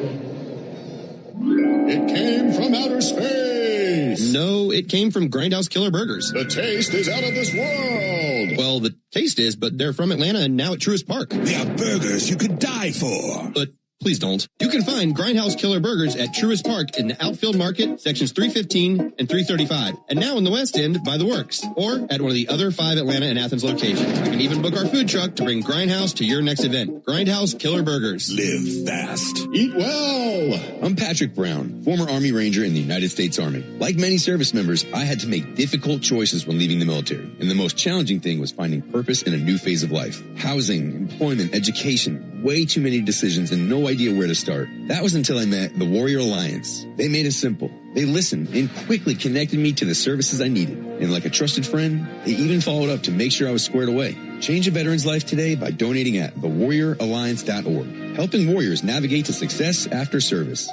It came from outer space. No, it came from Grindhouse Killer Burgers. The taste is out of this world. Well, the taste is, but they're from Atlanta and now at Truist Park. They are burgers you could die for. But please don't. You can find Grindhouse Killer Burgers at Truist Park in the Outfield Market, sections 315 and 335. And now in the West End by the Works, or at one of the other 5 Atlanta and Athens locations. You can even book our food truck to bring Grindhouse to your next event. Grindhouse Killer Burgers. Live fast. Eat well. I'm Patrick Brown, former Army Ranger in the United States Army. Like many service members, I had to make difficult choices when leaving the military. And the most challenging thing was finding purpose in a new phase of life. Housing, employment, education, way too many decisions and no idea where to start. That was until I met the Warrior Alliance. They made it simple. They listened and quickly connected me to the services I needed. And like a trusted friend, they even followed up to make sure I was squared away. Change a veteran's life today by donating at thewarrioralliance.org. Helping warriors navigate to success after service.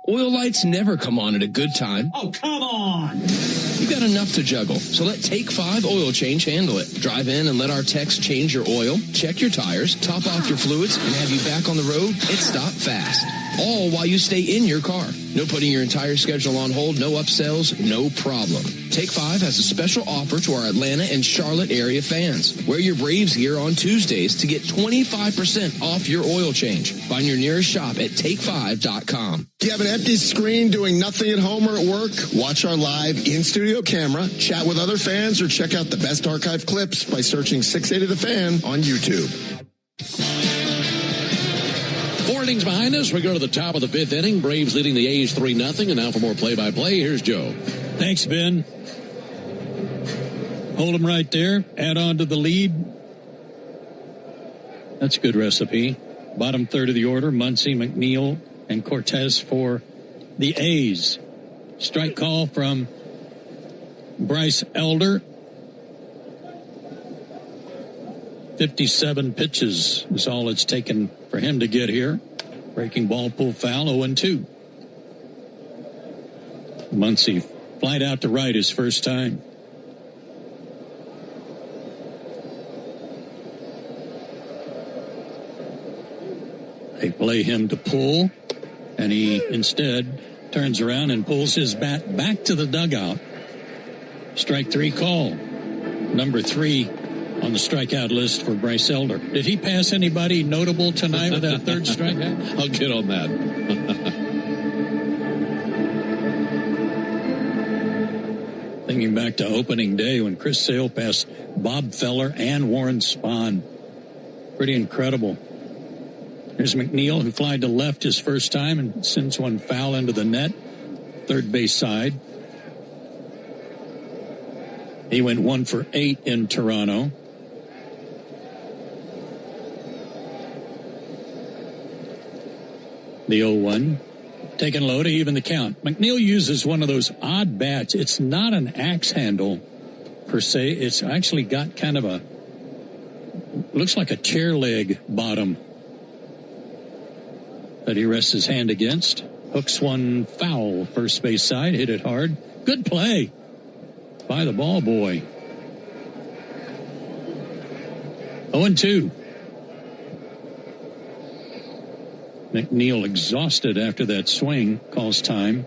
Oil lights never come on at a good time. Oh, come on! You've got enough to juggle, so let Take 5 Oil Change handle it. Drive in and let our techs change your oil, check your tires, top off your fluids, and have you back on the road and stop fast. All while you stay in your car. No putting your entire schedule on hold, no upsells, no problem. Take 5 has a special offer to our Atlanta and Charlotte area fans. Wear your Braves gear on Tuesdays to get 25% off your oil change. Find your nearest shop at take5.com. Do you have an empty screen doing nothing at home or at work? Watch our live in-studio camera, chat with other fans, or check out the best archive clips by searching 680 The Fan on YouTube. 4 innings behind us. We go to the top of the 5th inning. Braves leading the A's 3-0. And now for more play-by-play, here's Joe. Thanks, Ben. Hold them right there. Add on to the lead. That's a good recipe. Bottom third of the order, Muncy, McNeil, and Cortez for the A's. Strike call from Bryce Elder. 57 pitches is all it's taken for him to get here. Breaking ball, pull foul, 0-2. Muncy flied out to right his first time. They play him to pull, and he instead turns around and pulls his bat back to the dugout. Strike 3 call. Number 3 on the strikeout list for Bryce Elder. Did he pass anybody notable tonight with that third strikeout? I'll get on that. Thinking back to opening day when Chris Sale passed Bob Feller and Warren Spahn. Pretty incredible. There's McNeil, who flied to left his first time and sends one foul into the net. third base side. He went 1 for 8 in Toronto. The 0-1. Taken low to even the count. McNeil uses one of those odd bats. It's not an axe handle per se. It's actually got kind of a, looks like a chair leg bottom that he rests his hand against. Hooks one foul, first base side, hit it hard. Good play by the ball boy. 0-2. McNeil exhausted after that swing, calls time.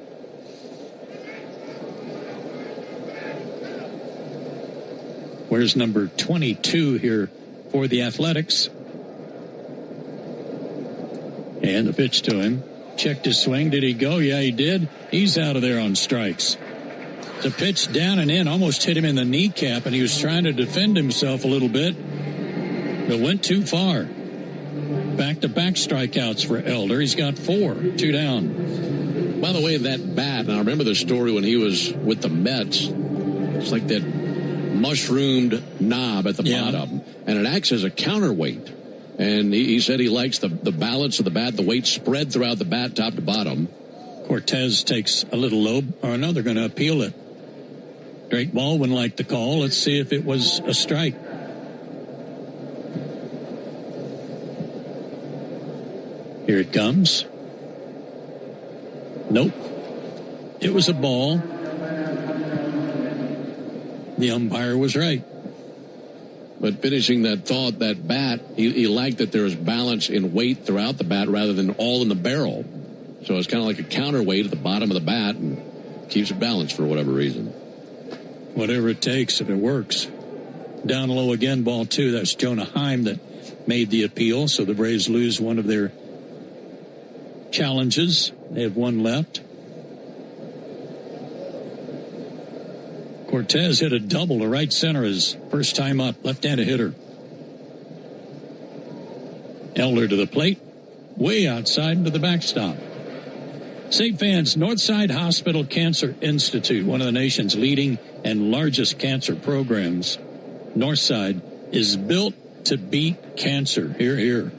Where's number 22 here for the Athletics? And the pitch to him. Checked his swing. Did he go? Yeah, he did. He's out of there on strikes. The pitch down and in almost hit him in the kneecap, and he was trying to defend himself a little bit, but went too far. Back-to-back strikeouts for Elder. He's got 4, 2 down. By the way, that bat, and I remember the story when he was with the Mets. It's like that mushroomed knob at the bottom, and it acts as a counterweight. And he said he likes the balance of the bat, the weight spread throughout the bat, top to bottom. Cortez takes a little low. Oh, no, they're going to appeal it. Drake Baldwin liked the call. Let's see if it was a strike. Here it comes. Nope. It was a ball. The umpire was right. But finishing that thought, that bat, he liked that there was balance in weight throughout the bat rather than all in the barrel. So it's kind of like a counterweight at the bottom of the bat and keeps it balanced for whatever reason. Whatever it takes, if it works. Down low again, ball 2. That's Jonah Heim that made the appeal. So the Braves lose one of their challenges. They have one left. Cortez hit a double to right center his first time up. Left-handed hitter. Elder to the plate. Way outside to the backstop. St. Fans, Northside Hospital Cancer Institute, one of the nation's leading and largest cancer programs. Northside is built to beat cancer. Hear, hear.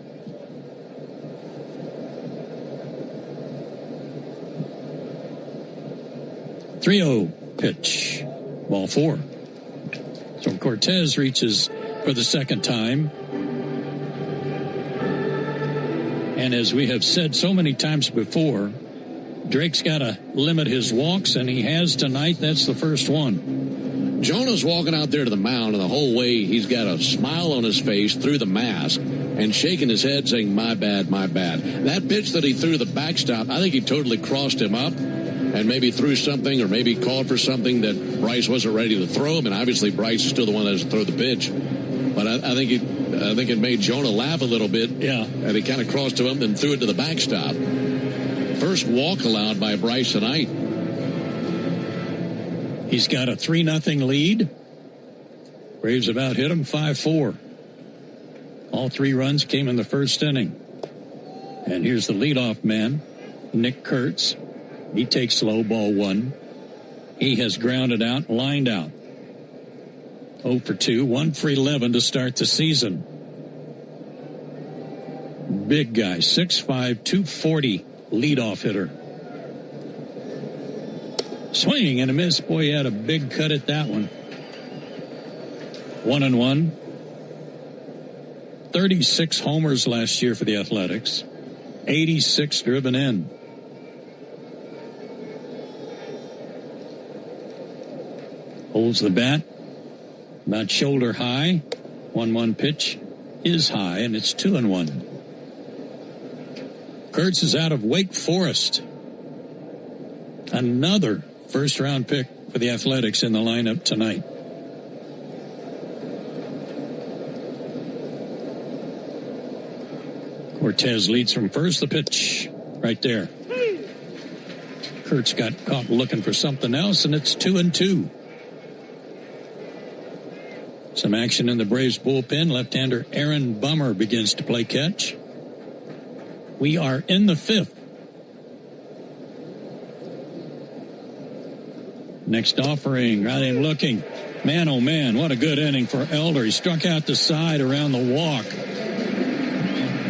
.30 pitch. Ball 4. So Cortez reaches for the second time. And as we have said so many times before, Drake's got to limit his walks, and he has tonight. That's the first one. Jonah's walking out there to the mound, and the whole way he's got a smile on his face through the mask and shaking his head saying, my bad, my bad. That pitch that he threw the backstop, I think he totally crossed him up and maybe threw something or maybe called for something that Bryce wasn't ready to throw him. And obviously Bryce is still the one that has to throw the pitch. But I think it made Jonah laugh a little bit. Yeah. And he kind of crossed to him and threw it to the backstop. First walk allowed by Bryce tonight. He's got a 3-0 lead. Braves about hit him 5-4. All 3 runs came in the first inning. And here's the leadoff man, Nick Kurtz. He takes low, ball 1. He has grounded out, lined out. 0 for 2, 1 for 11 to start the season. Big guy, 6'5", 240 leadoff hitter. Swing and a miss. Boy, he had a big cut at that one. 1-1. 36 homers last year for the Athletics. 86 driven in. Holds the bat. About shoulder high. 1-1 pitch is high, and it's 2-1. Kurtz is out of Wake Forest. Another first-round pick for the Athletics in the lineup tonight. Cortez leads from first. The pitch right there. Kurtz got caught looking for something else, and it's 2-2. Some action in the Braves bullpen. Left-hander Aaron Bummer begins to play catch. We are in the 5th. Next offering, right in looking. Man, oh man, what a good inning for Elder. He struck out the side around the walk.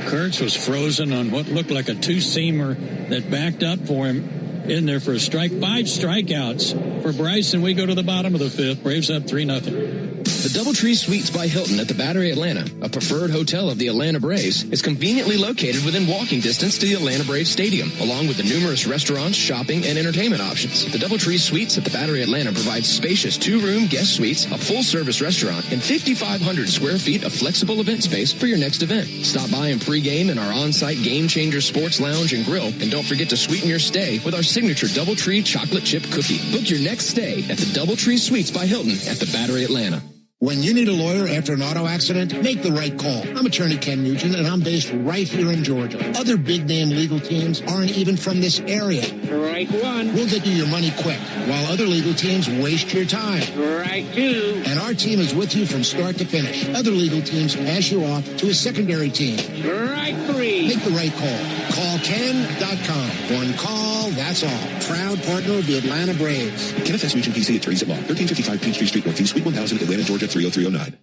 Kurtz was frozen on what looked like a two-seamer that backed up for him in there for a strike. 5 strikeouts for Bryson. We go to the bottom of the 5th. Braves up 3-0. The DoubleTree Suites by Hilton at the Battery Atlanta, a preferred hotel of the Atlanta Braves, is conveniently located within walking distance to the Atlanta Braves Stadium, along with the numerous restaurants, shopping, and entertainment options. The DoubleTree Suites at the Battery Atlanta provides spacious 2-room guest suites, a full-service restaurant, and 5,500 square feet of flexible event space for your next event. Stop by and pregame in our on-site Game Changer Sports Lounge and Grill, and don't forget to sweeten your stay with our signature DoubleTree chocolate chip cookie. Book your next stay at the DoubleTree Suites by Hilton at the Battery Atlanta. When you need a lawyer after an auto accident, make the right call. I'm attorney Ken Nugent, and I'm based right here in Georgia. Other big-name legal teams aren't even from this area. Right one. We'll get you your money quick, while other legal teams waste your time. Right two. And our team is with you from start to finish. Other legal teams pass you off to a secondary team. Right three. Make the right call. Call Ken.com. One call, that's all. Proud partner of the Atlanta Braves. Kenneth S. Nugent, PC, attorneys at law. 1355 Peachtree Street, Northeast, Suite 1000, Atlanta, Georgia, 30309.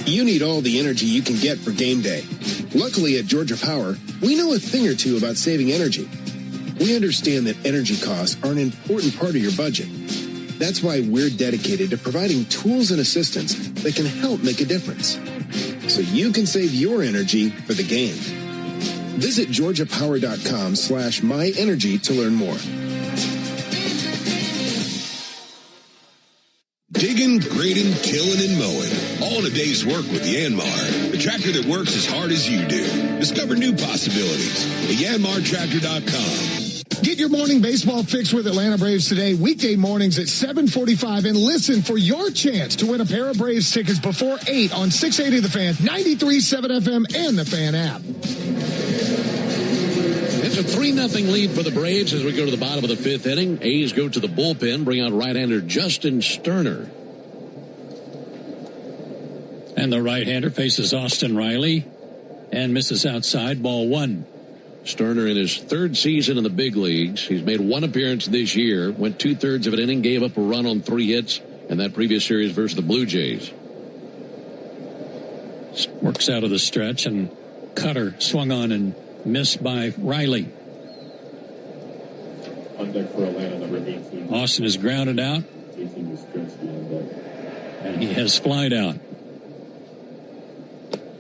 You need all the energy you can get for game day. Luckily at Georgia Power, we know a thing or two about saving energy. We understand that energy costs are an important part of your budget. That's why we're dedicated to providing tools and assistance that can help make a difference, so you can save your energy for the game. Visit georgiapower.com/myenergy to learn more. Digging, grading, tilling, and mowing. All in a day's work with Yanmar, the tractor that works as hard as you do. Discover new possibilities at yanmartractor.com. Get your morning baseball fix with Atlanta Braves today, weekday mornings at 7:45, and listen for your chance to win a pair of Braves tickets before 8 on 680 The Fan, 93.7 FM, and the Fan app. It's a 3-0 lead for the Braves as we go to the bottom of the 5th inning. A's go to the bullpen, bring out right-hander Justin Sterner. And the right-hander faces Austin Riley and misses outside, ball 1. Sterner in his 3rd season in the big leagues. He's made 1 appearance this year, went 2/3 of an inning, gave up a run on 3 hits in that previous series versus the Blue Jays. Works out of the stretch, and cutter swung on and missed by Riley. On deck for Atlanta, number 18. Austin is grounded out, 18 is Strensky on deck. and he has flied out.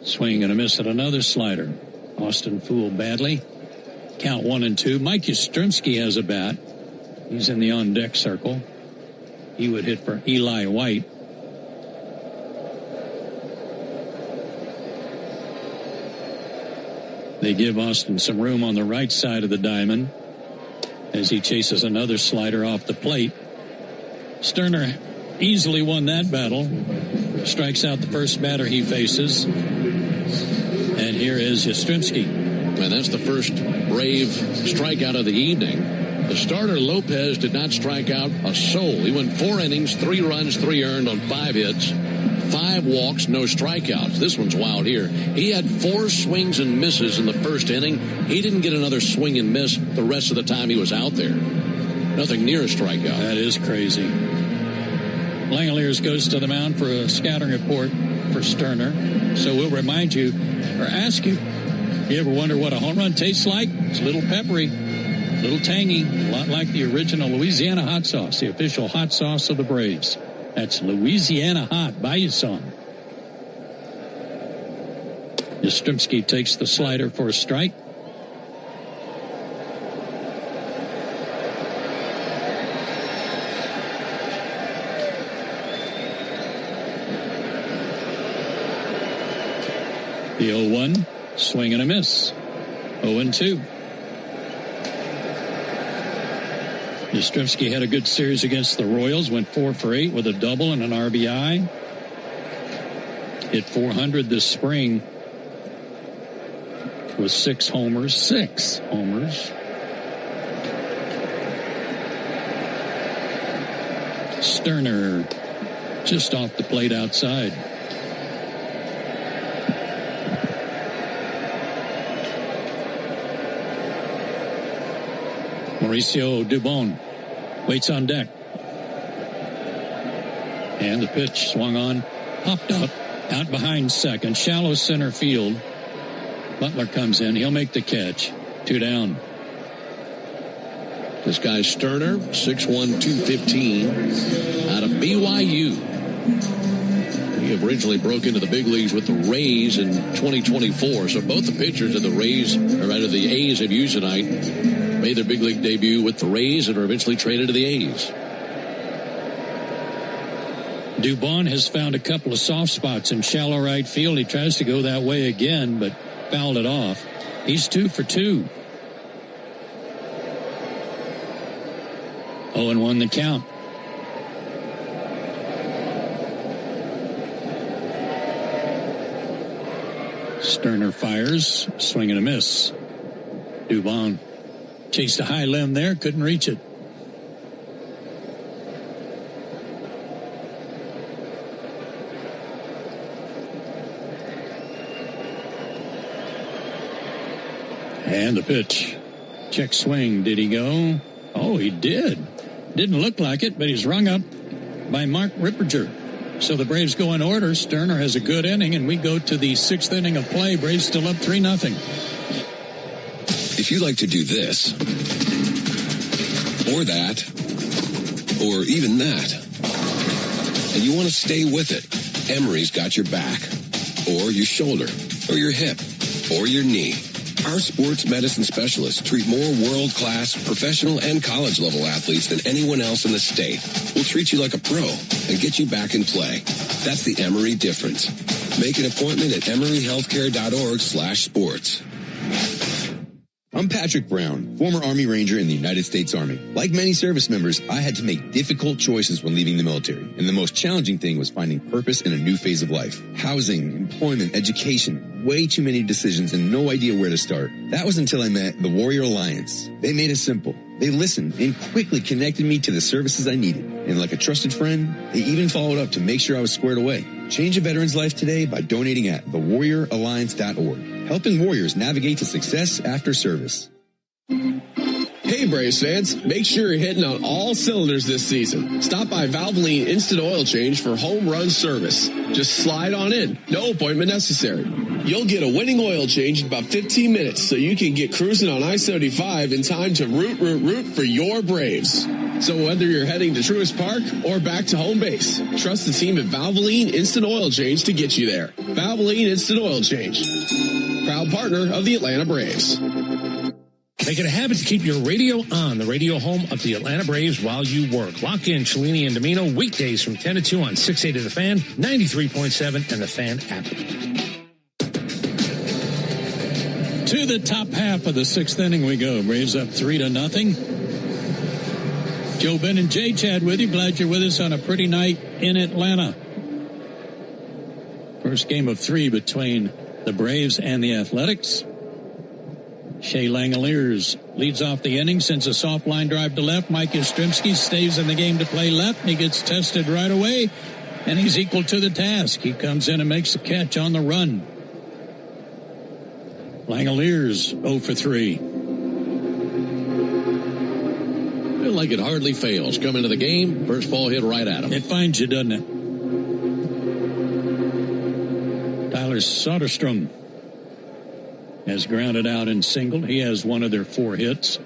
Swing and a miss at another slider. Austin fooled badly. Count 1-2. Mike Yastrzemski has a bat. He's in the on-deck circle. He would hit for Eli White. They give Austin some room on the right side of the diamond as he chases another slider off the plate. Sterner easily won that battle. Strikes out the first batter he faces. And here is Yastrzemski. And that's the first Brave strikeout of the evening. The starter, Lopez, did not strike out a soul. He went 4 innings, 3 runs, 3 earned on 5 hits, 5 walks, no strikeouts. This one's wild here. He had 4 swings and misses in the first inning. He didn't get another swing and miss the rest of the time he was out there. Nothing near a strikeout. That is crazy. Langeliers goes to the mound for a scouting report for Sterner. So we'll remind you, or ask you, you ever wonder what a home run tastes like? It's a little peppery, a little tangy, a lot like the original Louisiana hot sauce, the official hot sauce of the Braves. That's Louisiana Hot. Buy you some. Yastrzemski takes the slider for a strike. The 0-1, swing and a miss. 0-2. Yastrzemski had a good series against the Royals, went 4 for 8 with a double and an RBI. Hit .400 this spring with 6 homers. Sterner just off the plate outside. Mauricio Dubon waits on deck. And the pitch swung on, popped up, out behind second, shallow center field. Butler comes in. He'll make the catch. 2 down. This guy's Sterner, 6'1", 215, out of BYU. He originally broke into the big leagues with the Rays in 2024. So both the pitchers of the Rays, or rather the A's have used tonight, made their big league debut with the Rays and are eventually traded to the A's. Dubon has found a couple of soft spots in shallow right field. He tries to go that way again, but fouled it off. He's 2 for 2. 0-1 the count. Sterner fires, swing and a miss. Dubon chased a high limb there, couldn't reach it. And the pitch. Check swing. Did he go? Oh, he did. Didn't look like it, but he's rung up by Mark Ripperger. So the Braves go in order. Sterner has a good inning, and we go to the 6th inning of play. Braves still up 3-0. If you like to do this, or that, or even that, and you want to stay with it, Emery's got your back, or your shoulder, or your hip, or your knee. Our sports medicine specialists treat more world-class professional and college-level athletes than anyone else in the state. We'll treat you like a pro and get you back in play. That's the Emory difference. Make an appointment at emoryhealthcare.org/sports. I'm Patrick Brown, former Army Ranger in the United States Army. Like many service members, I had to make difficult choices when leaving the military, and the most challenging thing was finding purpose in a new phase of life. Housing, employment, education, way too many decisions and no idea where to start. That was until I met the Warrior Alliance. They made it simple. They listened and quickly connected me to the services I needed. And like a trusted friend, they even followed up to make sure I was squared away. Change a veteran's life today by donating at thewarrioralliance.org, helping warriors navigate to success after service. Hey Braves fans, make sure you're hitting on all cylinders this season. Stop by Valvoline Instant Oil Change for home run service. Just slide on in, no appointment necessary. You'll get a winning oil change in about 15 minutes so you can get cruising on I-75 in time to root for your Braves. So whether you're heading to Truist Park or back to home base, trust the team at Valvoline Instant Oil Change to get you there. Valvoline Instant Oil Change, proud partner of the Atlanta Braves. Make it a habit to keep your radio on, the radio home of the Atlanta Braves while you work. Lock in Cellini and Domino weekdays from 10 to 2 on 680 The Fan, 93.7, and the Fan app. To the top half of the 6th inning we go. Braves up 3-0. Joe Ben and Jay Chad with you. Glad you're with us on a pretty night in Atlanta. First game of 3 between the Braves and the Athletics. Shea Langoliers leads off the inning, sends a soft line drive to left. Mike Yastrzemski stays in the game to play left. He gets tested right away, and he's equal to the task. He comes in and makes a catch on the run. Langoliers 0 for 3. Feel like it hardly fails. Come into the game, first ball hit right at him. It finds you, doesn't it? Tyler Soderstrom has grounded out and singled. He has one of their 4 hits.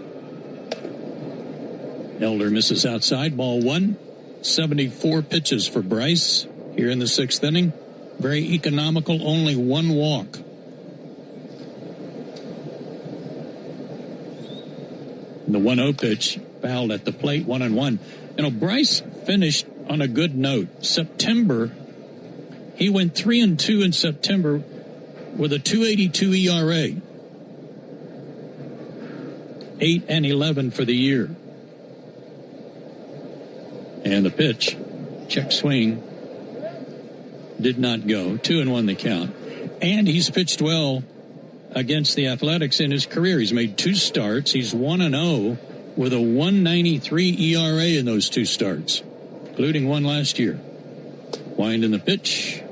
Elder misses outside. Ball 1. 74 pitches for Bryce here in the 6th inning. Very economical. Only 1 walk. The 1-0 pitch fouled at the plate. 1-1. You know, Bryce finished on a good note. September, he went 3-2 in September with a 2.82 ERA. 8-11 for the year. And the pitch, check swing, did not go. 2-1 the count. And he's pitched well against the Athletics in his career. He's made 2 starts. He's 1-0 with a 1.93 ERA in those 2 starts, including one last year. Wind in the pitch.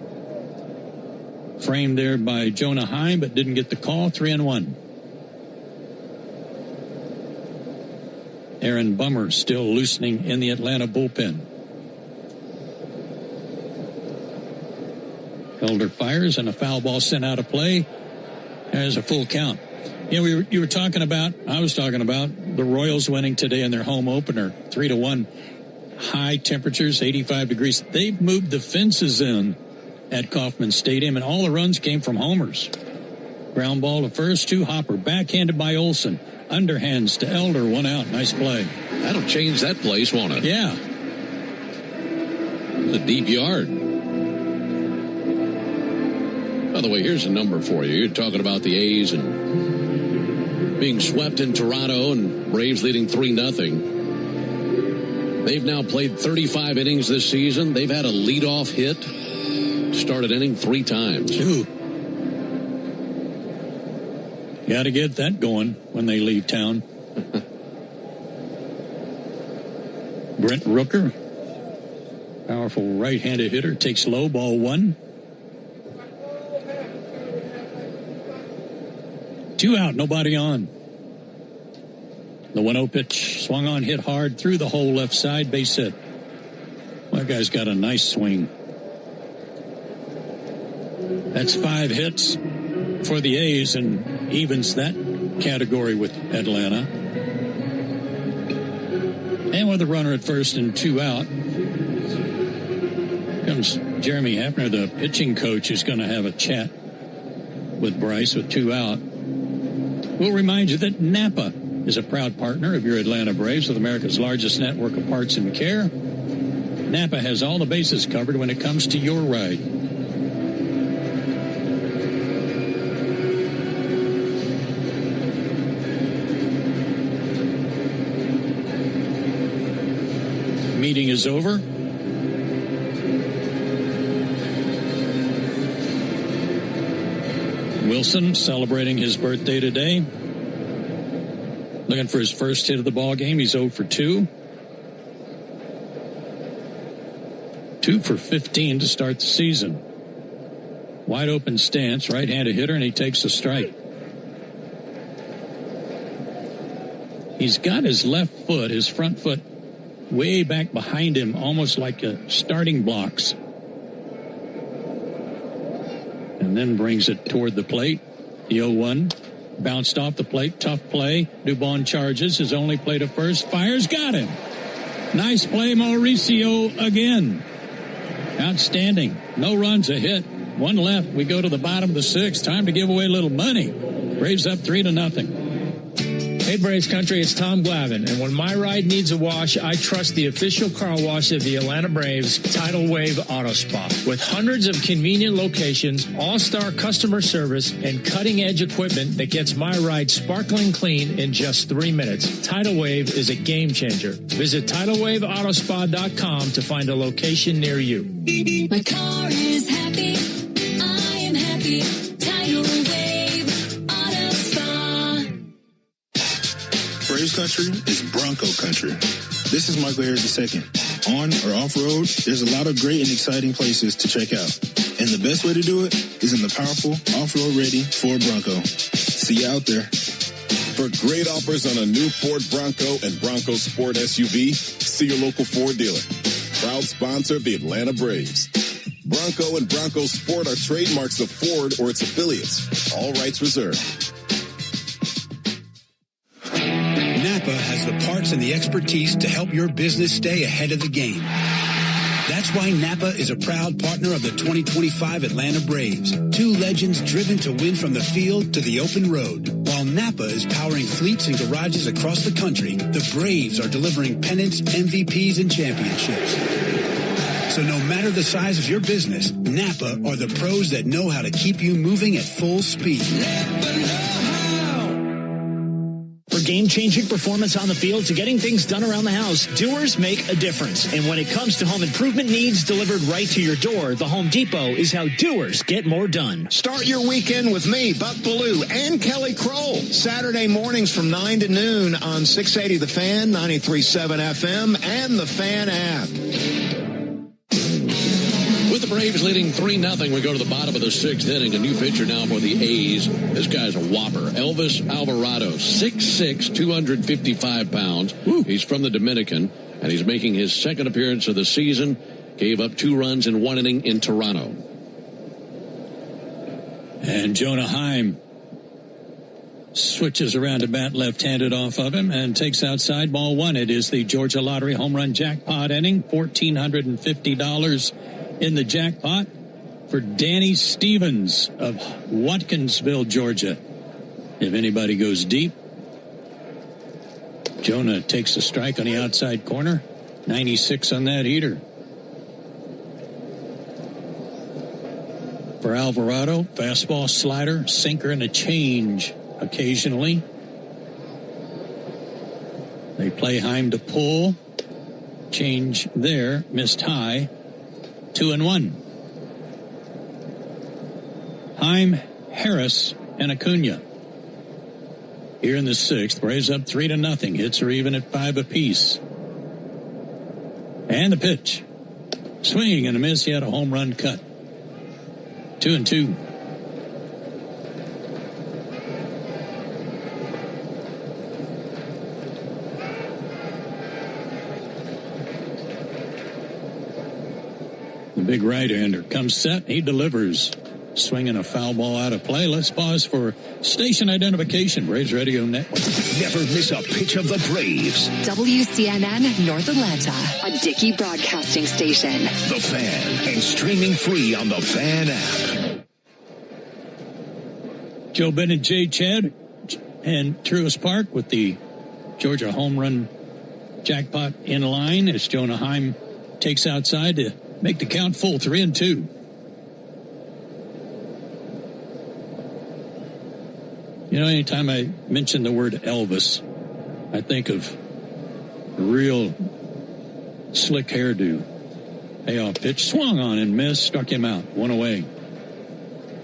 Framed there by Jonah Heim, but didn't get the call. 3-1. Aaron Bummer still loosening in the Atlanta bullpen. Elder fires and a foul ball sent out of play. There's a full count. You know, I was talking about the Royals winning today in their home opener, 3-1. High temperatures, 85 degrees. They've moved the fences in at Kauffman Stadium, and all the runs came from homers. Ground ball to first, to Hopper. Backhanded by Olson. Underhands to Elder, 1 out. Nice play. That'll change that place, won't it? Yeah. It's a deep yard. By the way, here's a number for you. You're talking about the A's and being swept in Toronto and Braves leading 3-0. They've now played 35 innings this season. They've had a leadoff hit. Started inning 3 times. Ooh. Got to get that going when they leave town. Brent Rooker, powerful right-handed hitter, takes low, ball 1. 2 out, nobody on. The 1-0 pitch, swung on, hit hard, through the hole left side, base hit. That guy's got a nice swing. That's 5 hits for the A's and evens that category with Atlanta. And with a runner at first and 2 out, comes Jeremy Hefner, the pitching coach, who's going to have a chat with Bryce with 2 out. We'll remind you that Napa is a proud partner of your Atlanta Braves with America's largest network of parts and care. Napa has all the bases covered when it comes to your ride. Meeting is over. Wilson celebrating his birthday today. Looking for his first hit of the ball game. He's 0 for 2. 2 for 15 to start the season. Wide open stance, right-handed hitter, and he takes a strike. He's got his left foot, his front foot, way back behind him, almost like a starting blocks. And then brings it toward the plate. The 0-1 bounced off the plate. Tough play. Dubon charges. His only play to first. Fires. Got him. Nice play, Mauricio again. Outstanding. No runs, a hit. 1 left. We go to the bottom of the 6th. Time to give away a little money. Braves up 3-0. Hey, Braves Country, it's Tom Glavine, and when my ride needs a wash, I trust the official car wash of the Atlanta Braves, Tidal Wave Auto Spa. With hundreds of convenient locations, all-star customer service, and cutting-edge equipment that gets my ride sparkling clean in just 3 minutes, Tidal Wave is a game-changer. Visit TidalWaveAutoSpa.com to find a location near you. My car is happy. I am happy. Tidal Wave Auto Spa. Braves Country is Bronco Country. This is Michael Harris II. On or off-road, there's a lot of great and exciting places to check out. And the best way to do it is in the powerful, off-road ready Ford Bronco. See you out there. For great offers on a new Ford Bronco and Bronco Sport SUV, see your local Ford dealer. Proud sponsor of the Atlanta Braves. Bronco and Bronco Sport are trademarks of Ford or its affiliates. All rights reserved. Napa has the parts and the expertise to help your business stay ahead of the game. That's why Napa is a proud partner of the 2025 Atlanta Braves. 2 legends driven to win from the field to the open road. While Napa is powering fleets and garages across the country, the Braves are delivering pennants, MVPs, and championships. So no matter the size of your business, Napa are the pros that know how to keep you moving at full speed. For game-changing performance on the field to getting things done around the house, Doers make a difference. And when it comes to home improvement needs delivered right to your door, the Home Depot is how Doers get more done. Start your weekend with me, Buck Bellew, and Kelly Kroll. Saturday mornings from 9 to noon on 680 The Fan, 93.7 FM, and the Fan app. With the Braves leading 3-0. We go to the bottom of the 6th inning. A new pitcher now for the A's. This guy's a whopper. Elvis Alvarado, 6'6", 255 pounds. He's from the Dominican, and he's making his second appearance of the season. Gave up 2 runs in 1 inning in Toronto. And Jonah Heim switches around to bat left-handed off of him and takes outside ball 1. It is the Georgia Lottery home run jackpot inning. $1,450 in the jackpot for Danny Stevens of Watkinsville, Georgia. If anybody goes deep, Jonah takes a strike on the outside corner. 96 on that heater. For Alvarado, fastball, slider, sinker, and a change occasionally. They play Heim to pull. Change there. Missed high. 2-1. Heim, Harris, and Acuna. Here in the 6th, Braves up 3-0. Hits are even at 5 apiece. And the pitch. Swing and a miss. He had a home run cut. 2-2. The big right-hander comes set. He delivers. Swinging a foul ball out of play. Let's pause for station identification. Braves Radio Network. Never miss a pitch of the Braves. WCNN North Atlanta, a Dickey broadcasting station. The Fan, and streaming free on the Fan app. Joe Bennett, Jay Chad, and Truist Park with the Georgia home run jackpot in line as Jonah Heim takes outside to make the count full. 3-2. You know, anytime I mention the word Elvis, I think of a real slick hairdo. Payoff pitch, swung on and missed, struck him out, 1 away.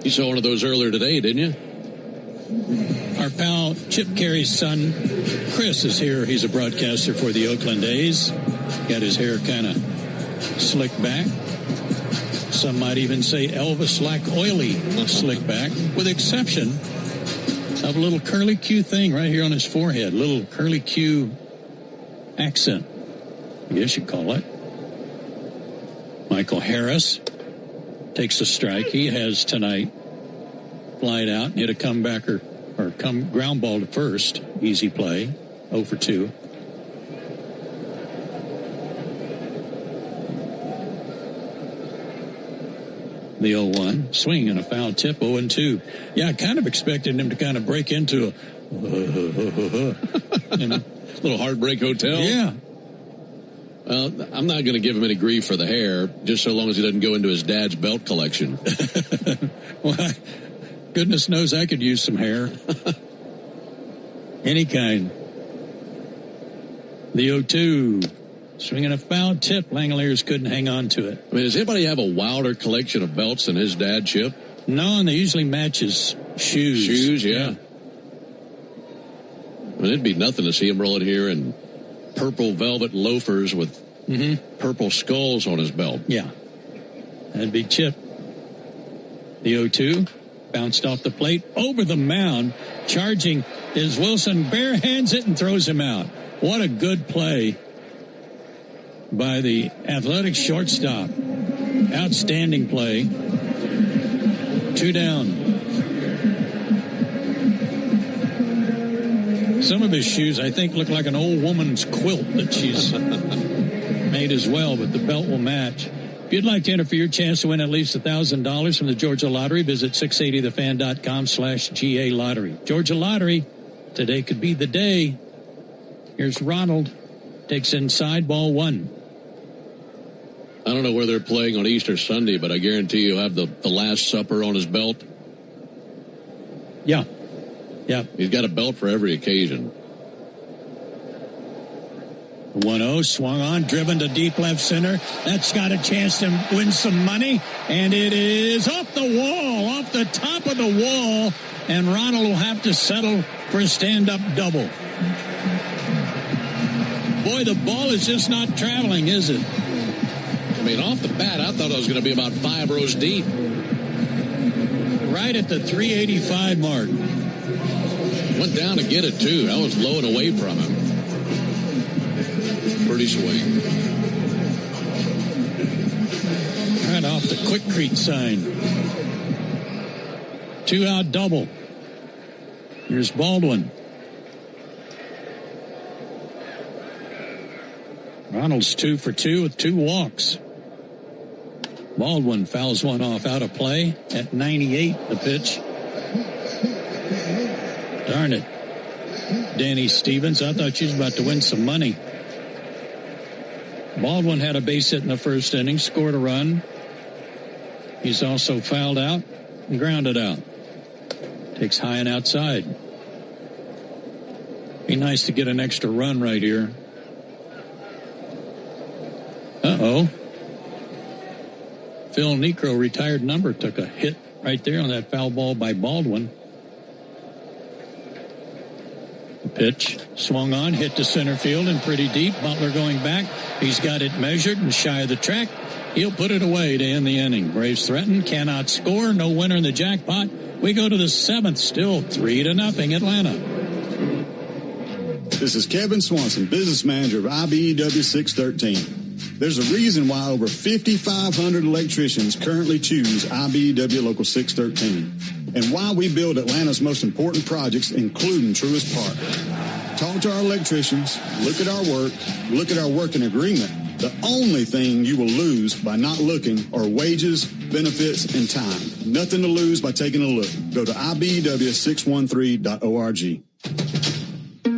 You saw one of those earlier today, didn't you? Our pal Chip Cary's son, Chris, is here. He's a broadcaster for the Oakland A's. Got his hair kind of slicked back. Some might even say Elvis-like oily slick back, with exception of a little curly Q thing right here on his forehead. Little curly Q accent, I guess you'd call it. Michael Harris takes a strike. He has tonight. Flied out and hit a comebacker or ground ball to first. Easy play. 0 for 2. The 0-1. Swing and a foul tip. 0-2. Yeah, I kind of expected him to kind of break into a you know, little Heartbreak Hotel. Yeah. Well, I'm not going to give him any grief for the hair, just so long as he doesn't go into his dad's belt collection. Well, goodness knows I could use some hair. Any kind. The 0-2. Swinging a foul tip. Langoliers couldn't hang on to it. I mean, does anybody have a wilder collection of belts than his dad, Chip? No, and they usually match his shoes. Shoes, yeah. I mean, it'd be nothing to see him rolling here in purple velvet loafers with purple skulls on his belt. Yeah. That'd be Chip. The 0-2. Bounced off the plate. Over the mound. Charging is Wilson. Barehands it and throws him out. What a good play by the Athletic shortstop. Outstanding play. 2 down. Some of his shoes, I think, look like an old woman's quilt that she's made as well, but the belt will match. If you'd like to enter for your chance to win at least $1,000 from the Georgia Lottery, visit 680thefan.com/GA Lottery. Georgia Lottery, today could be the day. Here's Ronald. Takes inside, ball 1. I don't know where they're playing on Easter Sunday, but I guarantee you'll have the Last Supper on his belt. Yeah. Yeah. He's got a belt for every occasion. 1-0, swung on, driven to deep left center. That's got a chance to win some money. And it is off the wall, off the top of the wall. And Ronald will have to settle for a stand-up double. Boy, the ball is just not traveling, is it? I mean, off the bat, I thought I was going to be about 5 rows deep. Right at the 385 mark. Went down to get it, too. I was low and away from him. Pretty swing. Right off the Quikrete sign. 2-out double. Here's Baldwin. Ronald's 2 for 2 with 2 walks. Baldwin fouls one off out of play at 98, the pitch. Darn it. Danny Stevens, I thought she was about to win some money. Baldwin had a base hit in the first inning, scored a run. He's also fouled out and grounded out. Takes high and outside. Be nice to get an extra run right here. Uh-oh. Phil Niekro, retired number, took a hit right there on that foul ball by Baldwin. The pitch swung on, hit to center field and pretty deep. Butler going back. He's got it measured and shy of the track. He'll put it away to end the inning. Braves threaten, cannot score, no winner in the jackpot. We go to the 7th, still 3-0 Atlanta. This is Kevin Swanson, business manager of IBEW 613. There's a reason why over 5,500 electricians currently choose IBEW Local 613, and why we build Atlanta's most important projects, including Truist Park. Talk to our electricians, look at our work, look at our working agreement. The only thing you will lose by not looking are wages, benefits, and time. Nothing to lose by taking a look. Go to IBEW613.org.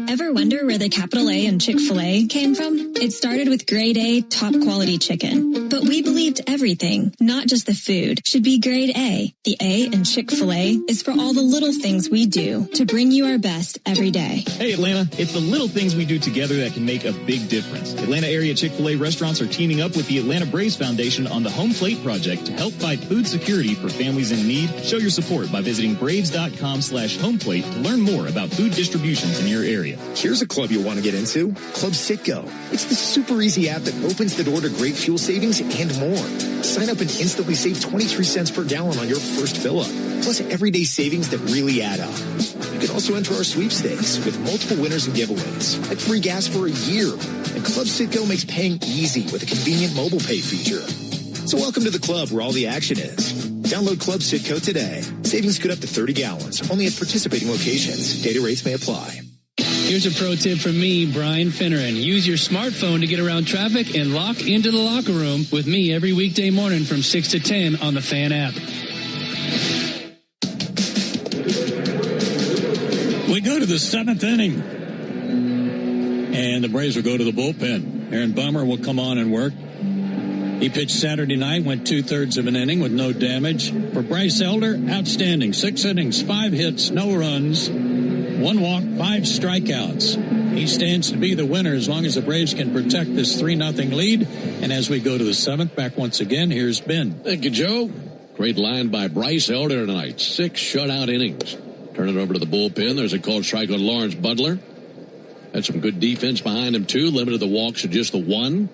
Ever wonder where the capital A in Chick-fil-A came from? It started with grade A, top quality chicken. But we believed everything, not just the food, should be grade A. The A in Chick-fil-A is for all the little things we do to bring you our best every day. Hey Atlanta, it's the little things we do together that can make a big difference. Atlanta area Chick-fil-A restaurants are teaming up with the Atlanta Braves Foundation on the Home Plate Project to help fight food security for families in need. Show your support by visiting braves.com/homeplate to learn more about food distributions in your area. Here's a club you'll want to get into, Club Citgo. It's the super easy app that opens the door to great fuel savings and more. Sign up and instantly save 23 cents per gallon on your first fill-up, plus everyday savings that really add up. You can also enter our sweepstakes with multiple winners and giveaways, like free gas for a year. And Club Citgo makes paying easy with a convenient mobile pay feature. So welcome to the club where all the action is. Download Club Citgo today. Savings could up to 30 gallons, only at participating locations. Data rates may apply. Here's a pro tip from me, Brian Finneran. Use your smartphone to get around traffic and lock into the locker room with me every weekday morning from 6 to 10 on the Fan app. We go to the 7th inning. And the Braves will go to the bullpen. Aaron Bummer will come on and work. He pitched Saturday night, went 2/3 of an inning with no damage. For Bryce Elder, outstanding. 6 innings, 5 hits, no runs. 1 walk, 5 strikeouts. He stands to be the winner as long as the Braves can protect this 3-0 lead. And as we go to the 7th, back once again, here's Ben. Thank you, Joe. Great line by Bryce Elder tonight. 6 shutout innings. Turn it over to the bullpen. There's a called strike on Lawrence Butler. Had some good defense behind him, too. Limited the walks to just the 1.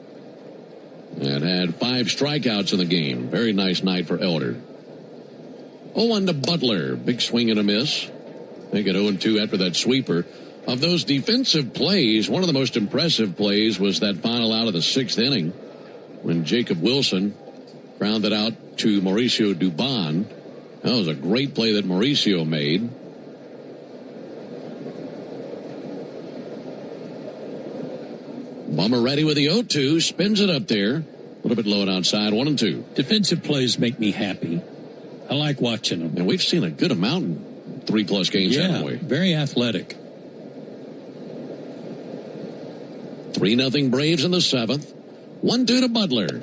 And had 5 strikeouts in the game. Very nice night for Elder. 0-1 to Butler. Big swing and a miss. They get 0-2 after that sweeper. Of those defensive plays, one of the most impressive plays was that final out of the 6th inning when Jacob Wilson grounded out to Mauricio Dubon. That was a great play that Mauricio made. Bummer ready with the 0-2, spins it up there. A little bit low and outside, 1-2. Defensive plays make me happy. I like watching them. And we've seen a good amount in 3+ games, haven't we? Very athletic. 3-0 Braves in the 7th. 1-2 to Butler.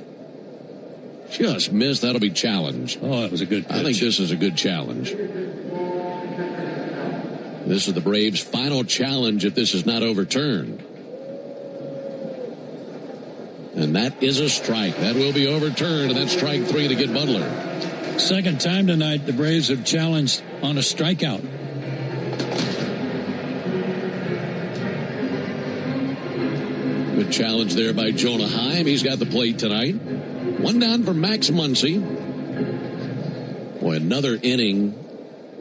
Just missed. That'll be challenged. Oh, that was a good pitch. I think this is a good challenge. This is the Braves' final challenge if this is not overturned. And that is a strike. That will be overturned, and that's strike 3 to get Butler. Second time tonight the Braves have challenged on a strikeout. Good challenge there by Jonah Heim. He's got the plate tonight. One down for Max Muncy. Boy, another inning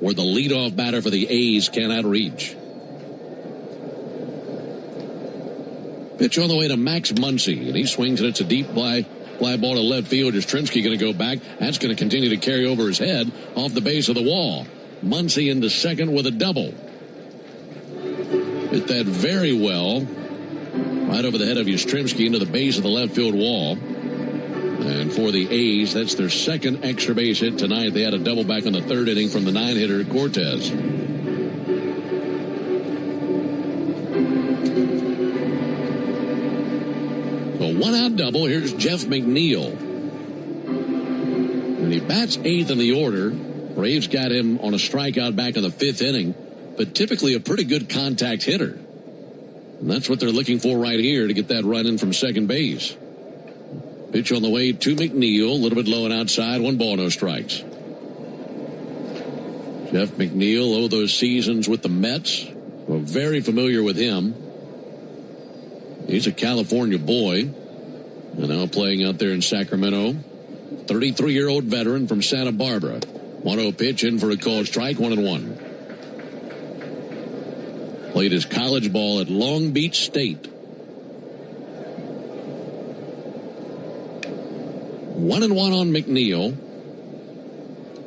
where the leadoff batter for the A's cannot reach. Pitch on the way to Max Muncy, and he swings it. It's a deep fly ball to left field. Yastrzemski going to go back. That's going to continue to carry over his head off the base of the wall. Muncy into second with a double. Hit that very well. Right over the head of Yastrzemski into the base of the left field wall. And for the A's, that's their second extra base hit tonight. They had a double back in the third inning from the 9-hitter Cortez. So one out double. Here's Jeff McNeil. And he bats 8th in the order. Braves got him on a strikeout back in the 5th inning, but typically a pretty good contact hitter. And that's what they're looking for right here to get that run in from second base. Pitch on the way to McNeil, a little bit low and outside, 1 ball, no strikes. Jeff McNeil, those seasons with the Mets, we're very familiar with him. He's a California boy, and now playing out there in Sacramento. 33-year-old veteran from Santa Barbara. 1-0 pitch in for a called strike, 1-1. Played his college ball at Long Beach State. 1-1 on McNeil.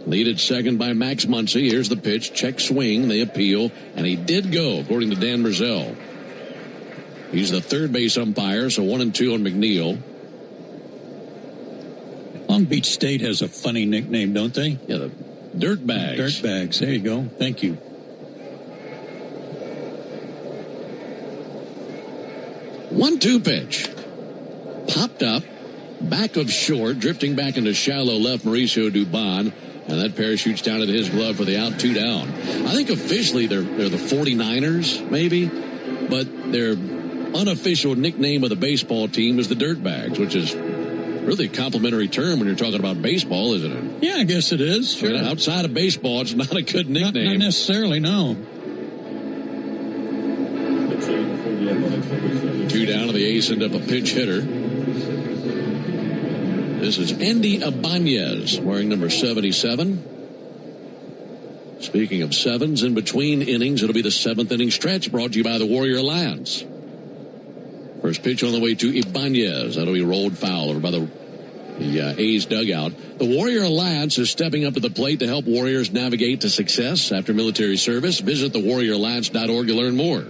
Lead at second by Max Muncy. Here's the pitch. Check swing. They appeal. And he did go, according to Dan Marzell. He's the third base umpire, so 1-2 on McNeil. Long Beach State has a funny nickname, don't they? Yeah, the Dirtbags. Dirtbags. There you go. Thank you. One-two pitch. Popped up. Back of short. Drifting back into shallow left, Mauricio Dubon. And that parachutes down into his glove for the out, 2 down. I think officially they're the 49ers, maybe. But their unofficial nickname of the baseball team is the Dirtbags, which is really a complimentary term when you're talking about baseball, isn't it? Yeah, I guess it is. Sure. But outside of baseball, it's not a good nickname. Not necessarily, no. 2 down, and the A's send up a pinch hitter. This is Andy Ibanez, wearing number 77. Speaking of sevens, in between innings, it'll be the 7th inning stretch, brought to you by the Warrior Alliance. First pitch on the way to Ibanez. That'll be rolled foul over by the A's dugout. The Warrior Alliance is stepping up to the plate to help Warriors navigate to success after military service. Visit thewarrioralliance.org to learn more.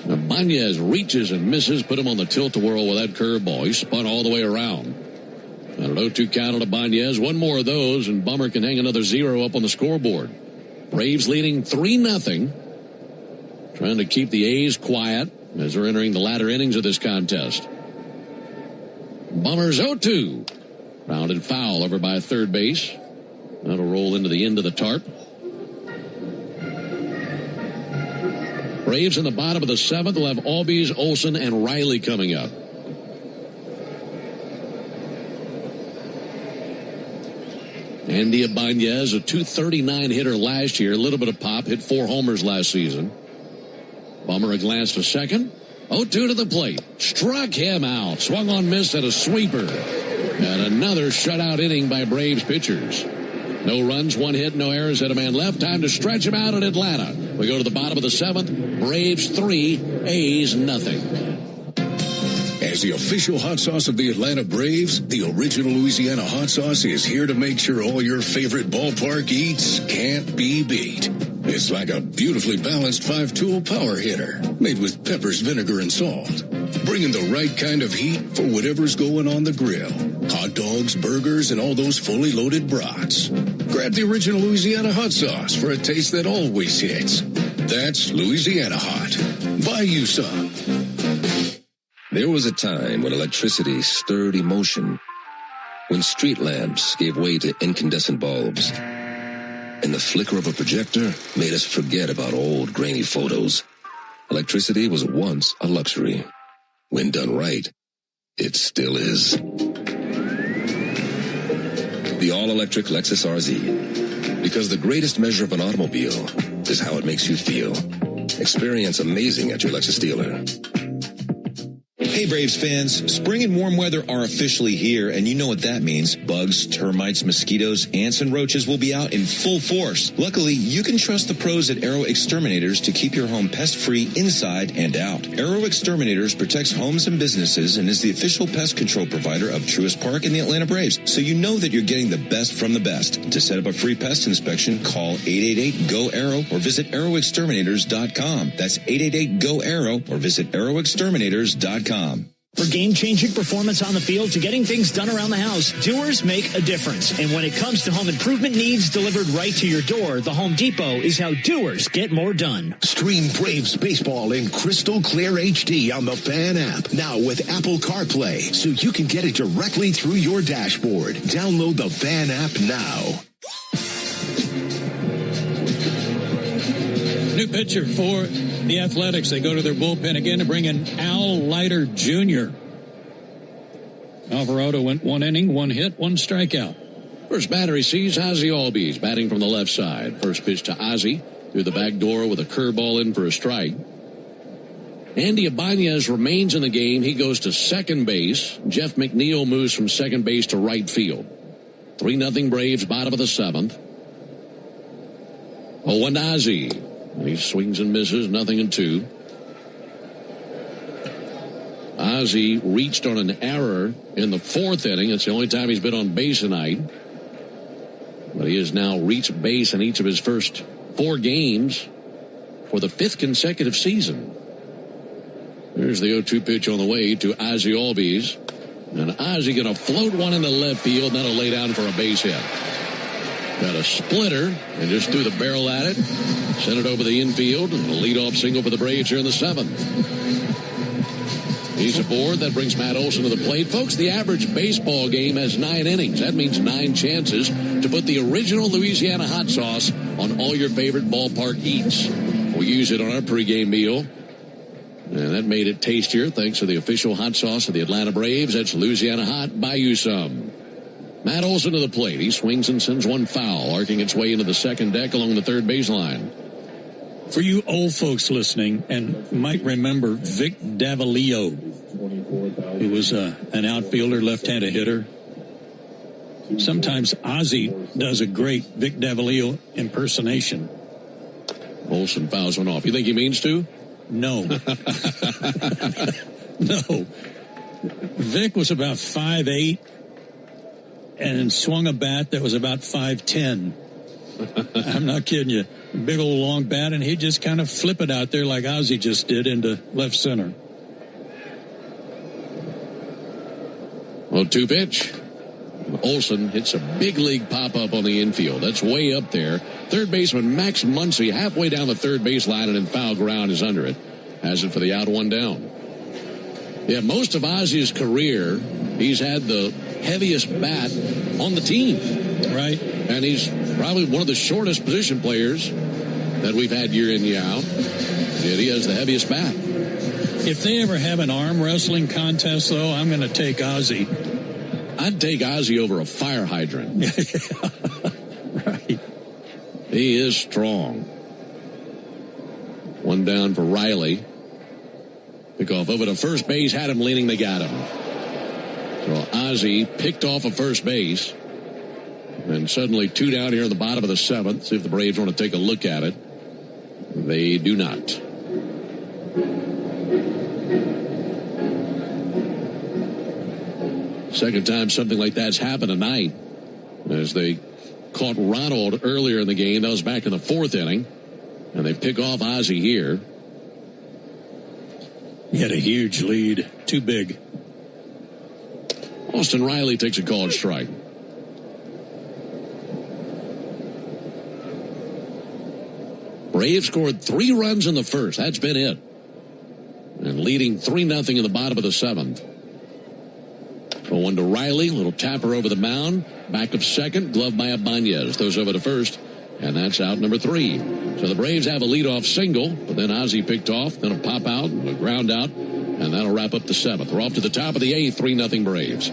Ibanez reaches and misses, put him on the tilt-a-whirl with that curveball. He spun all the way around. And an 0-2 count on Ibanez. One more of those, and Bummer can hang another 0 up on the scoreboard. Braves leading 3-0. Trying to keep the A's quiet as they're entering the latter innings of this contest. Bummer's 0-2. Rounded foul over by third base. That'll roll into the end of the tarp. Braves in the bottom of the 7th will have Albies, Olsen, and Riley coming up. Andy Ibanez, a .239 hitter last year. A little bit of pop. Hit 4 homers last season. Bummer a glance to second. 0-2 to the plate. Struck him out. Swung on, missed at a sweeper. And another shutout inning by Braves pitchers. No runs, 1 hit, no errors, had a man left. Time to stretch him out in Atlanta. We go to the bottom of the 7th. Braves 3, A's nothing. As the official hot sauce of the Atlanta Braves, the original Louisiana hot sauce is here to make sure all your favorite ballpark eats can't be beat. It's like a beautifully balanced 5-tool power hitter, made with peppers, vinegar, and salt. Bringing the right kind of heat for whatever's going on the grill. Hot dogs, burgers, and all those fully loaded brats. Grab the original Louisiana hot sauce for a taste that always hits. That's Louisiana Hot. Buy you some. There was a time when electricity stirred emotion, when street lamps gave way to incandescent bulbs, and the flicker of a projector made us forget about old grainy photos. Electricity was once a luxury. When done right, it still is. The all-electric Lexus RZ. Because the greatest measure of an automobile is how it makes you feel. Experience amazing at your Lexus dealer. Hey Braves fans, spring and warm weather are officially here, and you know what that means. Bugs, termites, mosquitoes, ants, and roaches will be out in full force. Luckily, you can trust the pros at Arrow Exterminators to keep your home pest-free inside and out. Arrow Exterminators protects homes and businesses and is the official pest control provider of Truist Park and the Atlanta Braves, so you know that you're getting the best from the best. To set up a free pest inspection, call 888-GO-ARROW or visit arrowexterminators.com. That's 888-GO-ARROW or visit arrowexterminators.com. For game-changing performance on the field to getting things done around the house, doers make a difference. And when it comes to home improvement needs delivered right to your door, the Home Depot is how doers get more done. Stream Braves baseball in crystal clear HD on the Fan app. Now with Apple CarPlay, so you can get it directly through your dashboard. Download the Fan app now. New pitcher for the Athletics. They go to their bullpen again to bring in Al Leiter Jr. Alvarado went 1 inning, 1 hit, 1 strikeout. First batter he sees Ozzie Albies batting from the left side. First pitch to Ozzie through the back door with a curveball in for a strike. Andy Ibanez remains in the game. He goes to second base. Jeff McNeil moves from second base to right field. 3-0 Braves, bottom of the 7th. 0-1 Ozzie. He swings and misses, 0-2. Ozzie reached on an error in the 4th inning. It's the only time he's been on base tonight. But he has now reached base in each of his first 4 games for the 5th consecutive season. There's the 0-2 pitch on the way to Ozzie Albies. And Ozzie going to float one into left field, and that'll lay down for a base hit. Got a splitter and just threw the barrel at it. Sent it over the infield, and a leadoff single for the Braves here in the 7th. He's aboard. That brings Matt Olson to the plate. Folks, the average baseball game has 9 innings. That means 9 chances to put the original Louisiana hot sauce on all your favorite ballpark eats. We use it on our pregame meal, and that made it tastier thanks to the official hot sauce of the Atlanta Braves. That's Louisiana Hot. Buy you some. Matt Olson to the plate. He swings and sends one foul, arcing its way into the second deck along the third baseline. For you old folks listening and might remember Vic Davalillo, who was an outfielder, left-handed hitter. Sometimes Ozzie does a great Vic Davalillo impersonation. Olson fouls one off. You think he means to? No. No. Vic was about 5'8", and swung a bat that was about 5'10". I'm not kidding you. Big old long bat, and he'd just kind of flip it out there like Ozzie just did into left center. 0-2 pitch. Olson hits a big league pop-up on the infield. That's way up there. Third baseman Max Muncy halfway down the third baseline and in foul ground is under it. Has it for the out, 1 down. Yeah, most of Ozzie's career, he's had the heaviest bat on the team. Right. And he's probably one of the shortest position players that we've had year in, year out. And he has the heaviest bat. If they ever have an arm wrestling contest, though, I'm going to take Ozzie. I'd take Ozzie over a fire hydrant. Right. He is strong. 1 down for Riley. Pickoff over to first base, had him leaning, they got him. So Ozzie picked off of first base. And suddenly 2 down here in the bottom of the 7th. See if the Braves want to take a look at it. They do not. Second time something like that's happened tonight. As they caught Ronald earlier in the game. That was back in the 4th inning. And they pick off Ozzie here. He had a huge lead. Too big. Austin Riley takes a called strike. Braves scored 3 runs in the first. That's been it. And leading 3-0 in the bottom of the 7th. 0-1 to Riley. Little tapper over the mound. Back of second. Glove by Ibanez. Throws over to first. And that's out number 3. So the Braves have a leadoff single. But then Ozzie picked off. Then a pop out. And a ground out. And that'll wrap up the 7th. We're off to the top of the 8th. 3-0 Braves.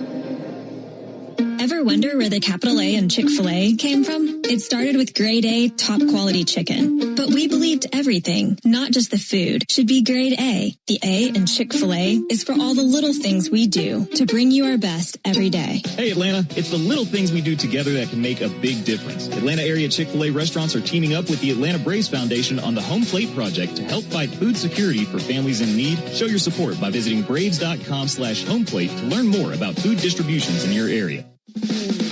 Ever wonder where the capital A in Chick-fil-A came from? It started with grade A, top quality chicken. But we believed everything, not just the food, should be grade A. The A in Chick-fil-A is for all the little things we do to bring you our best every day. Hey, Atlanta, it's the little things we do together that can make a big difference. Atlanta area Chick-fil-A restaurants are teaming up with the Atlanta Braves Foundation on the Home Plate Project to help fight food security for families in need. Show your support by visiting braves.com/homeplate to learn more about food distributions in your area.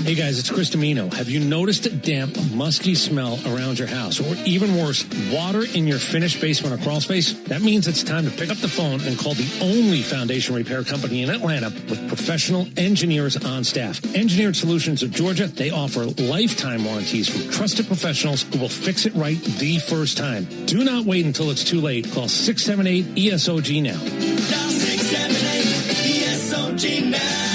Hey guys, it's Chris Domino. Have you noticed a damp, musky smell around your house? Or even worse, water in your finished basement or crawl space? That means it's time to pick up the phone and call the only foundation repair company in Atlanta with professional engineers on staff. Engineered Solutions of Georgia, they offer lifetime warranties from trusted professionals who will fix it right the first time. Do not wait until it's too late. Call 678-ESOG now. Dial 678-ESOG now.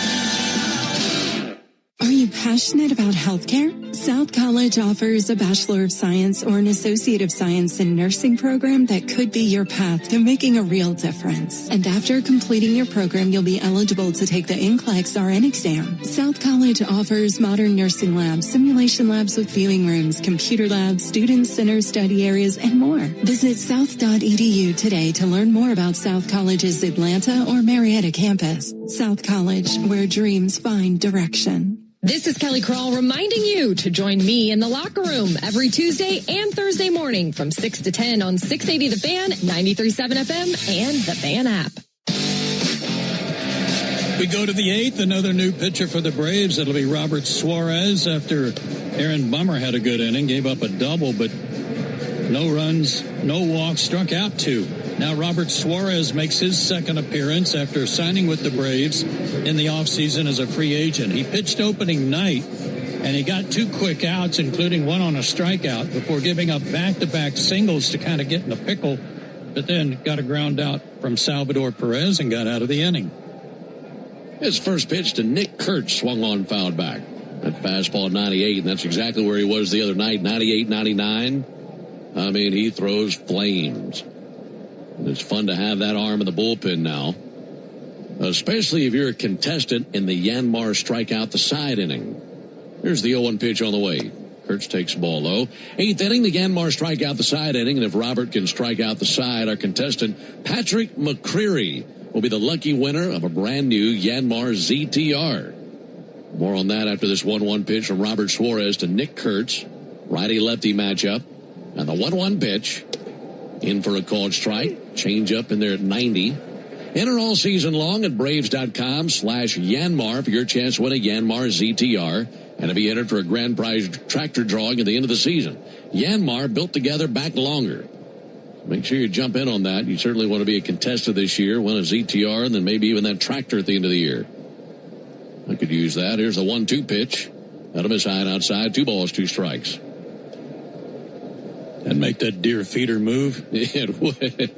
Are you passionate about healthcare? South College offers a Bachelor of Science or an Associate of Science in Nursing program that could be your path to making a real difference. And after completing your program, you'll be eligible to take the NCLEX RN exam. South College offers modern nursing labs, simulation labs with viewing rooms, computer labs, student center study areas, and more. Visit south.edu today to learn more about South College's Atlanta or Marietta campus. South College, where dreams find direction. This is Kelly Crawl reminding you to join me in the locker room every Tuesday and Thursday morning from 6 to 10 on 680 The Fan, 93.7 FM, and the Fan app. We go to the 8th, another new pitcher for the Braves. It'll be Robert Suarez after Aaron Bummer had a good inning, gave up a double, but no runs, no walks, struck out 2. Now Robert Suarez makes his second appearance after signing with the Braves in the offseason as a free agent. He pitched opening night, and he got 2 quick outs, including one on a strikeout, before giving up back-to-back singles to kind of get in a pickle, but then got a ground out from Salvador Perez and got out of the inning. His first pitch to Nick Kurtz swung on, fouled back. That fastball 98, and that's exactly where he was the other night, 98, 99. I mean, he throws flames. And it's fun to have that arm in the bullpen now, especially if you're a contestant in the Yanmar strikeout the side inning. Here's the 0-1 pitch on the way. Kurtz takes the ball low. 8th inning, the Yanmar strike out the side inning, and if Robert can strike out the side, our contestant, Patrick McCreary, will be the lucky winner of a brand new Yanmar ZTR. More on that after this 1-1 pitch from Robert Suarez to Nick Kurtz. Righty-lefty matchup. And the 1-1 pitch. In for a called strike. Change up in there at 90. Enter all season long at Braves.com/Yanmar for your chance to win a Yanmar ZTR and to be entered for a grand prize tractor drawing at the end of the season. Yanmar, built together, back longer. Make sure you jump in on that. You certainly want to be a contestant this year, win a ZTR, and then maybe even that tractor at the end of the year. I could use that. Here's the 1-2 pitch. That'll miss high and outside. 2 balls, 2 strikes. And make that deer feeder move? It would.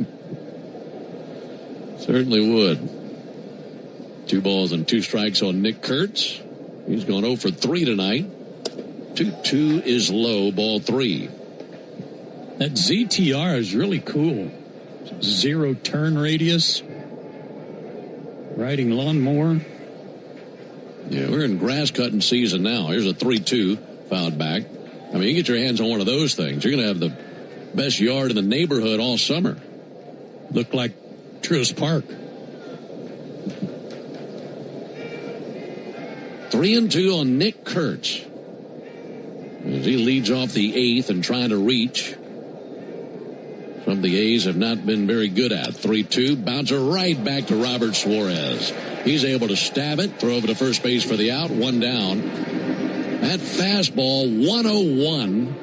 Certainly would. 2 balls and 2 strikes on Nick Kurtz. He's gone 0 for 3 tonight. 2-2 is low, ball 3. That ZTR is really cool. 0 turn radius. Riding lawnmower. Yeah, we're in grass cutting season now. Here's a 3-2 fouled back. I mean, you get your hands on one of those things, you're going to have the best yard in the neighborhood all summer. Look like Truist Park. 3-2 on Nick Kurtz. As he leads off the 8th and trying to reach. Some of the A's have not been very good at. 3-2, bouncer right back to Robert Suarez. He's able to stab it, throw over to first base for the out, 1 down. That fastball, 101,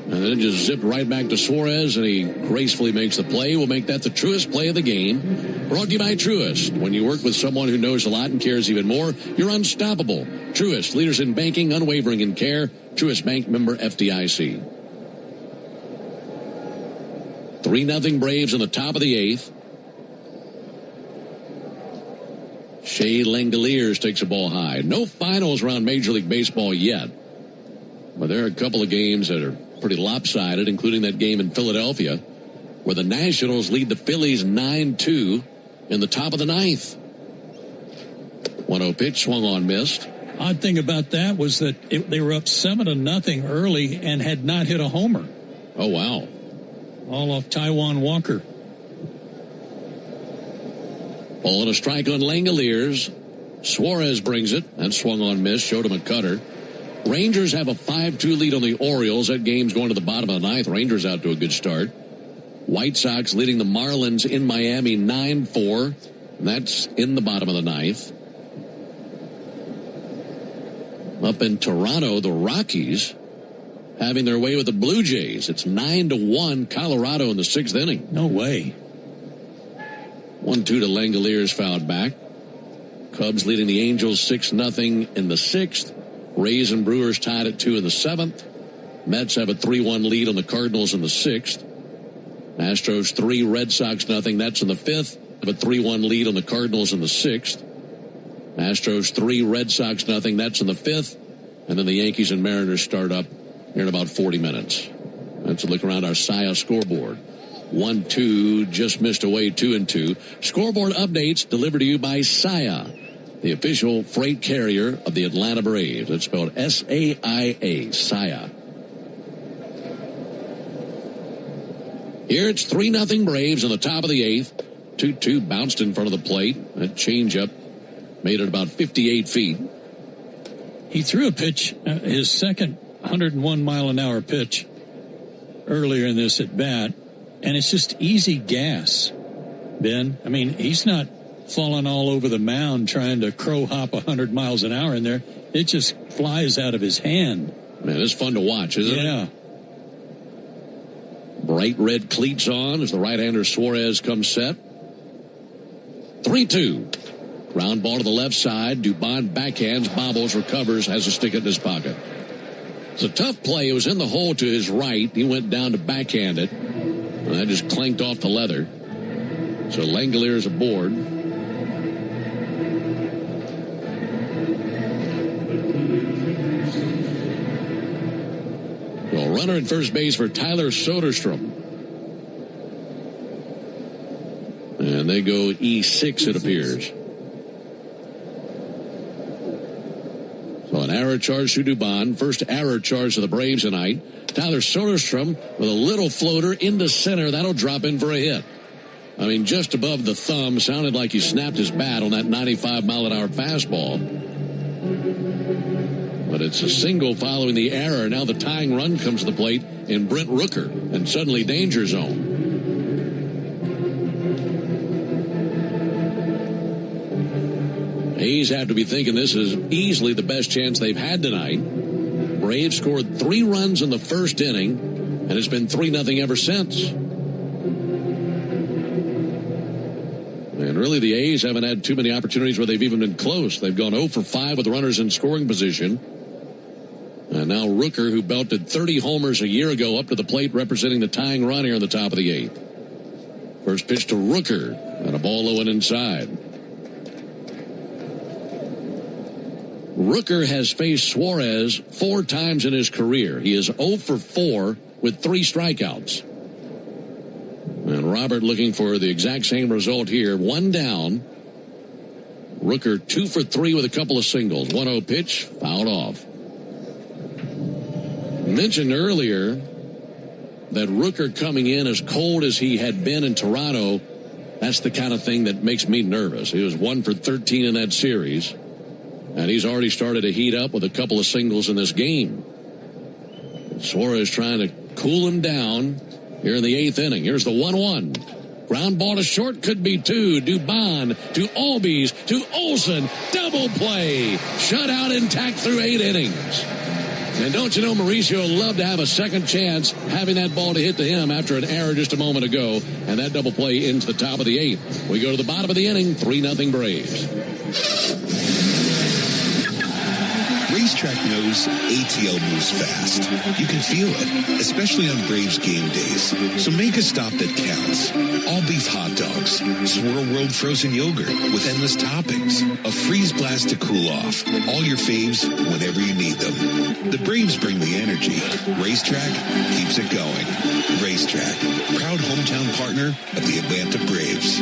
and then just zipped right back to Suarez, and he gracefully makes the play. We'll make that the Truist play of the game. Brought to you by Truist. When you work with someone who knows a lot and cares even more, you're unstoppable. Truist, leaders in banking, unwavering in care. Truist Bank, member FDIC. 3-0 Braves in the top of the 8th. Shea Langoliers takes a ball high. No finals around Major League Baseball yet. But there are a couple of games that are pretty lopsided, including that game in Philadelphia, where the Nationals lead the Phillies 9-2 in the top of the 9th. 1-0 pitch, swung on, missed. Odd thing about that was that they were up 7-0 early and had not hit a homer. Oh, wow. All off Taijuan Walker. Ball and a strike on Langoliers. Suarez brings it. That swung on miss. Showed him a cutter. Rangers have a 5-2 lead on the Orioles. That game's going to the bottom of the ninth. Rangers out to a good start. White Sox leading the Marlins in Miami 9-4. That's in the bottom of the ninth. Up in Toronto, the Rockies having their way with the Blue Jays. It's 9-1 Colorado in the sixth inning. No way. 1-2 to Langoliers, fouled back. Cubs leading the Angels 6-0 in the sixth. Rays and Brewers tied at 2 in the seventh. Mets have a 3-1 lead on the Cardinals in the sixth. Astros 3, Red Sox nothing. That's in the fifth. Have a 3-1 lead on the Cardinals in the sixth. Astros 3, Red Sox nothing. That's in the fifth. And then the Yankees and Mariners start up here in about 40 minutes. That's a look around our SIA scoreboard. 1-2, just missed away, 2-2. Scoreboard updates delivered to you by SIA, the official freight carrier of the Atlanta Braves. It's spelled S-A-I-A, SIA. Here it's 3-0 Braves on the top of the eighth. 2-2 bounced in front of the plate. That changeup made it about 58 feet. He threw a pitch, his second 101-mile-an-hour pitch earlier in this at bat, and it's just easy gas, Ben. I mean, he's not falling all over the mound trying to crow hop 100 miles an hour in there. It just flies out of his hand. Man, it's fun to watch, isn't it? Yeah. Bright red cleats on as the right-hander Suarez comes set. 3-2. Ground ball to the left side. Dubon backhands, bobbles, recovers, has a stick in his pocket. It's a tough play. It was in the hole to his right. He went down to backhand it. And that just clanked off the leather. So Langoliers aboard. So a runner at first base for Tyler Soderstrom. And they go E6, it appears. So an error charge to Dubon. First error charge to the Braves tonight. Tyler Soderstrom with a little floater into center. That'll drop in for a hit. I mean, just above the thumb. Sounded like he snapped his bat on that 95-mile-an-hour fastball. But it's a single following the error. Now the tying run comes to the plate in Brent Rooker. And suddenly danger zone. A's have to be thinking this is easily the best chance they've had tonight. Braves scored 3 runs in the first inning, and it's been 3-0 ever since. And really, the A's haven't had too many opportunities where they've even been close. They've gone 0 for 5 with runners in scoring position. And now Rooker, who belted 30 homers a year ago, up to the plate representing the tying run here in the top of the eighth. First pitch to Rooker, and a ball low and inside. Rooker has faced Suarez 4 times in his career. He is 0 for 4 with 3 strikeouts. And Robert looking for the exact same result here. 1 down. Rooker 2 for 3 with a couple of singles. 1-0 pitch, fouled off. Mentioned earlier that Rooker coming in as cold as he had been in Toronto, that's the kind of thing that makes me nervous. He was 1 for 13 in that series. And he's already started to heat up with a couple of singles in this game. Suarez trying to cool him down here in the 8th inning. Here's the 1-1. Ground ball to short, could be 2. Dubon to Albies to Olsen. Double play. Shutout intact through 8 innings. And don't you know, Mauricio loved to have a second chance having that ball to hit to him after an error just a moment ago. And that double play into the top of the 8th. We go to the bottom of the inning, 3-0 Braves. Racetrack knows ATL moves fast. You can feel it, especially on Braves game days. So make a stop that counts. All beef hot dogs, Swirl World frozen yogurt with endless toppings, a freeze blast to cool off. All your faves whenever you need them. The Braves bring the energy. Racetrack keeps it going. Racetrack, proud hometown partner of the Atlanta Braves.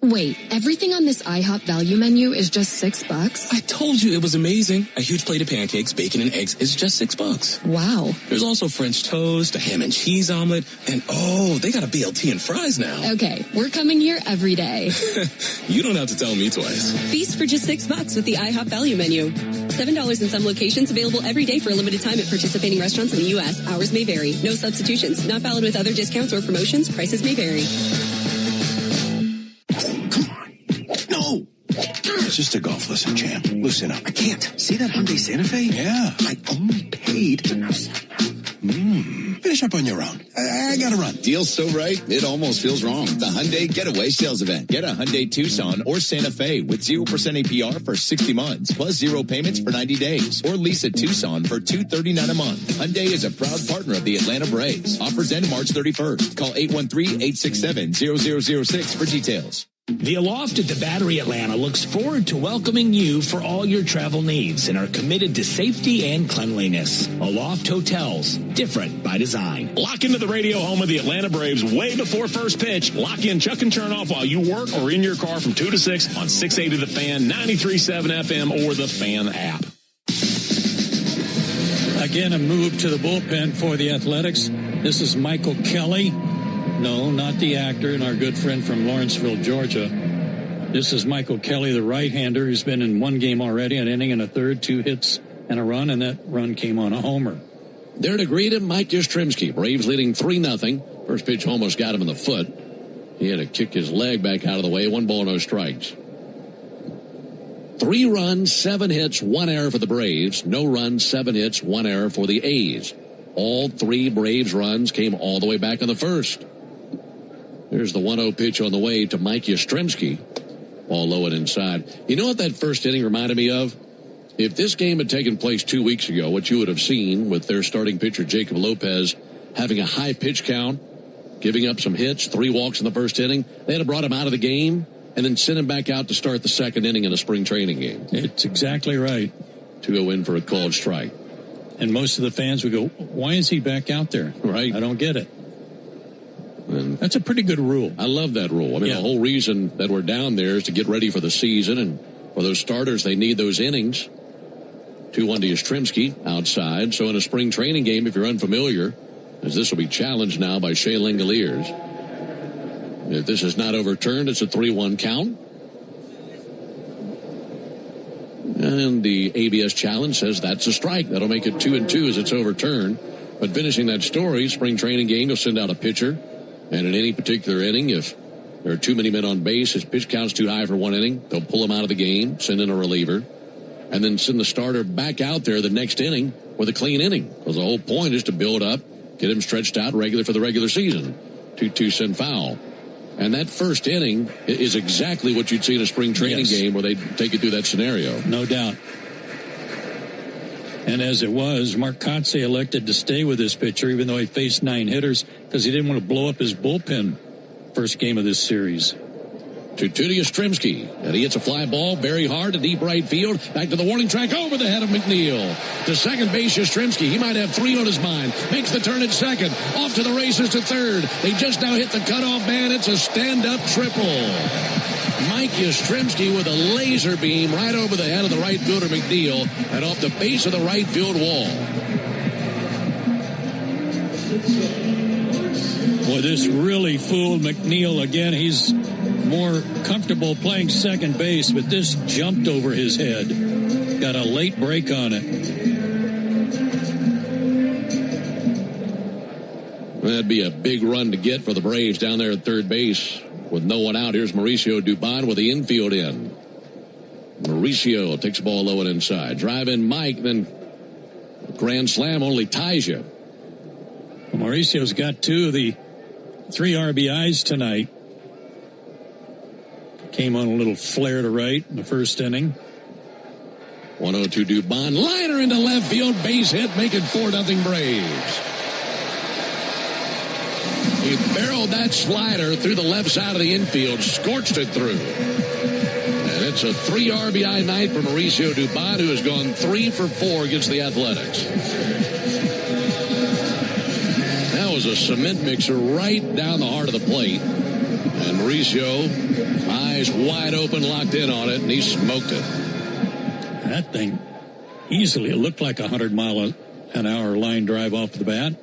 Wait, everything on this IHOP value menu is just $6? I told you it was amazing. A huge plate of pancakes, bacon, and eggs is just $6. Wow. There's also French toast, a ham and cheese omelet, and they got a BLT and fries now. Okay, we're coming here every day. You don't have to tell me twice. Feast for just $6 with the IHOP value menu. $7 in some locations, available every day for a limited time at participating restaurants in the U.S. Hours may vary. No substitutions. Not valid with other discounts or promotions. Prices may vary. No! It's just a golf lesson, champ. Loosen up. I can't. See that Hyundai Santa Fe? Yeah. I only paid. Finish up on your own. I gotta run. Deal's so right, it almost feels wrong. The Hyundai Getaway Sales Event. Get a Hyundai Tucson or Santa Fe with 0% APR for 60 months, plus 0 payments for 90 days. Or lease a Tucson for $239 a month. Hyundai is a proud partner of the Atlanta Braves. Offers end March 31st. Call 813-867-0006 for details. The Aloft at the Battery Atlanta looks forward to welcoming you for all your travel needs and are committed to safety and cleanliness. Aloft Hotels, different by design. Lock into the radio home of the Atlanta Braves way before first pitch. Lock in Chuck and Chernoff while you work or in your car from 2 to 6 on 680 The Fan, 93.7 FM, or the Fan app. Again, a move to the bullpen for the Athletics. This is Michael Kelly. No, not the actor and our good friend from Lawrenceville, Georgia. This is Michael Kelly, the right-hander, who's been in one game already, an inning and a third, 2 hits and a run, and that run came on a homer. There to greet him, Mike Yastrzemski. Braves leading 3-0. First pitch almost got him in the foot. He had to kick his leg back out of the way. 1 ball, no strikes. 3 runs, 7 hits, 1 error for the Braves. No runs, 7 hits, 1 error for the A's. All 3 Braves runs came all the way back in the first. There's the 1-0 pitch on the way to Mike Yastrzemski. Ball low and inside. You know what that first inning reminded me of? If this game had taken place 2 weeks ago, what you would have seen with their starting pitcher, Jacob Lopez, having a high pitch count, giving up some hits, 3 walks in the first inning, they'd have brought him out of the game and then sent him back out to start the second inning in a spring training game. It's exactly right. To go in for a called strike. And most of the fans would go, why is he back out there? Right. I don't get it. And that's a pretty good rule. I love that rule. I mean, the whole reason that we're down there is to get ready for the season. And for those starters, they need those innings. 2-1 to Yastrzemski outside. So in a spring training game, if you're unfamiliar, as this will be challenged now by Shea Langoliers. If this is not overturned, it's a 3-1 count. And the ABS challenge says that's a strike. That'll make it 2-2 as it's overturned. But finishing that story, spring training game, you'll send out a pitcher. And in any particular inning, if there are too many men on base, his pitch count's too high for one inning, they'll pull him out of the game, send in a reliever, and then send the starter back out there the next inning with a clean inning. Because the whole point is to build up, get him stretched out regular for the regular season. 2-2 send foul. And that first inning is exactly what you'd see in a spring training game where they take you through that scenario. No doubt. And as it was, Mark Kotsay elected to stay with this pitcher, even though he faced 9 hitters, because he didn't want to blow up his bullpen first game of this series. 2-2 to Yastrzemski, and he hits a fly ball very hard to deep right field. Back to the warning track, over the head of McNeil. To second base, Yastrzemski. He might have 3 on his mind. Makes the turn at second. Off to the races to third. They just now hit the cutoff man. It's a stand-up triple. Mike Yastrzemski with a laser beam right over the head of the right fielder McNeil and off the base of the right field wall. Boy, this really fooled McNeil again. He's more comfortable playing second base, but this jumped over his head. Got a late break on it. That'd be a big run to get for the Braves down there at third base. With no one out, here's Mauricio Dubon with the infield in. Mauricio takes the ball low and inside. Drive in Mike, then grand slam only ties you. Well, Mauricio's got 2 of the 3 RBIs tonight. Came on a little flare to right in the first inning. 1-0 to Dubon. Liner into left field. Base hit, making 4-0 Braves. He barreled that slider through the left side of the infield, scorched it through. And it's a 3 RBI night for Mauricio Dubon, who has gone 3 for 4 against the Athletics. That was a cement mixer right down the heart of the plate. And Mauricio, eyes wide open, locked in on it, and he smoked it. That thing easily, it looked like 100-mile-an-hour line drive off the bat.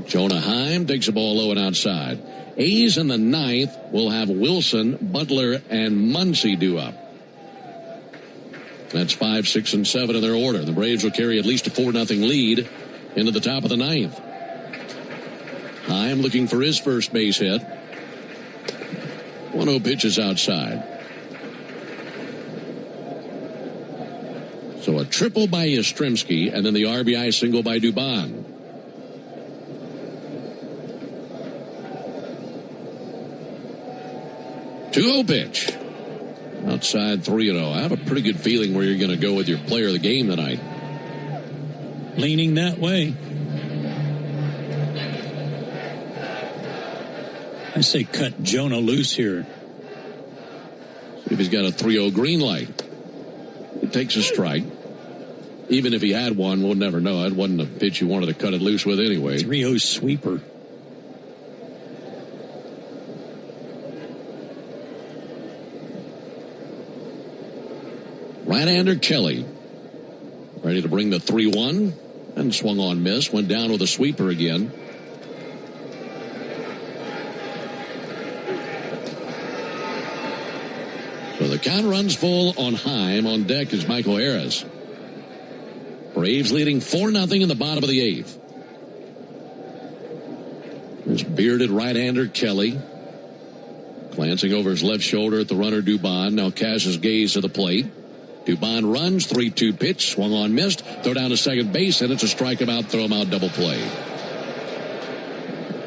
Jonah Heim takes the ball low and outside. A's in the ninth will have Wilson, Butler, and Muncy due up. That's 5, 6, and 7 in their order. The Braves will carry at least a 4-0 lead into the top of the ninth. Heim looking for his first base hit. 1-0 pitches outside. So a triple by Yastrzemski, and then the RBI single by Dubon. Two-0 pitch. Outside 3-0. I have a pretty good feeling where you're going to go with your player of the game tonight. Leaning that way. I say cut Jonah loose here. See if he's got a 3-0 green light. He takes a strike. Even if he had one, we'll never know. It wasn't a pitch you wanted to cut it loose with anyway. 3-0 sweeper. Right-hander Kelly ready to bring the 3-1 and swung on miss. Went down with a sweeper again. So the count runs full on Heim. On deck is Michael Harris. Braves leading 4-0 in the bottom of the eighth. There's bearded right-hander Kelly. Glancing over his left shoulder at the runner Dubon. Now casts his gaze to the plate. Dubon runs, 3-2 pitch, swung on, missed, throw down to second base, and it's a strike him out, throw him out, double play.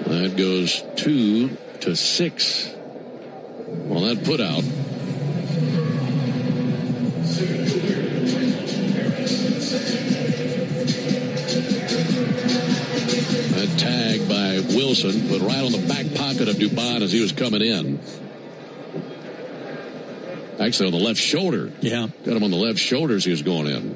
That goes 2-6. Well, that put out. That tag by Wilson, but right on the back pocket of Dubon as he was coming in. Actually, on the left shoulder. Yeah. Got him on the left shoulder as he was going in.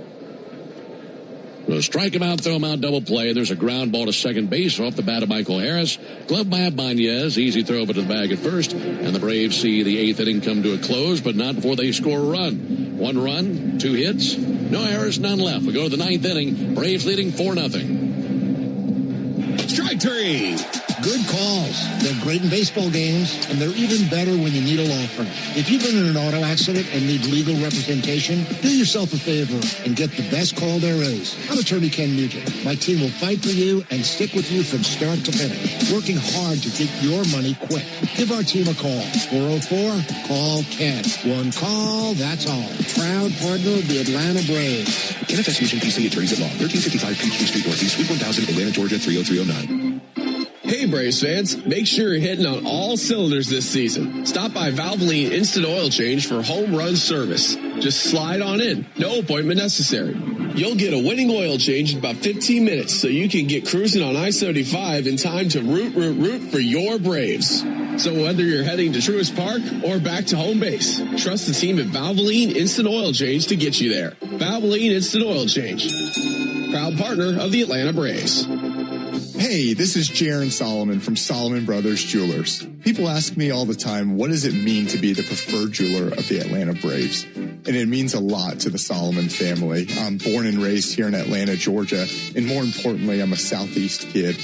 So strike him out, throw him out, double play. There's a ground ball to second base off the bat of Michael Harris. Glove by Ibanez. Easy throw but to the bag at first. And the Braves see the eighth inning come to a close, but not before they score a run. 1 run, 2 hits, no errors, none left. We go to the ninth inning. Braves leading 4-0. Strike 3. Good calls. They're great in baseball games, and they're even better when you need a law firm. If you've been in an auto accident and need legal representation, do yourself a favor and get the best call there is. I'm attorney Ken Nugent. My team will fight for you and stick with you from start to finish, working hard to get your money quick. Give our team a call. 404-CALL-KEN. One call, that's all. Proud partner of the Atlanta Braves. NFS Mission PC Attorneys at Law, 1355 Peachtree Street Northeast, Suite 1000, Atlanta, Georgia, 30309. Hey Braves fans, make sure you're hitting on all cylinders this season. Stop by Valvoline Instant Oil Change for home run service. Just slide on in, no appointment necessary. You'll get a winning oil change in about 15 minutes so you can get cruising on I-75 in time to root for your Braves. So whether you're heading to Truist Park or back to home base, trust the team at Valvoline Instant Oil Change to get you there. Valvoline Instant Oil Change, proud partner of the Atlanta Braves. Hey, this is Jaron Solomon from Solomon Brothers Jewelers. People ask me all the time, what does it mean to be the preferred jeweler of the Atlanta Braves? And it means a lot to the Solomon family. I'm born and raised here in Atlanta, Georgia, and more importantly, I'm a Southeast kid.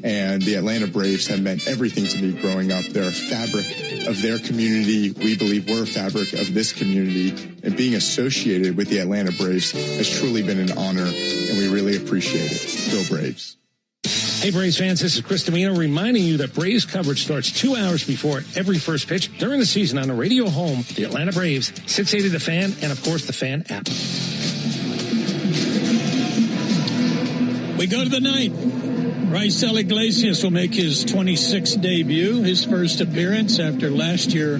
And the Atlanta Braves have meant everything to me growing up. They're a fabric of their community. We believe we're a fabric of this community. And being associated with the Atlanta Braves has truly been an honor, and we really appreciate it. Go Braves. Hey, Braves fans, this is Chris Domino reminding you that Braves coverage starts 2 hours before every first pitch during the season on the radio home, the Atlanta Braves, 680 The Fan, and, of course, the Fan app. We go to the ninth. Raisel Iglesias will make his 26th debut, his first appearance after last year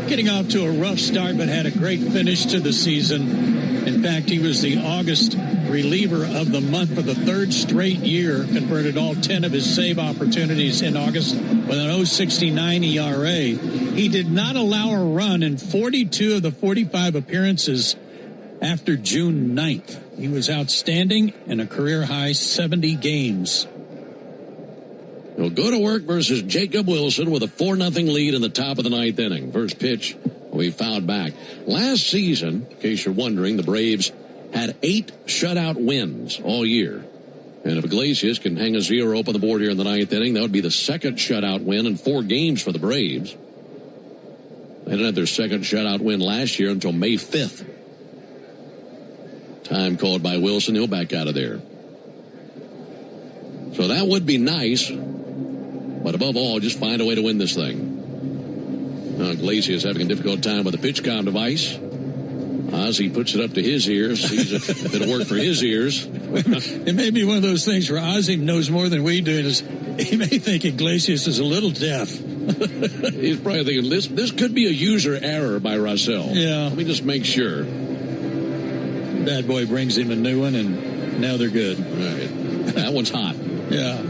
getting off to a rough start but had a great finish to the season. In fact, he was the August reliever of the month for the third straight year, converted all 10 of his save opportunities in August with an 0.69 ERA. He did not allow a run in 42 of the 45 appearances after June 9th. He was outstanding in a career-high 70 games. They'll go to work versus Jacob Wilson with a 4-0 lead in the top of the 9th inning. First pitch will be fouled back. Last season, in case you're wondering, the Braves had 8 shutout wins all year. And if Iglesias can hang a 0 up on the board here in the 9th inning, that would be the second shutout win in 4 games for the Braves. They didn't have their second shutout win last year until May 5th. Time called by Wilson. He'll back out of there. So that would be nice. But above all, just find a way to win this Thing. Iglesias having a difficult time with the PitchCom device. Ozzie puts it up to his ears, sees if it'll work for his ears. It may be one of those things where Ozzie knows more than we do. He may think Iglesias is a little deaf. He's probably thinking, this could be a user error by Russell. Yeah. Let me just make sure. Bad boy brings him a new one, and now they're good. Right. That one's hot. Yeah.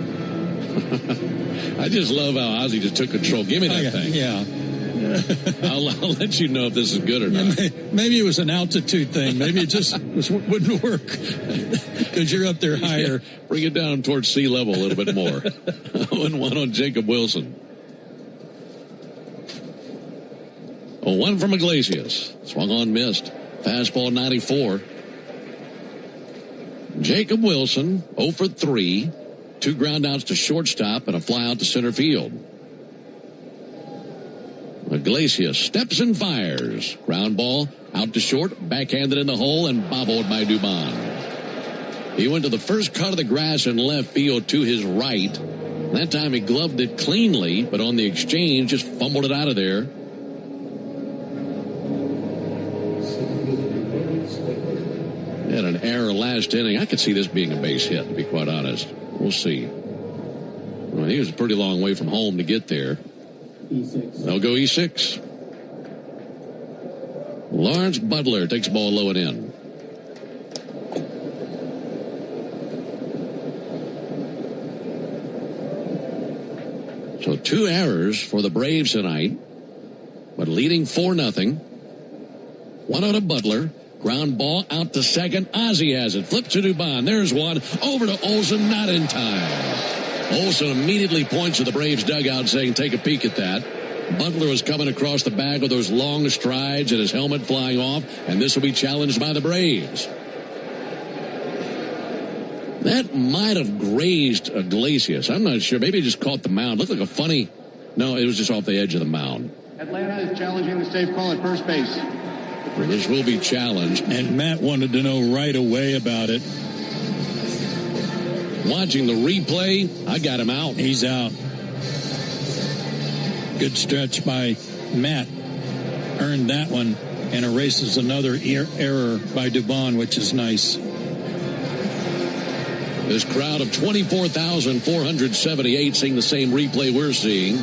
I just love how Ozzie just took control. Give me that thing. Yeah. I'll let you know if this is good or not. Maybe it was an altitude thing. Maybe it just wouldn't work because you're up there higher. Yeah, bring it down towards sea level a little bit more. 0-1 on Jacob Wilson. 0-1 from Iglesias. Swung on, missed. Fastball 94. Jacob Wilson 0 for 3. 2 ground outs to shortstop and a fly out to center field. Iglesias steps and fires. Ground ball out to short, backhanded in the hole and bobbled by Dubon. He went to the first cut of the grass in left field to his right. That time he gloved it cleanly, but on the exchange just fumbled it out of there. Had an error last inning. I could see this being a base hit, to be quite honest. We'll see. Well, he was a pretty long way from home to get there. They'll go E6. Lawrence Butler takes the ball low and in. So 2 errors for the Braves tonight, but leading 4-0. 1 to Butler. Ground ball out to second. Ozzie has it. Flips to Dubon. There's one. Over to Olsen. Not in time. Olsen immediately points to the Braves dugout saying, take a peek at that. Butler was coming across the bag with those long strides and his helmet flying off, and this will be challenged by the Braves. That might have grazed Iglesias. I'm not sure. Maybe it just caught the mound. Looked like a funny... No, it was just off the edge of the mound. Atlanta is challenging the safe call at first base. This will be challenged. And Matt wanted to know right away about it. Watching the replay, I got him out. He's out. Good stretch by Matt. Earned that one and erases another error by Dubon, which is nice. This crowd of 24,478 seeing the same replay we're seeing.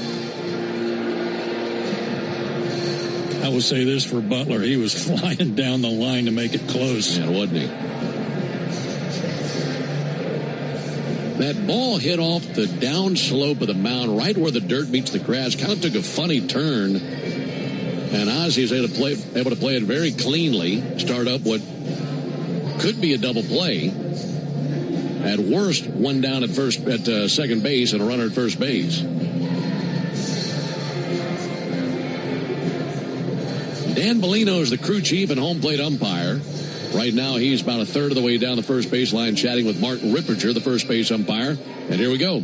I will say this for Butler. He was flying down the line to make it close. Yeah, wasn't he? That ball hit off the down slope of the mound right where the dirt meets the grass. Kind of took a funny turn. And Ozzie was able to play it very cleanly. Start up what could be a double play. At worst, one down at second base and a runner at first base. Dan Bellino is the crew chief and home plate umpire. Right now, he's about a third of the way down the first baseline, chatting with Martin Ripperger, the first base umpire. And here we go.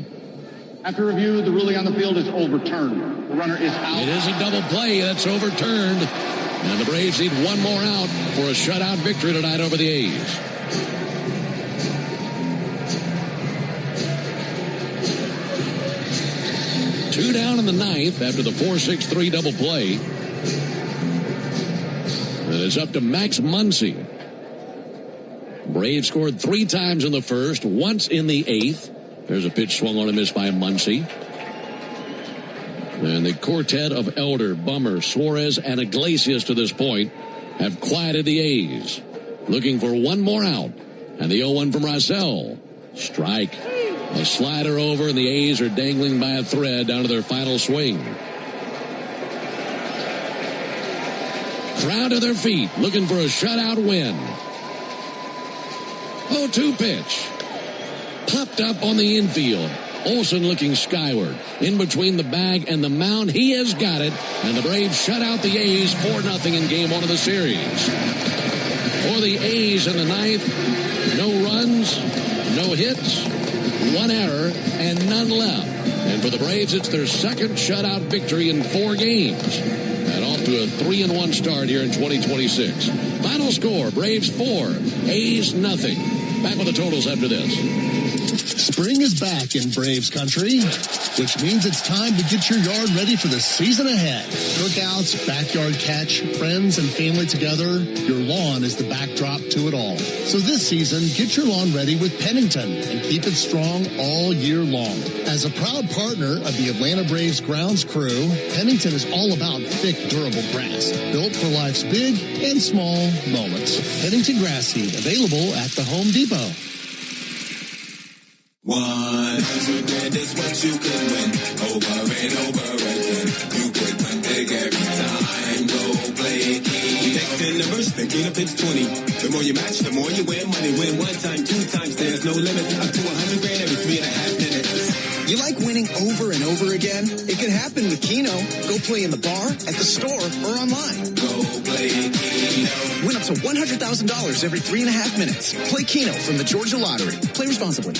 After review, the ruling on the field is overturned. The runner is out. It is a double play that's overturned. And the Braves need one more out for a shutout victory tonight over the A's. Two down in the ninth after the 4-6-3 double play. And it's up to Max Muncy. Braves scored 3 times in the first, once in the 8th. There's a pitch swung on and missed by Muncy. And the quartet of Elder, Bummer, Suarez, and Iglesias to this point have quieted the A's. Looking for one more out. And the 0-1 from Russell. Strike. A slider over, and the A's are dangling by a thread down to their final swing. Crowd to their feet, looking for a shutout win. 0-2 pitch. Popped up on the infield. Olsen looking skyward. In between the bag and the mound, he has got it. And the Braves shut out the A's 4-0 in game 1 of the series. For the A's in the ninth, no runs, no hits, 1 error, and none left. And for the Braves, it's their second shutout victory in 4 games. And off to a 3-1 start here in 2026. Final score, Braves 4, A's nothing. Back with the totals after this. Spring is back in Braves country, which means it's time to get your yard ready for the season ahead. Cookouts, backyard catch, friends and family together, your lawn is the backdrop to it all. So this season, get your lawn ready with Pennington and keep it strong all year long. As a proud partner of the Atlanta Braves grounds crew, Pennington is all about thick, durable grass, built for life's big and small moments. Pennington grass seed, available at the Home Depot. 100 grand is what you could win. Over and over again. You could win big every time. Go play Keno. Next in the verse, the Keno picks 20. The more you match, the more you win. Money win 1 time, 2 times. There's no limits. Up to 100 grand every 3.5 minutes. You like winning over and over again? It can happen with Keno. Go play in the bar, at the store, or online. Go play Keno. Win up to $100,000 every 3.5 minutes. Play Keno from the Georgia Lottery. Play responsibly.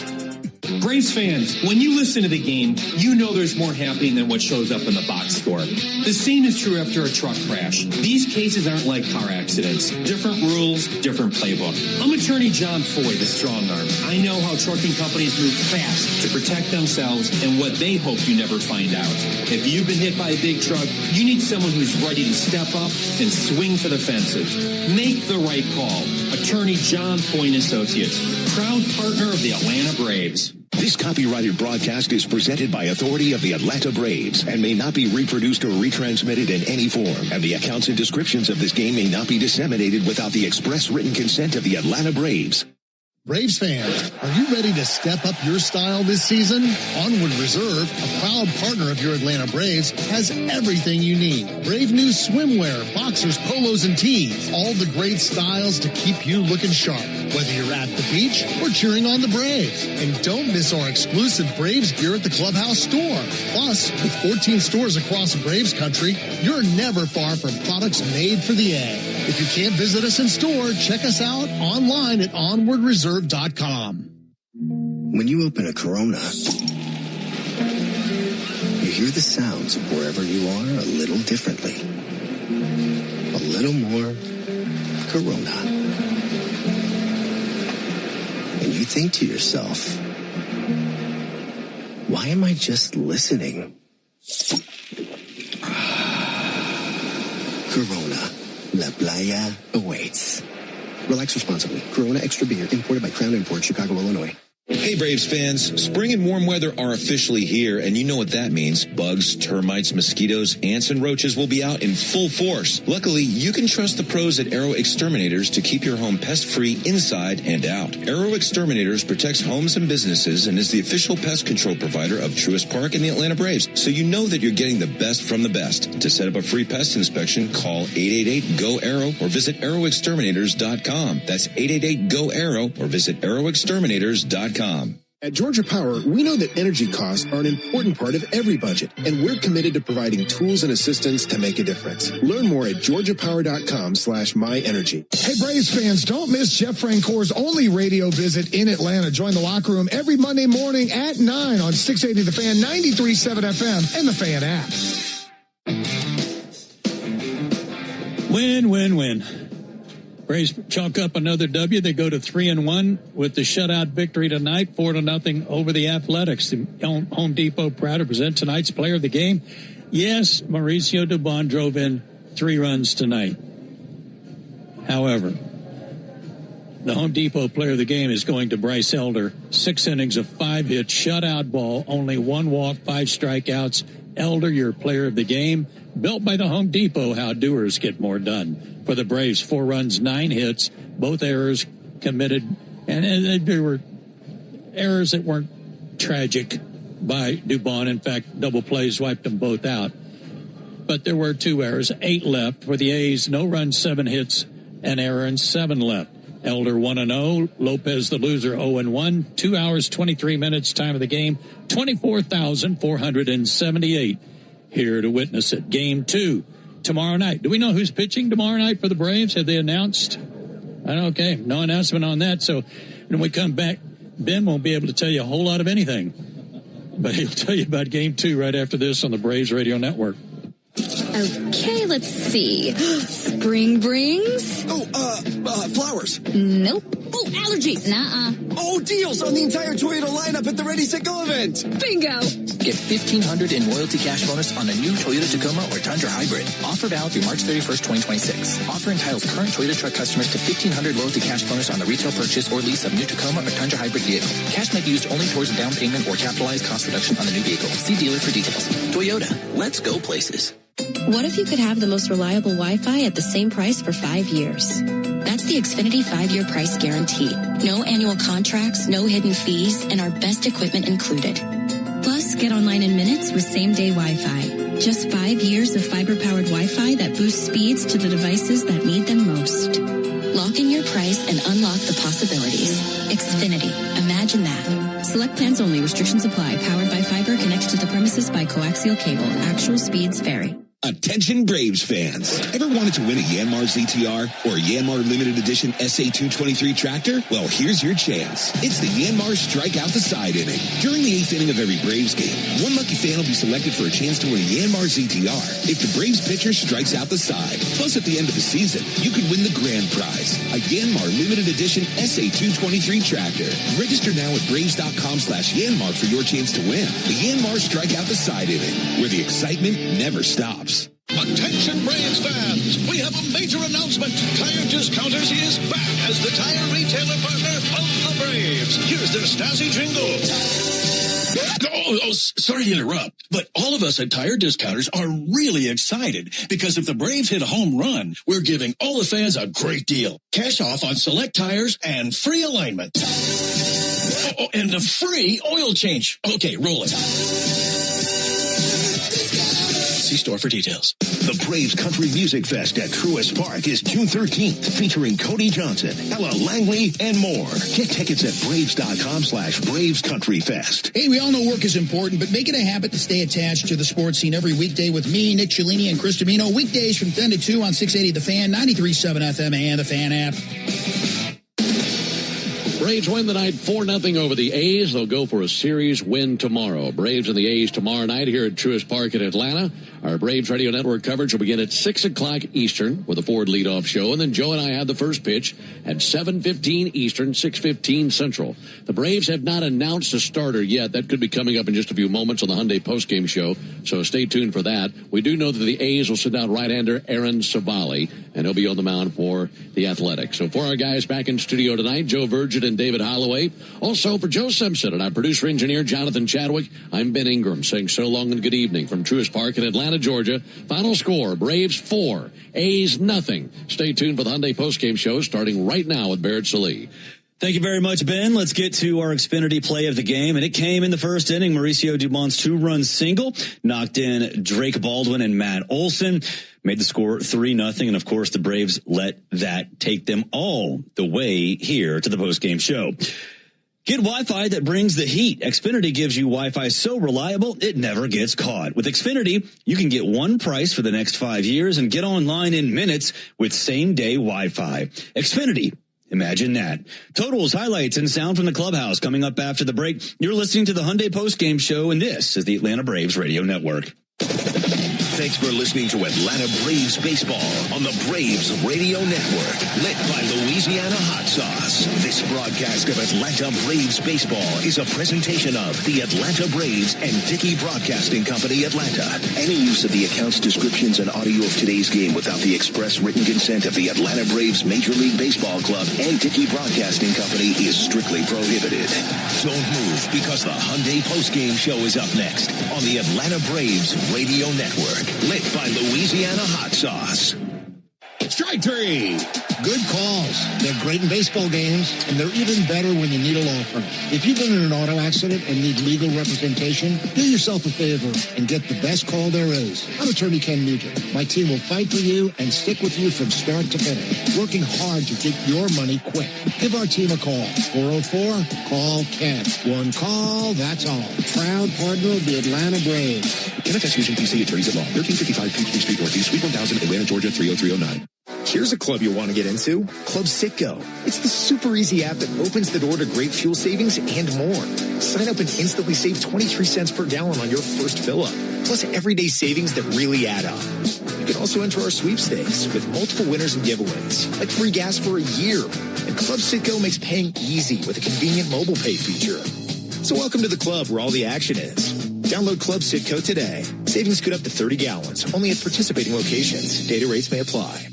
Braves fans, when you listen to the game, you know there's more happening than what shows up in the box score. The same is true after a truck crash. These cases aren't like car accidents. Different rules, different playbook. I'm attorney John Foy, the strong arm. I know how trucking companies move fast to protect themselves and what they hope you never find out. If you've been hit by a big truck, you need someone who's ready to step up and swing for the fences. Make the right call. Attorney John Foy and Associates, proud partner of the Atlanta Braves. This copyrighted broadcast is presented by authority of the Atlanta Braves and may not be reproduced or retransmitted in any form. And the accounts and descriptions of this game may not be disseminated without the express written consent of the Atlanta Braves. Braves fans, are you ready to step up your style this season? Onward Reserve, a proud partner of your Atlanta Braves, has everything you need. Brave new swimwear, boxers, polos, and tees. All the great styles to keep you looking sharp, whether you're at the beach or cheering on the Braves. And don't miss our exclusive Braves gear at the Clubhouse store. Plus, with 14 stores across Braves country, you're never far from products made for the A. If you can't visit us in store, check us out online at onwardreserve.com. When you open a Corona, you hear the sounds of wherever you are a little differently. A little more Corona. And you think to yourself, why am I just listening? Corona, La Playa awaits. Relax responsibly. Corona Extra Beer, imported by Crown Imports, Chicago, Illinois. Hey Braves fans, spring and warm weather are officially here, and you know what that means. Bugs, termites, mosquitoes, ants, and roaches will be out in full force. Luckily, you can trust the pros at Arrow Exterminators to keep your home pest-free inside and out. Arrow Exterminators protects homes and businesses and is the official pest control provider of Truist Park and the Atlanta Braves, so you know that you're getting the best from the best. To set up a free pest inspection, call 888-GO-ARROW or visit arrowexterminators.com. That's 888-GO-ARROW or visit arrowexterminators.com. At Georgia Power, we know that energy costs are an important part of every budget, and we're committed to providing tools and assistance to make a difference. Learn more at georgiapower.com/myenergy. Hey, Braves fans, don't miss Jeff Francoeur's only radio visit in Atlanta. Join the locker room every Monday morning at 9 on 680 The Fan, 93.7 FM, and the Fan app. Win. Braves chalk up another W. They go to 3-1 with the shutout victory tonight, 4-0 over the Athletics. The Home Depot proud to present tonight's player of the game. Yes, Mauricio Dubon drove in 3 runs tonight. However, the Home Depot player of the game is going to Bryce Elder. 6 innings of 5 hits, shutout ball, only 1 walk, 5 strikeouts. Elder, your player of the game. Built by the Home Depot, how doers get more done. For the Braves, 4 runs, 9 hits, both errors committed, and there were errors that weren't tragic by Dubon. In fact, double plays wiped them both out. But there were 2 errors, 8 left. For the A's, no runs, 7 hits, an error, and 7 left. Elder 1-0, Lopez the loser 0-1. 2 hours, 23 minutes, time of the game, 24,478 here to witness it. Game 2 tomorrow night. Do we know who's pitching tomorrow night for the Braves? Have they announced? Okay, no announcement on that. So when we come back, Ben won't be able to tell you a whole lot of anything, but he'll tell you about Game 2 right after this on the Braves Radio Network. Okay, let's see. Spring brings? Flowers. Nope. Oh, allergies. Nuh-uh. Oh, deals on the entire Toyota lineup at the Ready, Set, Go event. Bingo. Get $1,500 in loyalty cash bonus on a new Toyota Tacoma or Tundra Hybrid. Offer valid through March 31st, 2026. Offer entitles current Toyota truck customers to $1,500 loyalty cash bonus on the retail purchase or lease of new Tacoma or Tundra Hybrid vehicle. Cash may be used only towards a down payment or capitalized cost reduction on the new vehicle. See dealer for details. Toyota, let's go places. What if you could have the most reliable Wi-Fi at the same price for 5 years? That's the Xfinity 5-year price guarantee. No annual contracts, no hidden fees, and our best equipment included. Plus, get online in minutes with same-day Wi-Fi. Just 5 years of fiber-powered Wi-Fi that boosts speeds to the devices that need them most. Lock in your price and unlock the possibilities. Xfinity. Imagine that. Select plans only. Restrictions apply. Powered by fiber. Connects to the premises by coaxial cable. Actual speeds vary. Attention Braves fans. Ever wanted to win a Yanmar ZTR or a Yanmar Limited Edition SA223 tractor? Well, here's your chance. It's the Yanmar Strike Out the Side inning. During the 8th inning of every Braves game, one lucky fan will be selected for a chance to win a Yanmar ZTR if the Braves pitcher strikes out the side. Plus, at the end of the season, you could win the grand prize, a Yanmar Limited Edition SA223 tractor. Register now at Braves.com/Yanmar for your chance to win the Yanmar Strike Out the Side inning, where the excitement never stops. Attention Braves fans, we have a major announcement. Tire Discounters is back as the tire retailer partner of the Braves. Here's their Stasi jingle. Sorry to interrupt, but all of us at Tire Discounters are really excited because if the Braves hit a home run, we're giving all the fans a great deal. Cash off on select tires and free alignment. And a free oil change. Okay, roll it. See store for details. The Braves Country Music Fest at Truist Park is June 13th, featuring Cody Johnson, Ella Langley, and more. Get tickets at Braves.com/BravesCountryFest. Hey, we all know work is important, but make it a habit to stay attached to the sports scene every weekday with me, Nick Cellini, and Chris Domino. Weekdays from 10 to 2 on 680 The Fan, 93.7 FM, and the Fan app. Braves win tonight 4-0 over the A's. They'll go for a series win tomorrow. Braves and the A's tomorrow night here at Truist Park in Atlanta. Our Braves Radio Network coverage will begin at 6 o'clock Eastern with a Ford leadoff show. And then Joe and I have the first pitch at 7:15 Eastern, 6:15 Central. The Braves have not announced a starter yet. That could be coming up in just a few moments on the Hyundai postgame show. So stay tuned for that. We do know that the A's will send out right-hander Aaron Savali, and he'll be on the mound for the Athletics. So for our guys back in studio tonight, Joe Virgin and David Holloway. Also for Joe Simpson and our producer-engineer Jonathan Chadwick, I'm Ben Ingram saying so long and good evening from Truist Park in Atlanta, Georgia. Final score, Braves 4, A's nothing. Stay tuned for the Hyundai postgame show starting right now with Barrett Sallee. Thank you very much, Ben. Let's get to our Xfinity play of the game, and it came in the first inning. Mauricio Dumont's 2-run single knocked in Drake Baldwin and Matt Olson, made the score 3-0, and of course the Braves let that take them all the way here to the postgame show. Get Wi-Fi that brings the heat. Xfinity gives you Wi-Fi so reliable, it never gets caught. With Xfinity, you can get one price for the next 5 years and get online in minutes with same-day Wi-Fi. Xfinity. Imagine that. Totals, highlights, and sound from the clubhouse coming up after the break. You're listening to the Hyundai postgame show, and this is the Atlanta Braves Radio Network. Thanks for listening to Atlanta Braves Baseball on the Braves Radio Network, lit by Louisiana Hot Sauce. This broadcast of Atlanta Braves Baseball is a presentation of the Atlanta Braves and Dickey Broadcasting Company, Atlanta. Any use of the accounts, descriptions, and audio of today's game without the express written consent of the Atlanta Braves Major League Baseball Club and Dickey Broadcasting Company is strictly prohibited. Don't move, because the Hyundai postgame show is up next on the Atlanta Braves Radio Network, lit by Louisiana Hot Sauce. Strike three. Good calls. They're great in baseball games, and they're even better when you need a law firm. If you've been in an auto accident and need legal representation, do yourself a favor and get the best call there is. I'm attorney Ken Nugent. My team will fight for you and stick with you from start to finish, working hard to get your money quick. Give our team a call. 404-CALL-KEN. One call, that's all. Proud partner of the Atlanta Braves. Kenneth S. Nugent, PC, Attorneys at Law. 1355 Peachtree Street Northeast, Suite 1000, Atlanta, Georgia, 30309. Here's a club you'll want to get into, Club Citgo. It's the super easy app that opens the door to great fuel savings and more. Sign up and instantly save 23 cents per gallon on your first fill-up, plus everyday savings that really add up. You can also enter our sweepstakes with multiple winners and giveaways, like free gas for a year. And Club Citgo makes paying easy with a convenient mobile pay feature. So welcome to the club where all the action is. Download Club Citgo today. Savings good up to 30 gallons, only at participating locations. Data rates may apply.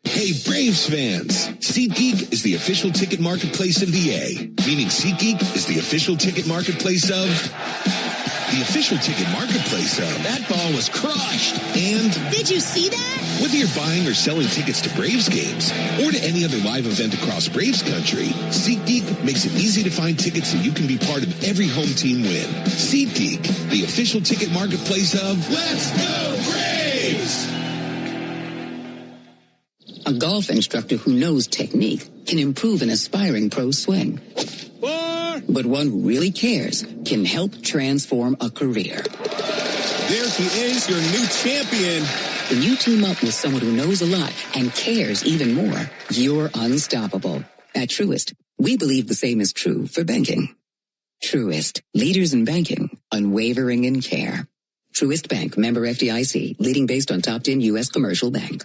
Hey, Braves fans! SeatGeek is the official ticket marketplace of the A, meaning SeatGeek is the official ticket marketplace of... The official ticket marketplace of... That ball was crushed! And... Did you see that? Whether you're buying or selling tickets to Braves games or to any other live event across Braves country, SeatGeek makes it easy to find tickets so you can be part of every home team win. SeatGeek, the official ticket marketplace of... Let's go Braves! A golf instructor who knows technique can improve an aspiring pro's swing. But one who really cares can help transform a career. There he is, your new champion. When you team up with someone who knows a lot and cares even more, you're unstoppable. At Truist, we believe the same is true for banking. Truist, leaders in banking, unwavering in care. Truist Bank, member FDIC, leading based on top 10 U.S. commercial bank.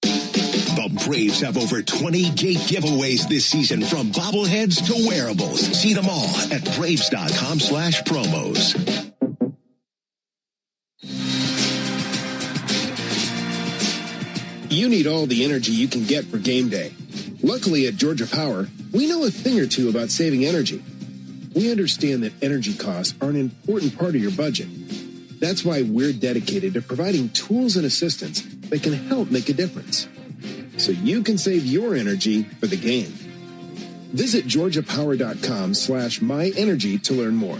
The Braves have over 20 gate giveaways this season, from bobbleheads to wearables. See them all at Braves.com/promos. You need all the energy you can get for game day. Luckily at Georgia Power, we know a thing or two about saving energy. We understand that energy costs are an important part of your budget. That's why we're dedicated to providing tools and assistance that can help make a difference, so you can save your energy for the game. Visit georgiapower.com/myenergy to learn more.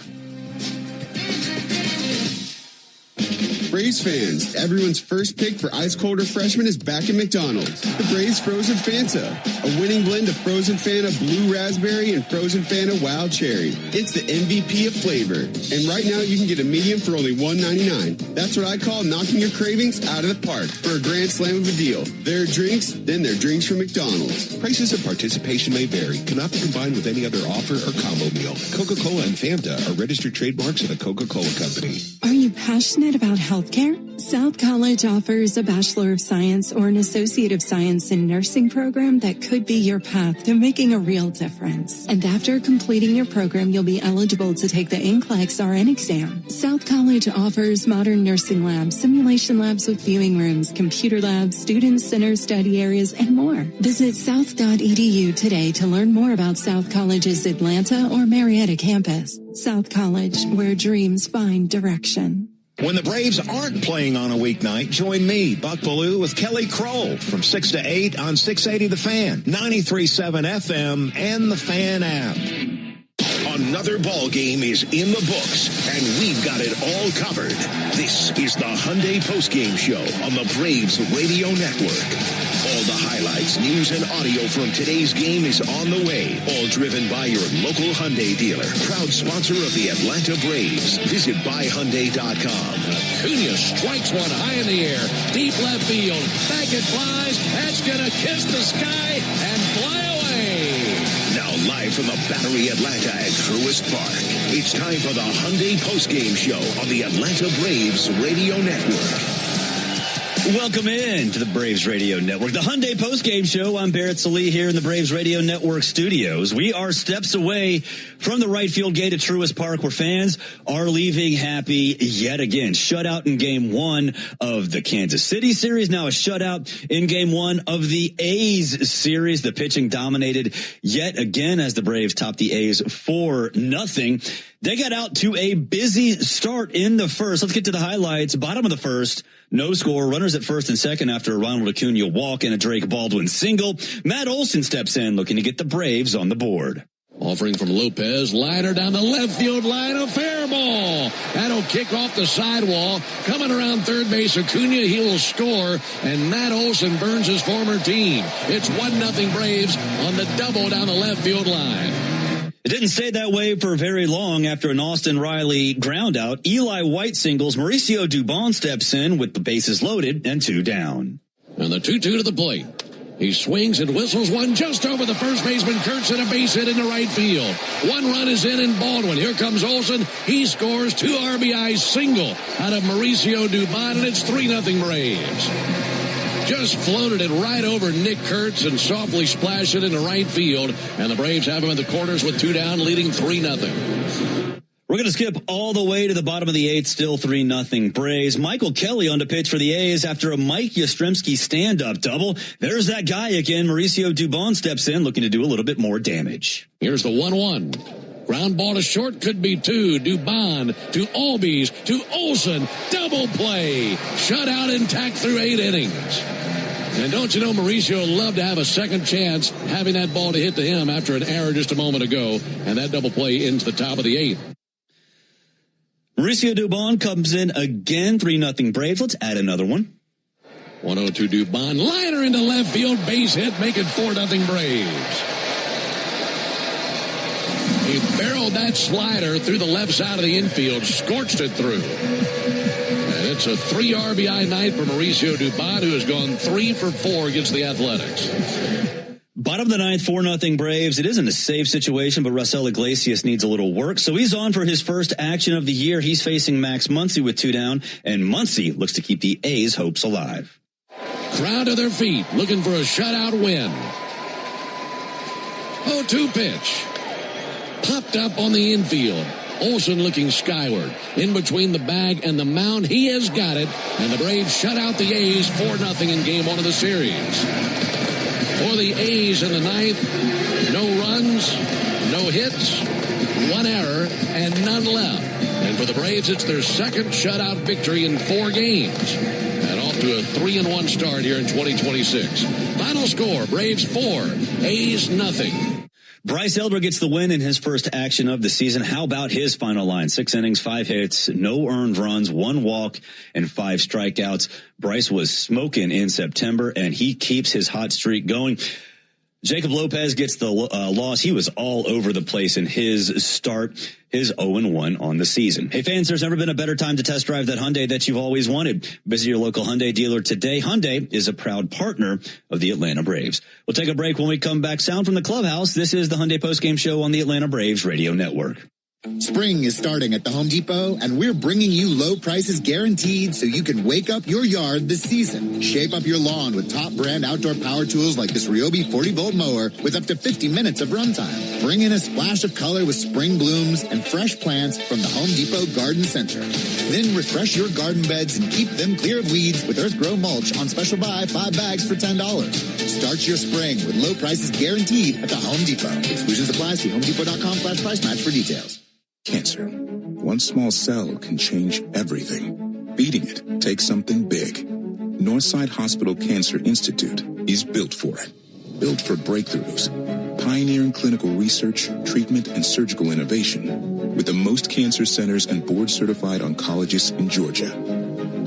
Braves fans, everyone's first pick for ice cold refreshment is back at McDonald's. The Braves Frozen Fanta, a winning blend of Frozen Fanta Blue Raspberry and Frozen Fanta Wild Cherry. It's the MVP of flavor. And right now you can get a medium for only $1.99. That's what I call knocking your cravings out of the park for a grand slam of a deal. There are drinks, then there are drinks from McDonald's. Prices and participation may vary. Cannot be combined with any other offer or combo meal. Coca-Cola and Fanta are registered trademarks of the Coca-Cola Company. Are you passionate about healthcare? South College offers a Bachelor of Science or an Associate of Science in Nursing program that could be your path to making a real difference. And after completing your program, you'll be eligible to take the NCLEX RN exam. South College offers modern nursing labs, simulation labs with viewing rooms, computer labs, student center study areas, and more. Visit south.edu today to learn more about South College's Atlanta or Marietta campus. South College, where dreams find direction. When the Braves aren't playing on a weeknight, join me, Buck Bellew, with Kelly Kroll from 6 to 8 on 680 The Fan, 93.7 FM, and the Fan app. Another ball game is in the books, and we've got it all covered. This is the Hyundai Postgame Show on the Braves Radio Network. All the highlights, news, and audio from today's game is on the way. All driven by your local Hyundai dealer. Proud sponsor of the Atlanta Braves. Visit buyhyundai.com. Acuna strikes one high in the air. Deep left field. Back it flies. That's going to kiss the sky and fly away. Now live from the Battery Atlanta at Truist Park. It's time for the Hyundai Postgame Show on the Atlanta Braves Radio Network. Welcome in to the Braves Radio Network, the Hyundai Postgame Show. I'm Barrett Salih here in the Braves Radio Network studios. We are steps away from the right field gate at Truist Park, where fans are leaving happy yet again. Shutout in Game 1 of the Kansas City series. Now a shutout in Game 1 of the A's series. The pitching dominated yet again as the Braves topped the A's 4-0. They got out to a busy start in the first. Let's get to the highlights. Bottom of the first, No score. Runners at first and second after a Ronald Acuna walk and a Drake Baldwin single. Matt Olson steps in looking to get the Braves on the board. Offering from Lopez, liner down the left field line, a fair ball. That'll kick off the sidewall. Coming around third base, Acuna, he will score, and Matt Olson burns his former team. It's 1-0 Braves on the double down the left field line. It didn't stay that way for very long after an Austin Riley ground out. Eli White singles. Mauricio Dubon steps in with the bases loaded and 2 down. And the 2-2 to the plate. He swings and whistles one just over the first baseman. Kurtz and a base hit into right field. 1 run is in Baldwin. Here comes Olson. He scores 2 RBI single out of Mauricio Dubon, and it's 3-0 Braves. Just floated it right over Nick Kurtz and softly splashed it into right field. And the Braves have him in the corners with 2 down, leading 3-0. We're going to skip all the way to the bottom of the 8th, still 3-0 Braves. Michael Kelly on to pitch for the A's after a Mike Yastrzemski stand-up double. There's that guy again. Mauricio Dubon steps in looking to do a little bit more damage. Here's the 1-1. Ground ball to short, could be 2. Dubon to Albies to Olson. Double play. Shutout intact through 8 innings. And don't you know Mauricio loved to have a second chance having that ball to hit to him after an error just a moment ago. And that double play into the top of the 8th. Mauricio Dubon comes in again, 3-0 Braves. Let's add another one. 1-0 Dubon. Liner into left field, base hit, make it 4-0 Braves. He barreled that slider through the left side of the infield, scorched it through. And it's a 3 RBI night for Mauricio Dubon, who has gone 3 for 4 against the Athletics. Bottom of the 9th, 4-0 Braves. It isn't a safe situation, but Raisel Iglesias needs a little work. So he's on for his first action of the year. He's facing Max Muncy with 2 down, and Muncy looks to keep the A's hopes alive. Crowd to their feet, looking for a shutout win. 0-2 pitch. Popped up on the infield. Olson looking skyward. In between the bag and the mound, he has got it. And the Braves shut out the A's 4-0 in game 1 of the series. For the A's in the 9th, no runs, no hits, 1 error, and none left. And for the Braves, it's their second shutout victory in 4 games. And off to a 3-1 start here in 2026. Final score, Braves 4, A's nothing. Bryce Elder gets the win in his first action of the season. How about his final line? 6 innings, 5 hits, no earned runs, 1 walk, and 5 strikeouts. Bryce was smoking in September, and he keeps his hot streak going. Jacob Lopez gets the loss. He was all over the place in his start, his 0-1 on the season. Hey fans, there's never been a better time to test drive that Hyundai that you've always wanted. Visit your local Hyundai dealer today. Hyundai is a proud partner of the Atlanta Braves. We'll take a break. When we come back, sound from the clubhouse. This is the Hyundai Postgame Show on the Atlanta Braves Radio Network. Spring is starting at the Home Depot, and we're bringing you low prices guaranteed so you can wake up your yard this season. Shape up your lawn with top brand outdoor power tools like this Ryobi 40-volt mower with up to 50 minutes of runtime. Bring in a splash of color with spring blooms and fresh plants from the Home Depot Garden Center. Then refresh your garden beds and keep them clear of weeds with Earth Grow mulch on special buy 5 bags for $10. Start your spring with low prices guaranteed at the Home Depot. Exclusions apply. See homedepot.com/price match for details. Cancer. One small cell can change everything. Beating it takes something big. Northside Hospital Cancer Institute is built for it. Built for breakthroughs. Pioneering clinical research, treatment, and surgical innovation. With the most cancer centers and board-certified oncologists in Georgia.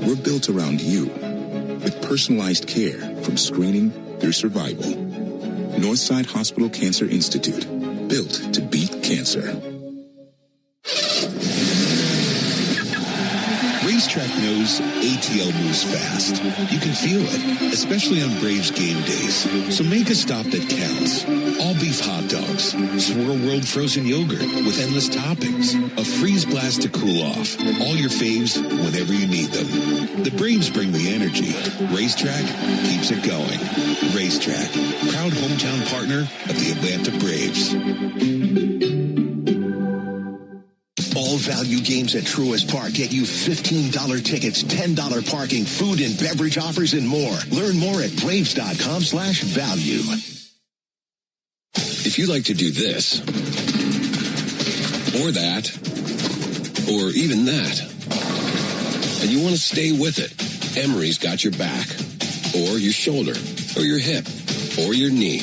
We're built around you. With personalized care from screening through survival. Northside Hospital Cancer Institute. Built to beat cancer. Racetrack knows ATL moves fast. You can feel it, especially on Braves game days. So make a stop that counts. All beef hot dogs, Swirl World frozen yogurt with endless toppings, a freeze blast to cool off. All your faves whenever you need them. The Braves bring the energy. Racetrack keeps it going. Racetrack, proud hometown partner of the Atlanta Braves. All value games at Truist Park get you $15 tickets, $10 parking, food and beverage offers, and more. Learn more at Braves.com/value. If you like to do this, or that, or even that, and you want to stay with it, Emory's got your back, or your shoulder, or your hip, or your knee.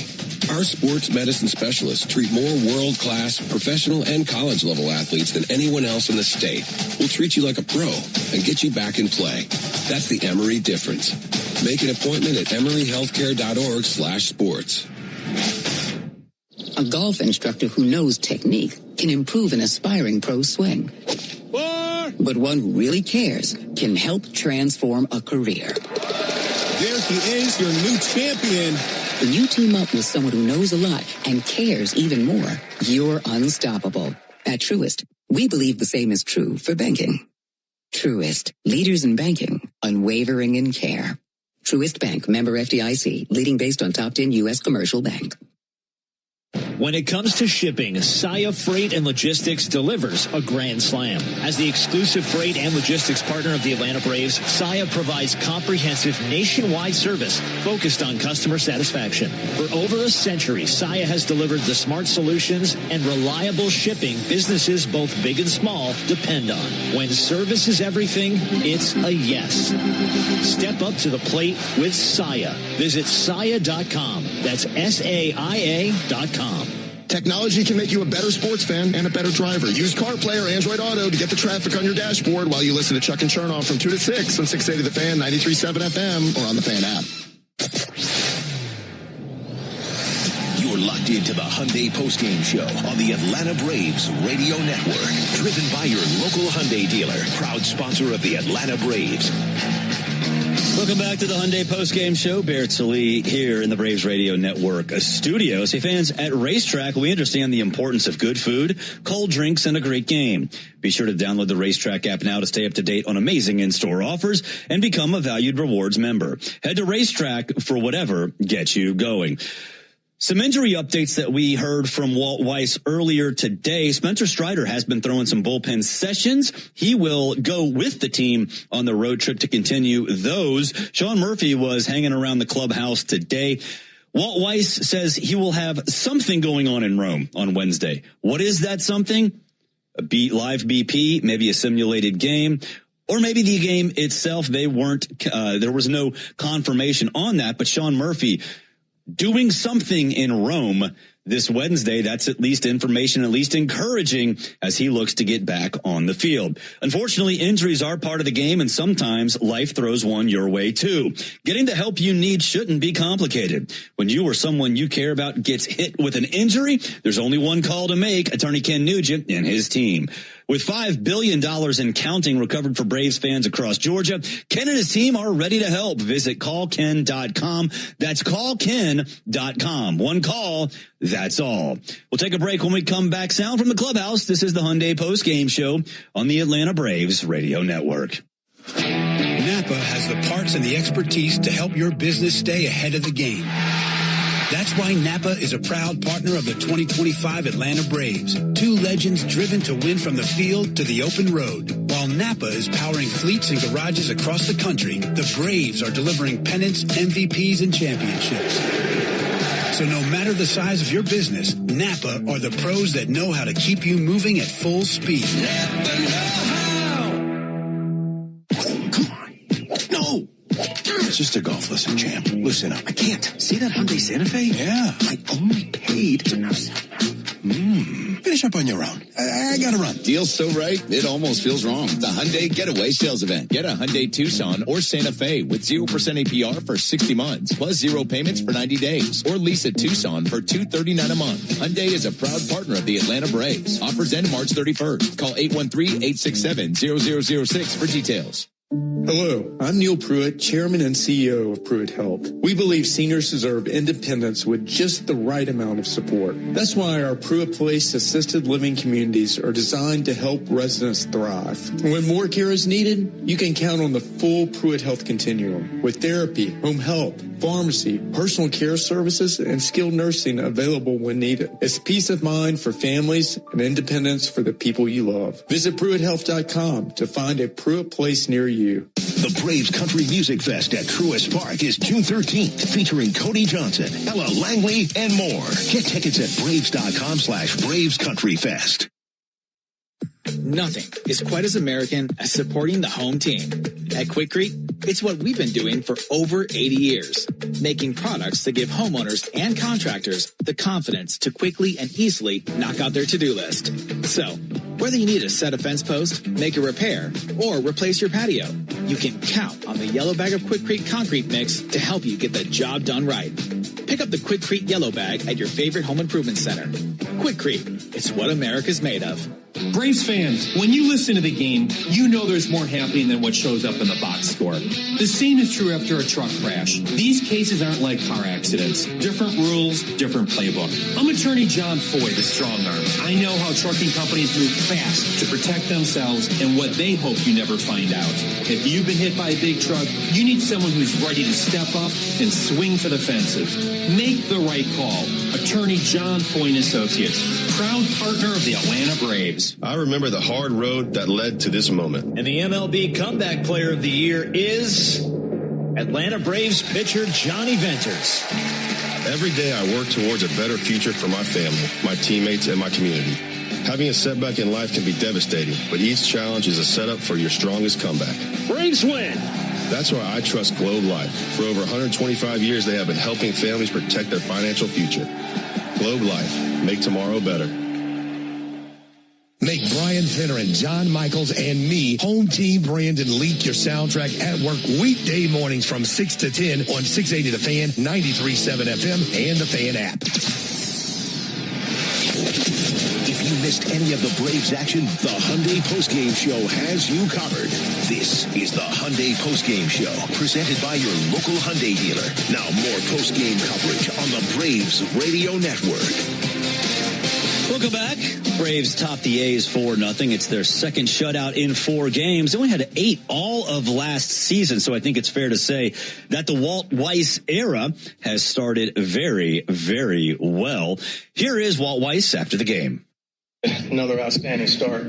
Our sports medicine specialists treat more world-class, professional, and college-level athletes than anyone else in the state. We'll treat you like a pro and get you back in play. That's the Emory difference. Make an appointment at emoryhealthcare.org/sports. A golf instructor who knows technique can improve an aspiring pro's swing. But one who really cares can help transform a career. There he is, your new champion. When you team up with someone who knows a lot and cares even more, you're unstoppable. At Truist, we believe the same is true for banking. Truist, leaders in banking, unwavering in care. Truist Bank, member FDIC, leading based on top 10 U.S. commercial bank. When it comes to shipping, Saia Freight and Logistics delivers a grand slam. As the exclusive freight and logistics partner of the Atlanta Braves, Saia provides comprehensive nationwide service focused on customer satisfaction. For over a century, Saia has delivered the smart solutions and reliable shipping businesses both big and small depend on. When service is everything, it's a yes. Step up to the plate with Saia. Visit Saia.com. That's SAIA.com. Technology can make you a better sports fan and a better driver. Use CarPlay or Android Auto to get the traffic on your dashboard while you listen to Chuck and Chernoff from 2 to 6 on 680 The Fan, 93.7 FM, or on the Fan app. You're locked into the Hyundai postgame show on the Atlanta Braves Radio Network. Driven by your local Hyundai dealer. Proud sponsor of the Atlanta Braves. Welcome back to the Hyundai postgame show. Barrett Sallee here in the Braves Radio Network studios. Hey, fans, at Racetrack, we understand the importance of good food, cold drinks, and a great game. Be sure to download the Racetrack app now to stay up to date on amazing in-store offers and become a valued rewards member. Head to Racetrack for whatever gets you going. Some injury updates that we heard from Walt Weiss earlier today. Spencer Strider has been throwing some bullpen sessions. He will go with the team on the road trip to continue those. Sean Murphy was hanging around the clubhouse today. Walt Weiss says he will have something going on in Rome on Wednesday. What is that something? A live BP, maybe a simulated game, or maybe the game itself. They weren't, there was no confirmation on that, but Sean Murphy doing something in Rome this Wednesday. That's at least information, at least encouraging as he looks to get back on the field. Unfortunately, injuries are part of the game, and sometimes life throws one your way too. Getting the help you need shouldn't be complicated. When you or someone you care about gets hit with an injury, there's only one call to make. Attorney Ken Nugent and his team. With $5 billion in counting recovered for Braves fans across Georgia, Ken and his team are ready to help. Visit callken.com. That's callken.com. One call, that's all. We'll take a break when we come back. Sound from the clubhouse. This is the Hyundai Post Game Show on the Atlanta Braves Radio Network. Napa has the parts and the expertise to help your business stay ahead of the game. That's why Napa is a proud partner of the 2025 Atlanta Braves. Two legends driven to win from the field to the open road. While Napa is powering fleets and garages across the country, the Braves are delivering pennants, MVPs, and championships. So no matter the size of your business, Napa are the pros that know how to keep you moving at full speed. Napa know-how. Come on. No. It's just a golf lesson, champ. Listen up. I can't. See that Hyundai Santa Fe? Yeah. I only paid Finish up on your own. I gotta run. Deal's so right, it almost feels wrong. The Hyundai Getaway Sales Event. Get a Hyundai Tucson or Santa Fe with 0% APR for 60 months, plus 0 payments for 90 days. Or lease a Tucson for $239 a month. Hyundai is a proud partner of the Atlanta Braves. Offers end March 31st. Call 813-867-0006 for details. Hello, I'm Neil Pruitt, Chairman and CEO of Pruitt Health. We believe seniors deserve independence with just the right amount of support. That's why our Pruitt Place assisted living communities are designed to help residents thrive. When more care is needed, you can count on the full Pruitt Health continuum with therapy, home health, pharmacy, personal care services, and skilled nursing available when needed. It's peace of mind for families and independence for the people you love. Visit PruittHealth.com to find a Pruitt Place near you. The Braves Country Music Fest at Truist Park is June 13th, featuring Cody Johnson, Ella Langley, and more. Get tickets at Braves.com/Braves Country Fest. Nothing is quite as American as supporting the home team. At Quikrete, it's what we've been doing for over 80 years, making products that give homeowners and contractors the confidence to quickly and easily knock out their to-do list. So, whether you need to set a fence post, make a repair, or replace your patio, you can count on the yellow bag of Quikrete concrete mix to help you get the job done right. Pick up the Quikrete yellow bag at your favorite home improvement center. Quikrete, it's what America's made of. Braves fans, when you listen to the game, you know there's more happening than what shows up in the box score. The same is true after a truck crash. These cases aren't like car accidents. Different rules, different playbook. I'm attorney John Foy, the strong arm. I know how trucking companies move fast to protect themselves and what they hope you never find out. If you've been hit by a big truck, you need someone who's ready to step up and swing for the fences. Make the right call. Attorney John Foy & Associates, proud partner of the Atlanta Braves. I remember the hard road that led to this moment. And the MLB Comeback Player of the Year is Atlanta Braves pitcher Johnny Venters. Every day I work towards a better future for my family, my teammates, and my community. Having a setback in life can be devastating, but each challenge is a setup for your strongest comeback. Braves win! That's why I trust Globe Life. For over 125 years, they have been helping families protect their financial future. Globe Life. Make tomorrow better. Make Brian Finner and John Michaels and me Home Team Brandon leak your soundtrack at work weekday mornings from 6 to 10 on 680 The Fan, 93.7 FM, and the Fan app. If you missed any of the Braves action, the Hyundai Postgame Show has you covered. This is the Hyundai Postgame Show, presented by your local Hyundai dealer. Now more postgame coverage on the Braves Radio Network. Welcome back. Braves top the A's 4-0. It's their second shutout in 4 games. They only had 8 all of last season, so I think it's fair to say that the Walt Weiss era has started very, very well. Here is Walt Weiss after the game. Another outstanding start.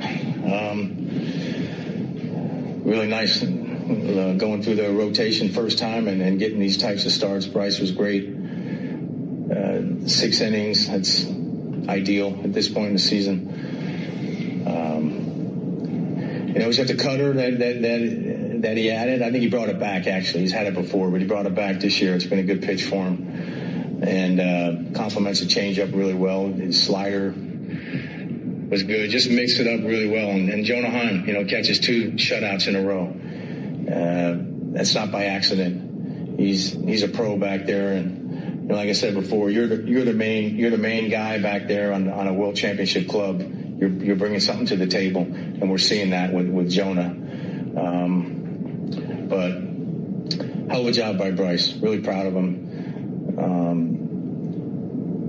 Really nice going through the rotation first time and getting these types of starts. Bryce was great. 6 innings, that's ideal at this point in the season. You know, he's got the cutter that he added. I think he brought it back, actually. He's had it before, but he brought it back this year. It's been a good pitch for him. And complements the changeup really well. His slider was good. Just mixed it up really well. And Jonah Heim, you know, catches 2 shutouts in a row. That's not by accident. He's a pro back there, and you know, like I said before, you're the main guy back there on a World Championship club. You're bringing something to the table, and we're seeing that with Jonah. But hell of a job by Bryce. Really proud of him.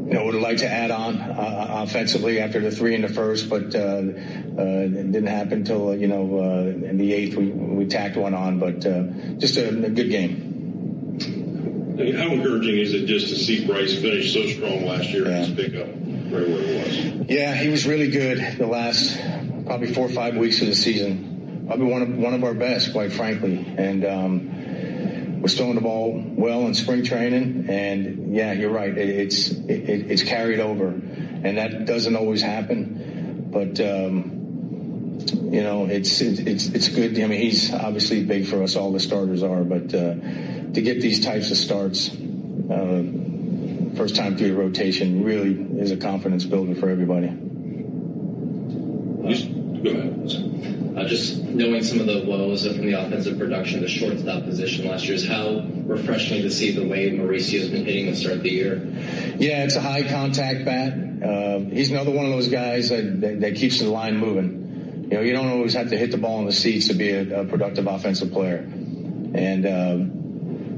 You know, would have liked to add on offensively after the 3 in the first, but it didn't happen until in the 8th we tacked one on. But just a good game. I mean, how encouraging is it just to see Bryce finish so strong last year and pick up right where he was? Yeah, he was really good the last probably 4 or 5 weeks of the season. Probably one of our best, quite frankly. And was throwing the ball well in spring training. And yeah, you're right. It's carried over, and that doesn't always happen. But you know, it's good. I mean, he's obviously big for us. All the starters are, but to get these types of starts, first time through the rotation, really is a confidence builder for everybody. Go ahead. Just knowing some of the woes from the offensive production, the shortstop position last year, is how refreshing to see the way Mauricio has been hitting to start the year. Yeah, it's a high contact bat. He's another one of those guys that keeps the line moving. You know, you don't always have to hit the ball in the seats to be a productive offensive player. And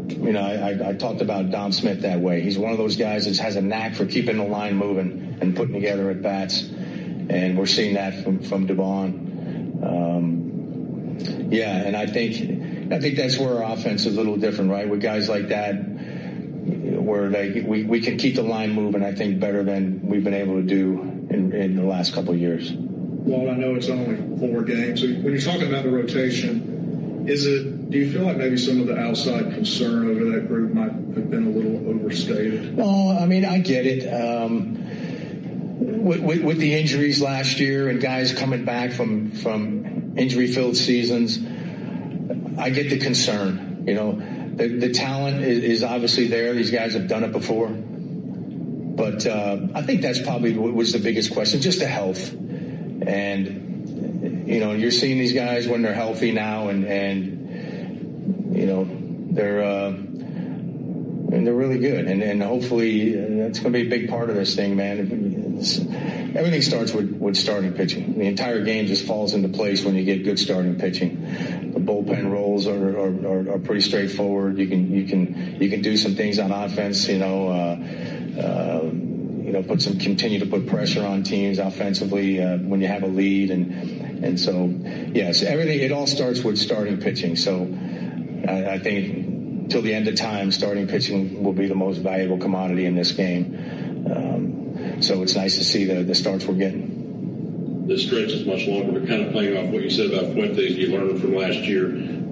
you know, I talked about Dom Smith that way. He's one of those guys that has a knack for keeping the line moving and putting together at bats. And we're seeing that from Devon. Yeah, and I think that's where our offense is a little different, right? With guys like that, where we can keep the line moving, I think, better than we've been able to do in the last couple of years. Well, I know it's only 4 games. So when you're talking about the rotation, do you feel like maybe some of the outside concern over that group might have been a little overstated? No, I mean, I get it. with the injuries last year and guys coming back from injury-filled seasons, I get the concern. You know, the talent is obviously there. These guys have done it before. But I think that's probably what was the biggest question, just the health. And, you know, you're seeing these guys when they're healthy now and you know, they're really good. And hopefully that's going to be a big part of this thing, man. Everything starts with starting pitching. The entire game just falls into place when you get good starting pitching. The bullpen roles are pretty straightforward. You can do some things on offense, you know, continue to put pressure on teams offensively when you have a lead, and so yes, everything. It all starts with starting pitching. So I think till the end of time, starting pitching will be the most valuable commodity in this game. So it's nice to see the starts we're getting. The stretch is much longer, but kind of playing off what you said about Fuentes, you learned from last year.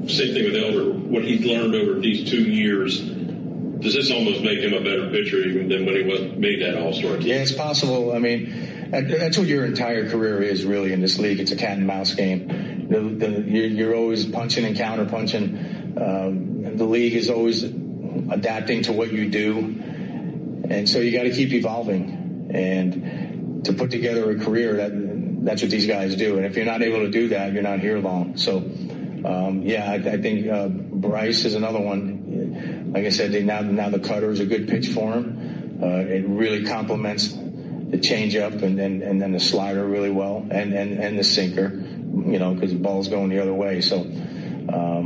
Same thing with Elder. What he's learned over these 2 years. Does this almost make him a better pitcher even than when he made that All-Star team? Yeah, it's possible. I mean, that's what your entire career is really in this league. It's a cat and mouse game. You're always punching and counter punching. The league is always adapting to what you do. And so you got to keep evolving. And to put together a career, that's what these guys do. And if you're not able to do that, you're not here long. So, I think Bryce is another one. Like I said, now the cutter is a good pitch for him. It really complements the changeup and then the slider really well, and the sinker, you know, because the ball's going the other way. So, I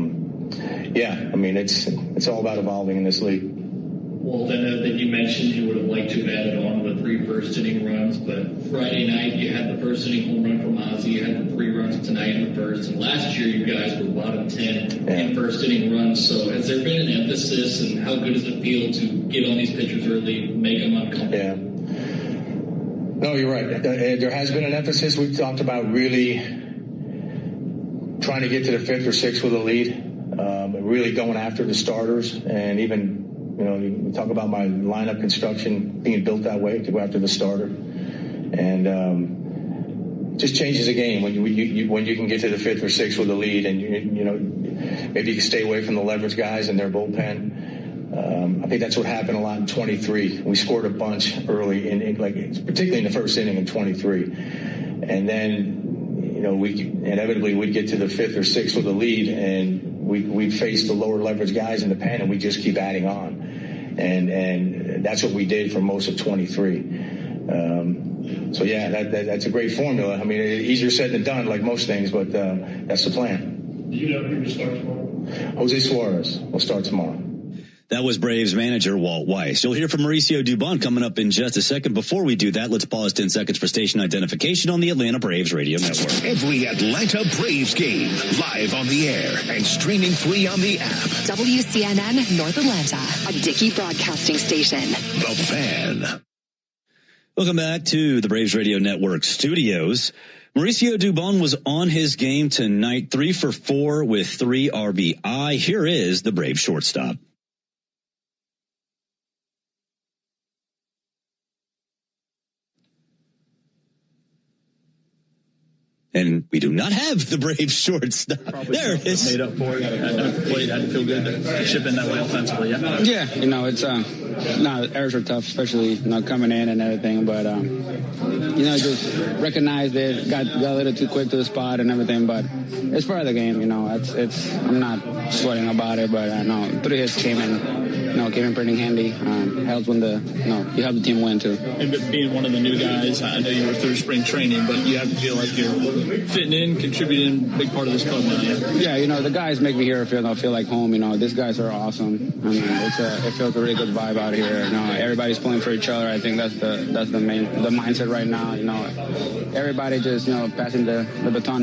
mean, it's all about evolving in this league. Walt, I know that you mentioned you would have liked to have added on the 3 first-inning runs, but Friday night you had the first-inning home run from Ozzie, you had the 3 runs tonight in the first, and last year you guys were bottom 10 in first-inning runs. So has there been an emphasis, and how good does it feel to get on these pitchers early, make them uncomfortable? Yeah. No, you're right. There has been an emphasis. We've talked about really trying to get to the 5th or 6th with a lead, really going after the starters, and even, you know, we talk about my lineup construction being built that way to go after the starter, and just changes the game when you can get to the 5th or 6th with a lead, and you know, maybe you can stay away from the leverage guys and their bullpen. I think that's what happened a lot in 23. We scored a bunch early, particularly in the first inning in 23, and then, you know, inevitably we'd get to the 5th or 6th with a lead, and we'd face the lower leverage guys in the pen, and we just keep adding on. And that's what we did for most of 23. That's a great formula. I mean, easier said than done, like most things, but that's the plan. Do you know who will start tomorrow? Jose Suarez will start tomorrow. That was Braves manager Walt Weiss. You'll hear from Mauricio Dubon coming up in just a second. Before we do that, let's pause 10 seconds for station identification on the Atlanta Braves Radio Network. Every Atlanta Braves game, live on the air and streaming free on the app. WCNN North Atlanta, a Dickey broadcasting station. The Fan. Welcome back to the Braves Radio Network studios. Mauricio Dubon was on his game tonight, 3 for 4 with 3 RBI. Here is the Braves shortstop. And we do not have the Braves shortstop. There it is. Made up for it. Played, I feel good to chip in that way offensively. Yeah, you know, it's errors are tough, especially, you know, coming in and everything. But you know, just recognized it, got a little too quick to the spot and everything. But it's part of the game, you know. It's I'm not sweating about it, but I know 3 hits came in pretty handy. Helps when you help the team win too. And being one of the new guys, I know you were through spring training, but you have to feel like you're fitting in, contributing, big part of this club now. Yeah, you know, the guys make me here feel like home. You know, these guys are awesome. I mean, it feels a really good vibe out here. You know, everybody's pulling for each other. I think that's the mindset right now. You know, everybody just, you know, passing the baton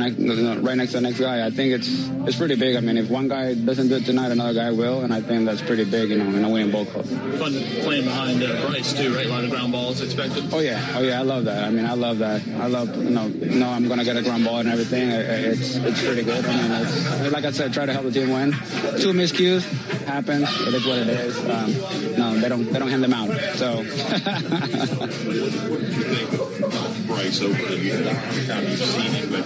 right next to the next guy. I think it's pretty big. I mean, if one guy doesn't do it tonight, another guy will, and I think that's pretty big. You know, in a winning ball club. Fun playing behind Bryce too, right? A lot of ground balls expected. Oh yeah, I love that. I mean, I love that. I love, you know, I'm gonna get a ground ball and everything. It's pretty good. I mean, it's, like I said, try to help the team win. 2 miscues happens. It is what it is. No, they don't hand them out. So. Bryce over every time you've seen him, but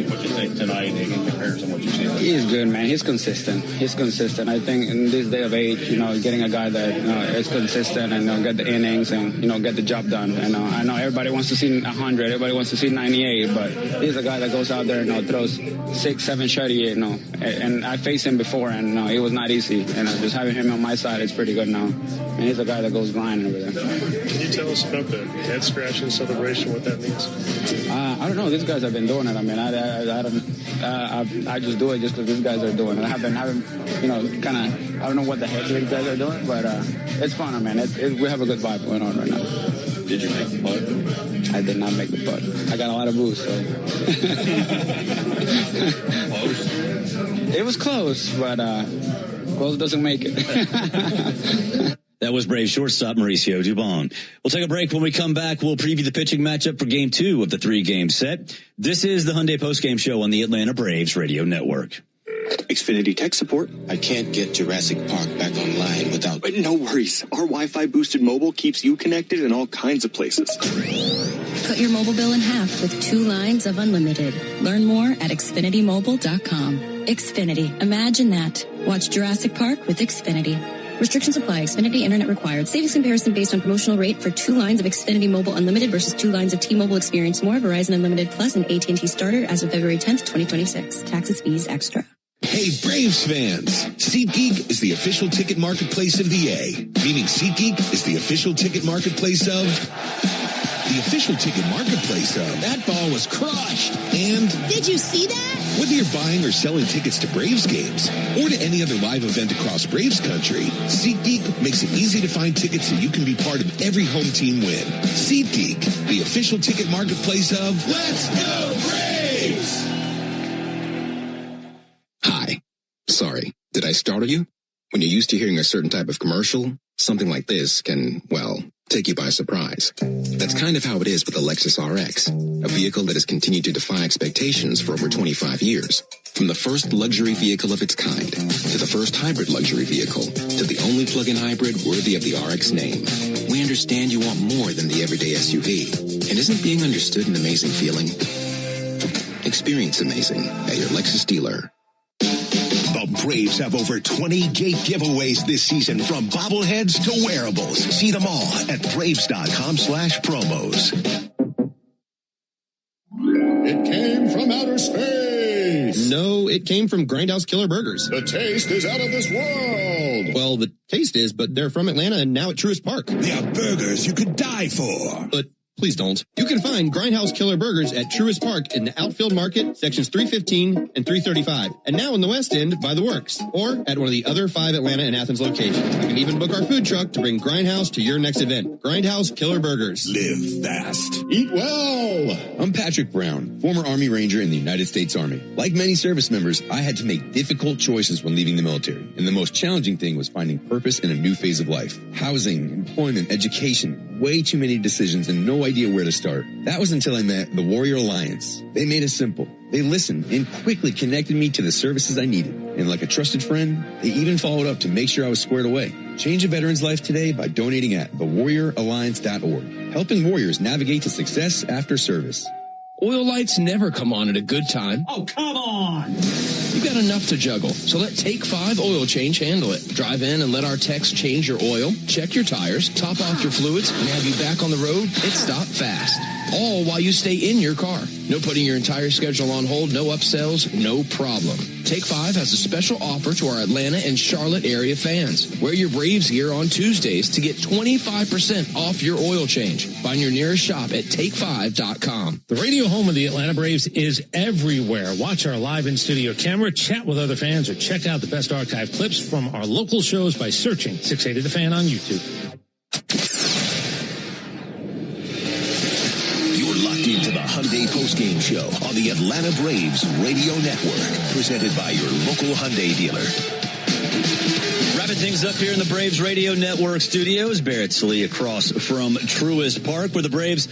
what you think tonight in comparison to what you've seen? He's good, man. He's consistent. I think in this day of age, getting a guy that is consistent and get the innings and get the job done. And I know everybody wants to see 100, everybody wants to see 98, but he's a guy that goes out there and throws 6, 7 shutty, and I faced him before, and it was not easy. And just having him on my side, it's pretty good now. And he's a guy that goes grinding over there. Can you tell us about the head scratching celebration, what that means? I don't know. These guys have been doing it. I mean, I just do it just because these guys are doing it. I haven't, I don't know what the heck these guys are doing, but it's fun, man. We have a good vibe going on right now. Did you make the putt? I did not make the putt. I got a lot of booze, so. Close? It was close, but close doesn't make it. That was Braves shortstop Mauricio Dubon. We'll take a break. When we come back, we'll preview the pitching matchup for Game 2 of the 3-game set. This is the Hyundai postgame show on the Atlanta Braves Radio Network. Xfinity tech support. I can't get Jurassic Park back online without... But no worries. Our Wi-Fi boosted mobile keeps you connected in all kinds of places. Cut your mobile bill in half with 2 lines of unlimited. Learn more at XfinityMobile.com. Xfinity. Imagine that. Watch Jurassic Park with Xfinity. Restrictions apply. Xfinity Internet required. Savings comparison based on promotional rate for 2 lines of Xfinity Mobile Unlimited versus 2 lines of T-Mobile Experience More, Verizon Unlimited Plus, and AT&T Starter as of February 10th, 2026. Taxes, fees, extra. Hey, Braves fans! SeatGeek is the official ticket marketplace of the A, meaning SeatGeek is the official ticket marketplace of... The official ticket marketplace of... That ball was crushed! And... Did you see that? Whether you're buying or selling tickets to Braves games or to any other live event across Braves country, SeatGeek makes it easy to find tickets so you can be part of every home team win. SeatGeek, the official ticket marketplace of... Let's go Braves! Hi. Sorry, did I startle you? When you're used to hearing a certain type of commercial, something like this can, well, take you by surprise. That's kind of how it is with the Lexus RX, a vehicle that has continued to defy expectations for over 25 years. From the first luxury vehicle of its kind, to the first hybrid luxury vehicle, to the only plug-in hybrid worthy of the RX name. We understand you want more than the everyday SUV. And isn't being understood an amazing feeling? Experience amazing at your Lexus dealer. The Braves have over 20 gate giveaways this season, from bobbleheads to wearables. See them all at Braves.com/promos. It came from outer space. No, it came from Grindhouse Killer Burgers. The taste is out of this world. Well, the taste is, but they're from Atlanta and now at Truist Park. They are burgers you could die for. But please don't. You can find Grindhouse Killer Burgers at Truist Park in the Outfield Market, sections 315 and 335. And now in the West End by the Works, or at one of the other 5 Atlanta and Athens locations. You can even book our food truck to bring Grindhouse to your next event. Grindhouse Killer Burgers. Live fast. Eat well. I'm Patrick Brown, former Army Ranger in the United States Army. Like many service members, I had to make difficult choices when leaving the military. And the most challenging thing was finding purpose in a new phase of life. Housing, employment, education. Way too many decisions and no idea where to start. That was until I met the Warrior Alliance. They made it simple. They listened and quickly connected me to the services I needed. And like a trusted friend, they even followed up to make sure I was squared away. Change a veteran's life today by donating at thewarrioralliance.org. Helping warriors navigate to success after service. Oil lights never come on at a good time. Oh, come on! You've got enough to juggle, so let Take 5 Oil Change handle it. Drive in and let our techs change your oil, check your tires, top off your fluids, and have you back on the road and stop fast. All while you stay in your car. No putting your entire schedule on hold, no upsells, no problem. Take 5 has a special offer to our Atlanta and Charlotte area fans. Wear your Braves gear on Tuesdays to get 25% off your oil change. Find your nearest shop at take5.com. The radio home of the Atlanta Braves is everywhere. Watch our live in-studio camera, chat with other fans, or check out the best archive clips from our local shows by searching 680 The Fan on YouTube. Into the Hyundai postgame show on the Atlanta Braves Radio Network, presented by your local Hyundai dealer. Wrapping things up here in the Braves Radio Network studios, Barrett Sallee across from Truist Park, where the Braves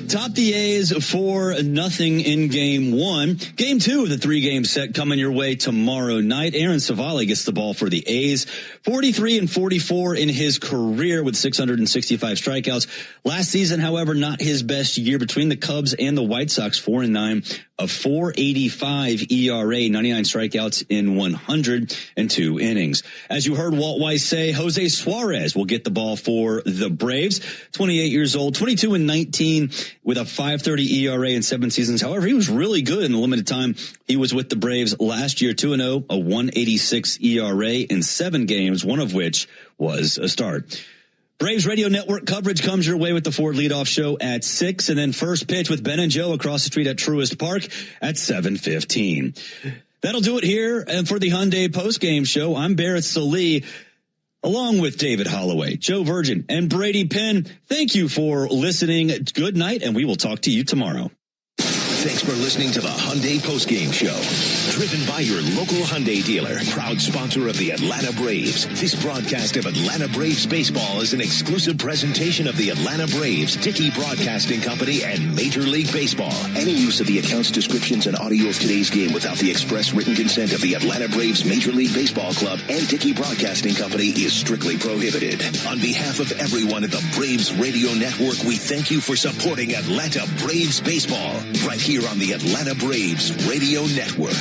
top the A's 4-0 in Game 1. Game 2 of the 3-game set coming your way tomorrow night. Aaron Savali gets the ball for the A's 43 and 44 in his career with 665 strikeouts. Last season, however, not his best year. Between the Cubs and the White Sox, 4-9, a 4.85 ERA, 99 strikeouts in 102 innings. As you heard Walt Weiss say, Jose Suarez will get the ball for the Braves. 28 years old, 22 and 19 with a 5.30 ERA in 7 seasons. However, he was really good in the limited time he was with the Braves last year. 2-0, a 1.86 ERA in 7 games, one of which was a start. Braves Radio Network coverage comes your way with the Ford Leadoff Show at 6, and then first pitch with Ben and Joe across the street at Truist Park at 7:15. That'll do it here and for the Hyundai postgame show. I'm Barrett Sallee, along with David Holloway, Joe Virgin, and Brady Penn. Thank you for listening. Good night, and we will talk to you tomorrow. Thanks for listening to the Hyundai Postgame Show. Driven by your local Hyundai dealer, proud sponsor of the Atlanta Braves. This broadcast of Atlanta Braves baseball is an exclusive presentation of the Atlanta Braves, Dickey Broadcasting Company, and Major League Baseball. Any use of the accounts, descriptions, and audio of today's game without the express written consent of the Atlanta Braves Major League Baseball Club and Dickey Broadcasting Company is strictly prohibited. On behalf of everyone at the Braves Radio Network, we thank you for supporting Atlanta Braves baseball right here on the Atlanta Braves Radio Network.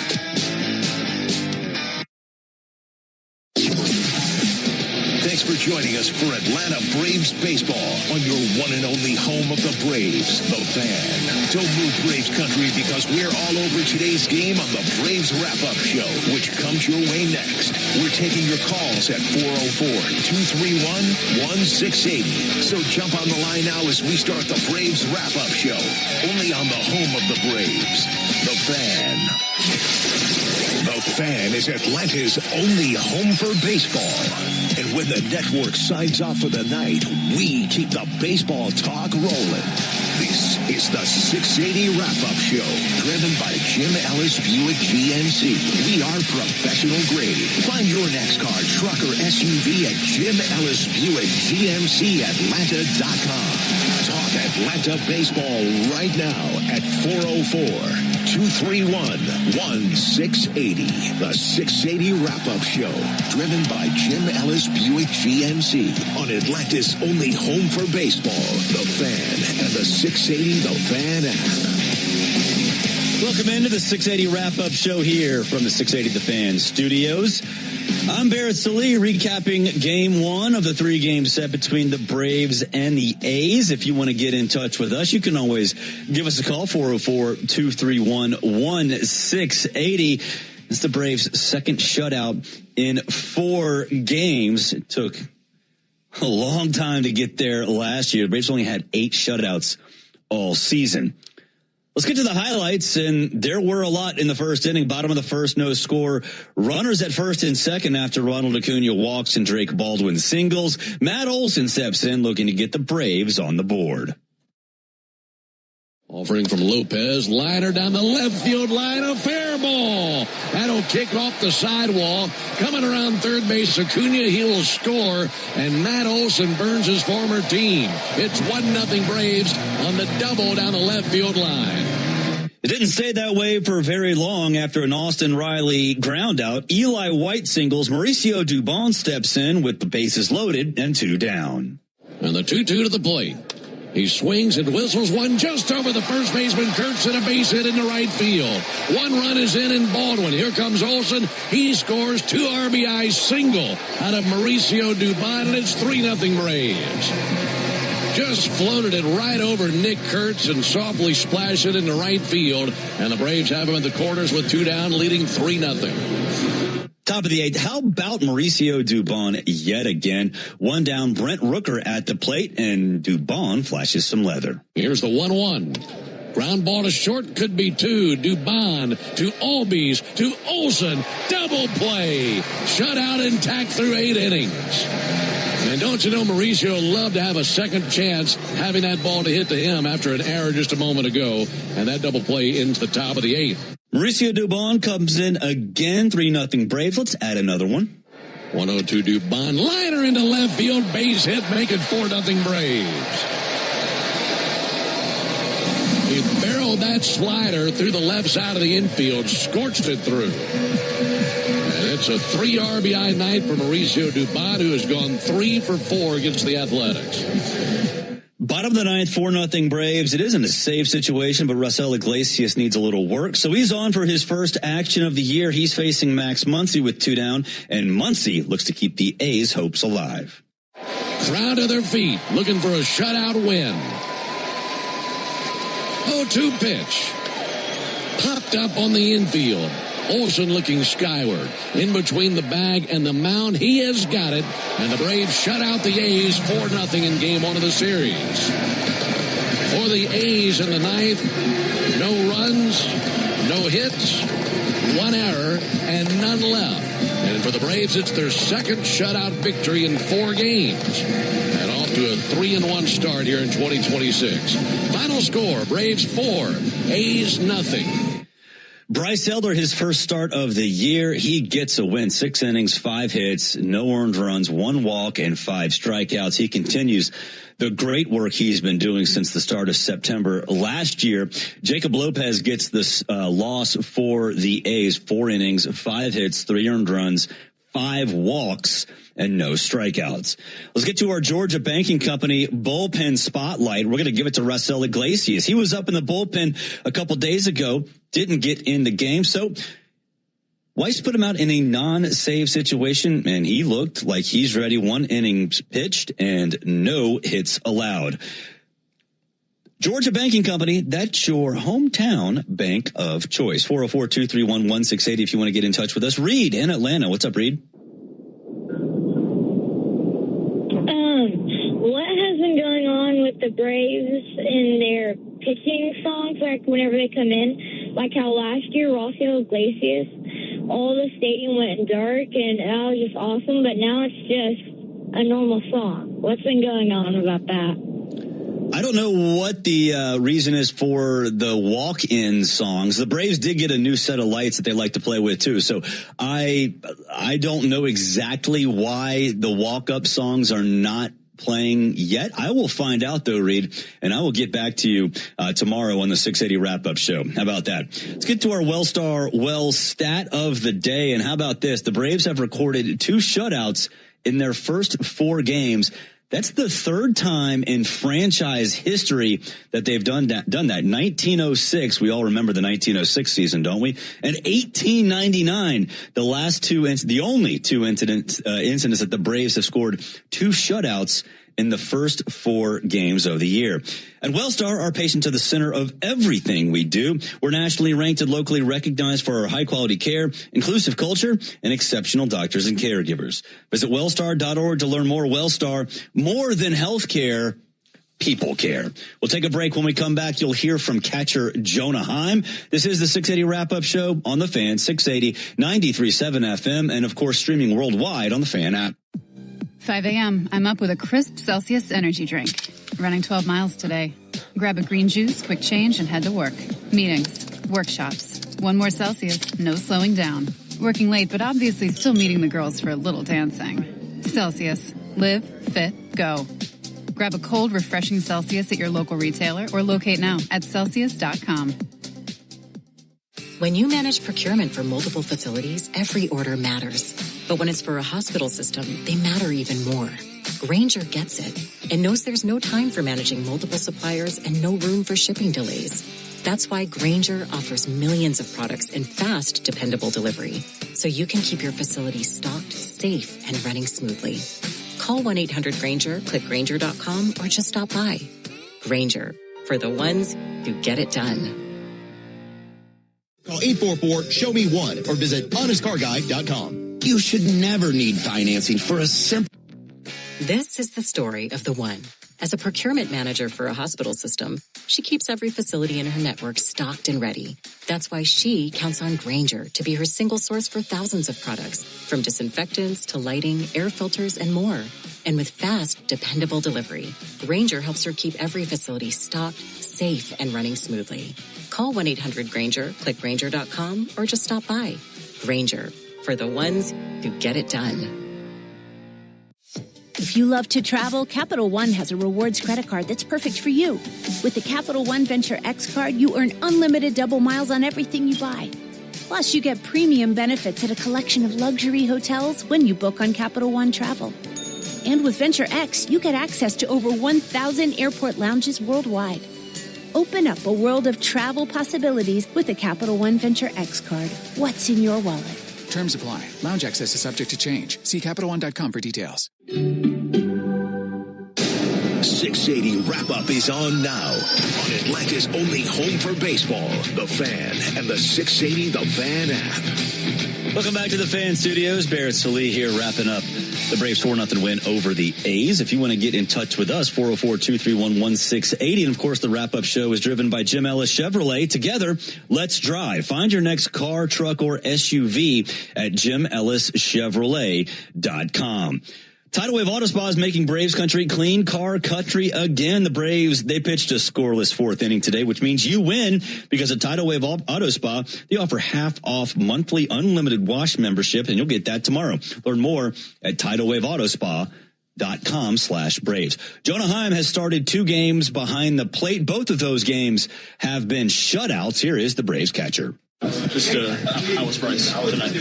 Thanks for joining us for Atlanta Braves baseball on your one and only home of the Braves, The Fan. Don't move Braves country because we're all over today's game on the Braves Wrap-Up Show, which comes your way next. We're taking your calls at 404-231-1680. So jump on the line now as we start the Braves Wrap-Up Show, only on the home of the Braves, The Fan. The Fan is Atlanta's only home for baseball. And when the network signs off for the night, we keep the baseball talk rolling. This is the 680 Wrap-Up Show, driven by Jim Ellis Buick GMC. We are professional grade. Find your next car, truck, or SUV at Jim Ellis Buick GMC Atlanta.com. Talk Atlanta baseball right now at 404-231-1680. The 680 Wrap-Up Show, driven by Jim Ellis Buick GMC on Atlanta's only home for baseball, The Fan, and the 680 The Fan app. Welcome into the 680 Wrap-Up Show here from the 680 The Fan studios. I'm Barrett Sallee, recapping Game 1 of the 3-game set between the Braves and the A's. If you want to get in touch with us, you can always give us a call, 404-231-1680. It's the Braves' second shutout in 4 games. It took a long time to get there last year. The Braves only had 8 shutouts all season. Let's get to the highlights, and there were a lot in the first inning. Bottom of the first, no score. Runners at first and second after Ronald Acuna walks and Drake Baldwin singles. Matt Olson steps in looking to get the Braves on the board. Offering from Lopez, liner down the left field line, a fair ball. That'll kick off the sidewall. Coming around third base, Acuna, he'll score, and Matt Olson burns his former team. It's 1-0 Braves on the double down the left field line. It didn't stay that way for very long after an Austin Riley ground out. Eli White singles. Mauricio Dubon steps in with the bases loaded and 2 down. And the 2-2 to the plate. He swings and whistles one just over the first baseman. Kurtz and a base hit into right field. 1 run is in Baldwin. Here comes Olson. He scores 2 RBI single out of Mauricio Dubon, and it's 3-0 Braves. Just floated it right over Nick Kurtz and softly splashed it into right field. And the Braves have him in the corners with 2 down, leading 3-0. Top of the 8th. How about Mauricio Dubon yet again? 1 down, Brent Rooker at the plate, and Dubon flashes some leather. Here's the 1-1. Ground ball to short, could be 2. Dubon to Albies to Olson. Double play. Shutout intact through 8 innings. And don't you know, Mauricio loved to have a second chance having that ball to hit to him after an error just a moment ago. And that double play into the top of the 8th. Mauricio Dubon comes in again, 3-0 Braves. Let's add another one. 1-0 Dubon. Liner into left field, base hit, make it 4-0 Braves. He barreled that slider through the left side of the infield, scorched it through. And it's It's a 3 RBI night for Mauricio Dubon, who has gone 3 for 4 against the Athletics. Bottom of the ninth, 4-0 Braves. It isn't a safe situation, but Raisel Iglesias needs a little work. So he's on for his first action of the year. He's facing Max Muncy with 2 down, and Muncy looks to keep the A's hopes alive. Crowd to their feet, looking for a shutout win. 0-2 pitch. Popped up on the infield. Olsen looking skyward. In between the bag and the mound, he has got it. And the Braves shut out the A's 4-0 in game 1 of the series. For the A's in the ninth, no runs, no hits, 1 error, and none left. And for the Braves, it's their second shutout victory in 4 games. And off to a 3-1 start here in 2026. Final score, Braves 4, A's nothing. Bryce Elder, his first start of the year, he gets a win. 6 innings, 5 hits, no earned runs, 1 walk, and 5 strikeouts. He continues the great work he's been doing since the start of September last year. Jacob Lopez gets this loss for the A's. 4 innings, 5 hits, 3 earned runs, 5 walks, and no strikeouts. Let's get to our Georgia Banking Company bullpen spotlight. We're going to give it to Raisel Iglesias. He was up in the bullpen a couple days ago, didn't get in the game. So Weiss put him out in a non-save situation, and he looked like he's ready. 1 inning pitched and no hits allowed. Georgia Banking Company, that's your hometown bank of choice. 404-231-1680 if you want to get in touch with us. Reed in Atlanta. What's up, Reed? What has been going on with the Braves in their pitching songs, like whenever they come in? Like how last year, Raisel Iglesias, all the stadium went dark, and that was just awesome, but now it's just a normal song. What's been going on about that? I don't know what the reason is for the walk-in songs. The Braves did get a new set of lights that they like to play with too. So I don't know exactly why the walk-up songs are not playing yet. I will find out though, Reed, and I will get back to you tomorrow on the 680 wrap-up show. How about that? Let's get to our Wellstar stat of the day. And how about this? The Braves have recorded 2 shutouts in their first 4 games. That's the 3rd time in franchise history that they've done that. 1906, we all remember the 1906 season, don't we? And 1899, the only 2 incidents that the Braves have scored 2 shutouts in the first 4 games of the year. At Wellstar, our patients are the center of everything we do. We're nationally ranked and locally recognized for our high-quality care, inclusive culture, and exceptional doctors and caregivers. Visit wellstar.org to learn more. Wellstar, more than healthcare, people care. We'll take a break. When we come back, you'll hear from catcher Jonah Heim. This is the 680 Wrap-Up Show on The Fan, 680, 93.7 FM, and, of course, streaming worldwide on the Fan app. 5 a.m. I'm up with a crisp Celsius energy drink. Running 12 miles today. Grab a green juice, quick change, and head to work. Meetings, workshops. 1 more Celsius, no slowing down. Working late, but obviously still meeting the girls for a little dancing. Celsius. Live, fit, go. Grab a cold, refreshing Celsius at your local retailer or locate now at Celsius.com. When you manage procurement for multiple facilities, every order matters. But when it's for a hospital system, they matter even more. Grainger gets it and knows there's no time for managing multiple suppliers and no room for shipping delays. That's why Grainger offers millions of products in fast, dependable delivery, so you can keep your facility stocked, safe, and running smoothly. Call 1-800-GRAINGER, click Grainger.com, or just stop by. Grainger, for the ones who get it done. Call 844-SHOW-ME-1 or visit HonestCarGuy.com. You should never need financing for a simple... This is the story of the one. As a procurement manager for a hospital system, she keeps every facility in her network stocked and ready. That's why she counts on Grainger to be her single source for thousands of products, from disinfectants to lighting, air filters, and more. And with fast, dependable delivery, Grainger helps her keep every facility stocked, safe, and running smoothly. Call 1-800-GRAINGER, click Grainger.com, or just stop by. Grainger, for the ones who get it done. If you love to travel, Capital One has a rewards credit card that's perfect for you. With the Capital One Venture X card, you earn unlimited double miles on everything you buy. Plus, you get premium benefits at a collection of luxury hotels when you book on Capital One Travel. And with Venture X, you get access to over 1,000 airport lounges worldwide. Open up a world of travel possibilities with the Capital One Venture X card. What's in your wallet? Terms apply. Lounge access is subject to change. See CapitalOne.com for details. 680 wrap-up is on now on Atlanta's only home for baseball, The Fan, and the 680 The Fan app. Welcome back to the Fan Studios. Barrett Sallee here wrapping up the Braves 4-0 win over the A's. If you want to get in touch with us, 404-231-1680. And, of course, the wrap-up show is driven by Jim Ellis Chevrolet. Together, let's drive. Find your next car, truck, or SUV at JimEllisChevrolet.com. Tidal Wave Auto Spa is making Braves country clean car country again. The Braves, they pitched a scoreless fourth inning today, which means you win because at Tidal Wave Auto Spa, they offer half off monthly unlimited wash membership, and you'll get that tomorrow. Learn more at TidalWaveAutoSpa.com/Braves. Jonah Heim has started 2 games behind the plate. Both of those games have been shutouts. Here is the Braves catcher. Just how was Bryce tonight? He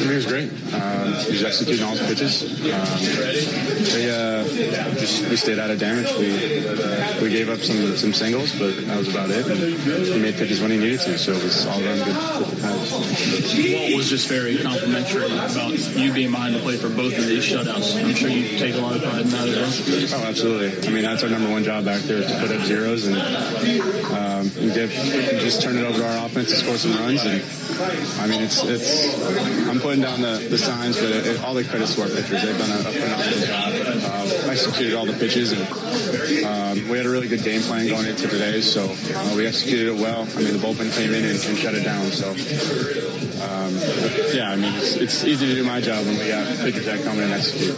was great. He was executing all his pitches. We stayed out of damage. We gave up some singles, but that was about it. And he made pitches when he needed to, so it was all around good. What was just very complimentary about you being behind the plate for both of these shutouts? I'm sure you take a lot of pride in that as well. Oh, absolutely. I mean, that's our number one job back there, is to put up zeros and just turn it over to our offense to score some runs. And I mean, I'm putting down the signs, but all the credits to our pitchers. They've done a phenomenal job. Executed all the pitches, and we had a really good game plan going into today, so we executed it well. I mean, the bullpen came in and shut it down, so yeah, I mean, it's easy to do my job when we got pitchers that come in and execute.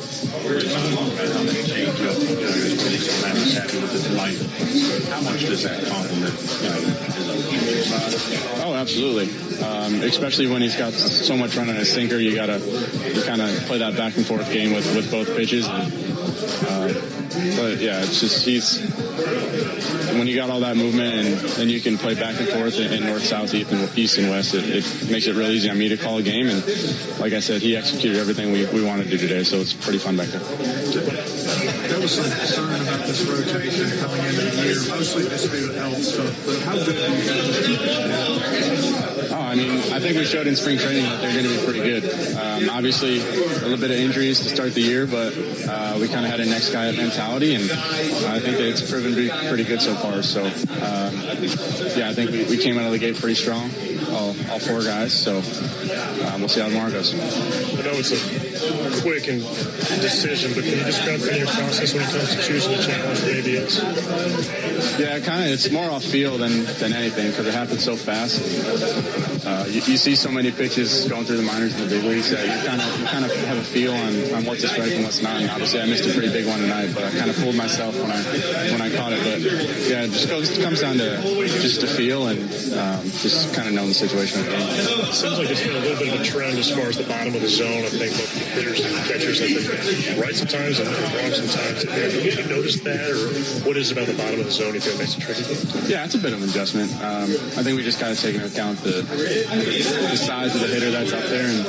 How much does that compliment? Oh, absolutely. Especially when he's got so much run on his sinker, you kind of play that back and forth game with both pitches. But yeah, it's just when you got all that movement and then you can play back and forth in north, south, east, and west, it makes it real easy on me to call a game. And like I said, he executed everything we wanted to do today, so it's pretty fun back there. There was some concern about this rotation coming into the year, mostly this field health stuff, but how good are you? I mean, I think we showed in spring training that they're going to be pretty good. Obviously, a little bit of injuries to start the year, but we kind of had a next guy mentality, and I think that it's proven to be pretty good so far. So, yeah, I think we came out of the gate pretty strong, all 4 guys. So we'll see how tomorrow goes. I know it's a quick and decision, but can you describe your process when it comes to choosing a challenge for ABS? Yeah, kind of. It's more off field than anything because it happens so fast. You see so many pitches going through the minors and the big leagues that you kind of have a feel on what's a strike and what's not. And obviously, I missed a pretty big one tonight, but I kind of fooled myself when I caught it. But yeah, it just comes down to just a feel and just kind of knowing the situation of the game. It seems like it's been a little bit of a trend as far as the bottom of the zone. I think both hitters and catchers have been right sometimes and wrong sometimes. Have you noticed that, or what is it about the bottom of the zone you feel makes it tricky? Yeah, it's a bit of an adjustment. I think we just got to take into account the size of the hitter that's up there and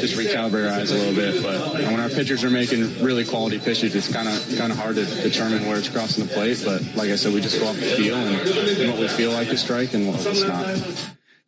just recalibrate our eyes a little bit. But when our pitchers are making really quality pitches, it's kind of hard to determine where it's crossing the plate. But like I said, we just go off the feel and what we feel like is strike and what's not.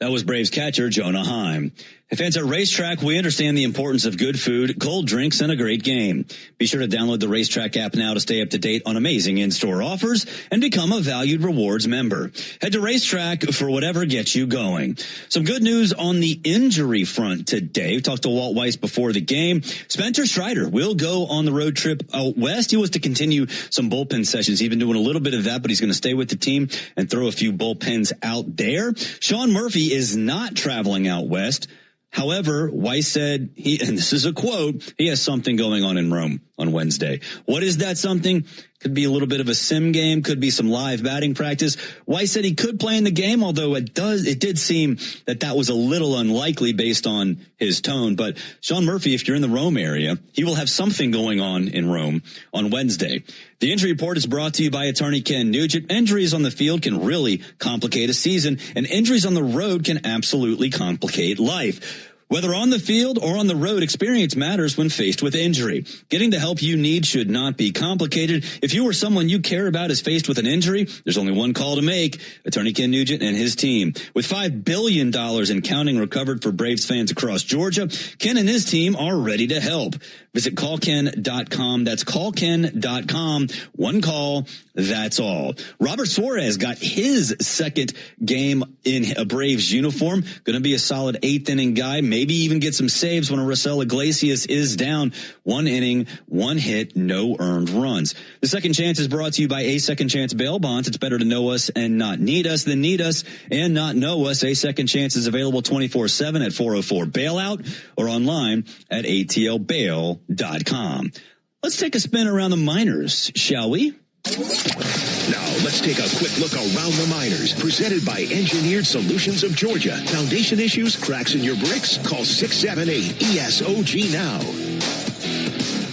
That was Braves catcher Jonah Heim. If fans at Racetrack, we understand the importance of good food, cold drinks, and a great game. Be sure to download the Racetrack app now to stay up to date on amazing in-store offers and become a valued rewards member. Head to Racetrack for whatever gets you going. Some good news on the injury front today. We talked to Walt Weiss before the game. Spencer Strider will go on the road trip out west. He was to continue some bullpen sessions. He's been doing a little bit of that, but he's going to stay with the team and throw a few bullpens out there. Sean Murphy is not traveling out west. However, Weiss said and this is a quote, he has something going on in Rome on Wednesday. What is that something? Could be a little bit of a sim game, could be some live batting practice. Weiss said he could play in the game, although it did seem that was a little unlikely based on his tone. But Sean Murphy, if you're in the Rome area, he will have something going on in Rome on Wednesday. The injury report is brought to you by attorney Ken Nugent. Injuries on the field can really complicate a season, and injuries on the road can absolutely complicate life. Whether on the field or on the road, experience matters when faced with injury. Getting the help you need should not be complicated. If you or someone you care about is faced with an injury, there's only one call to make. Attorney Ken Nugent and his team. With $5 billion and counting recovered for Braves fans across Georgia, Ken and his team are ready to help. Visit callken.com. That's callken.com. One call, that's all. Robert Suarez got his second game in a Braves uniform. Going to be a solid 8th inning guy. Maybe even get some saves when Raisel Iglesias is down. 1 inning, 1 hit, no earned runs. The Second Chance is brought to you by A Second Chance Bail Bonds. It's better to know us and not need us than need us and not know us. A Second Chance is available 24/7 at 404 Bailout or online at atlbail.com. Let's take a spin around the minors, shall we? Now, let's take a quick look around the minors. Presented by Engineered Solutions of Georgia. Foundation issues, cracks in your bricks? Call 678-ESOG now.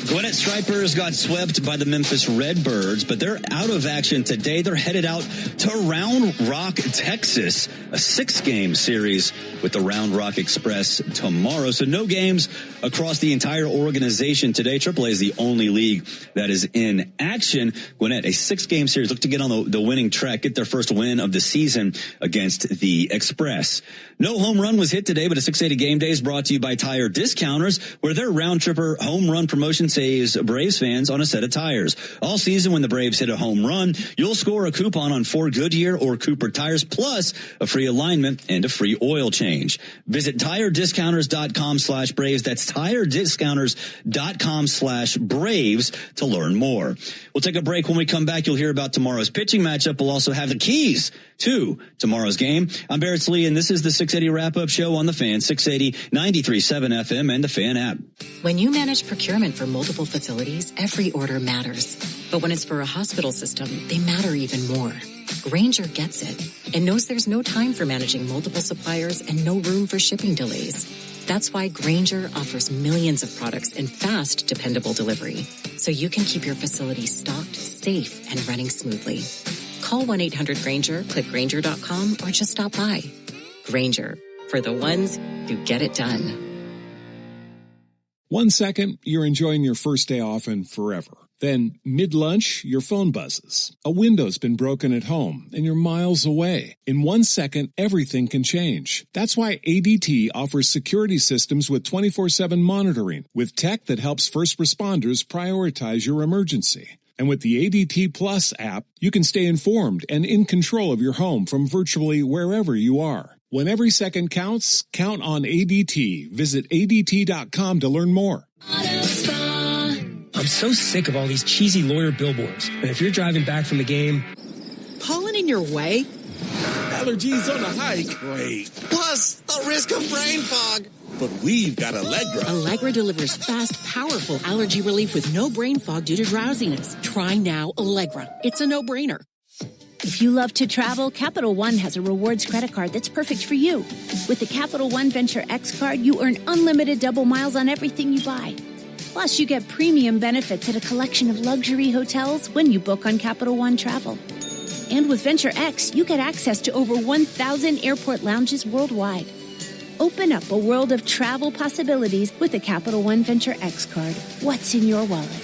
Gwinnett Stripers got swept by the Memphis Redbirds, but they're out of action today. They're headed out to Round Rock, Texas, a 6-game series with the Round Rock Express tomorrow. So no games across the entire organization today. AAA is the only league that is in action. Gwinnett, a 6-game series, look to get on the winning track, get their first win of the season against the Express. No home run was hit today, but a 680 Game Day is brought to you by Tire Discounters, where their round tripper home run promotion saves Braves fans on a set of tires. All season, when the Braves hit a home run, you'll score a coupon on 4 Goodyear or Cooper tires, plus a free alignment and a free oil change. Visit TireDiscounters.com/Braves. That's TireDiscounters.com/Braves to learn more. We'll take a break. When we come back, you'll hear about tomorrow's pitching matchup. We'll also have the keys to tomorrow's game. I'm Barrett Slee, and this is the 680 Wrap-Up Show on The Fan, 680, 93.7 FM, and the Fan app. When you manage procurement for multiple facilities, every order matters. But when it's for a hospital system, they matter even more. Grainger gets it and knows there's no time for managing multiple suppliers and no room for shipping delays. That's why Grainger offers millions of products in fast, dependable delivery, so you can keep your facility stocked, safe, and running smoothly. Call 1-800-GRAINGER, click Grainger.com, or just stop by. Grainger, for the ones who get it done. 1 second, you're enjoying your first day off and forever. Then, mid-lunch, your phone buzzes. A window's been broken at home, and you're miles away. In 1 second, everything can change. That's why ADT offers security systems with 24/7 monitoring, with tech that helps first responders prioritize your emergency. And with the ADT Plus app, you can stay informed and in control of your home from virtually wherever you are. When every second counts, count on ADT. Visit ADT.com to learn more. I'm so sick of all these cheesy lawyer billboards. And if you're driving back from the game... Pollen in your way? Allergies on a hike? Great. Plus, the risk of brain fog. But we've got Allegra. Allegra delivers fast, powerful allergy relief with no brain fog due to drowsiness. Try now Allegra. It's a no-brainer. If you love to travel, Capital One has a rewards credit card that's perfect for you. With the Capital One Venture X card, you earn unlimited double miles on everything you buy. Plus, you get premium benefits at a collection of luxury hotels when you book on Capital One Travel. And with Venture X, you get access to over 1,000 airport lounges worldwide. Open up a world of travel possibilities with the Capital One Venture X card. What's in your wallet?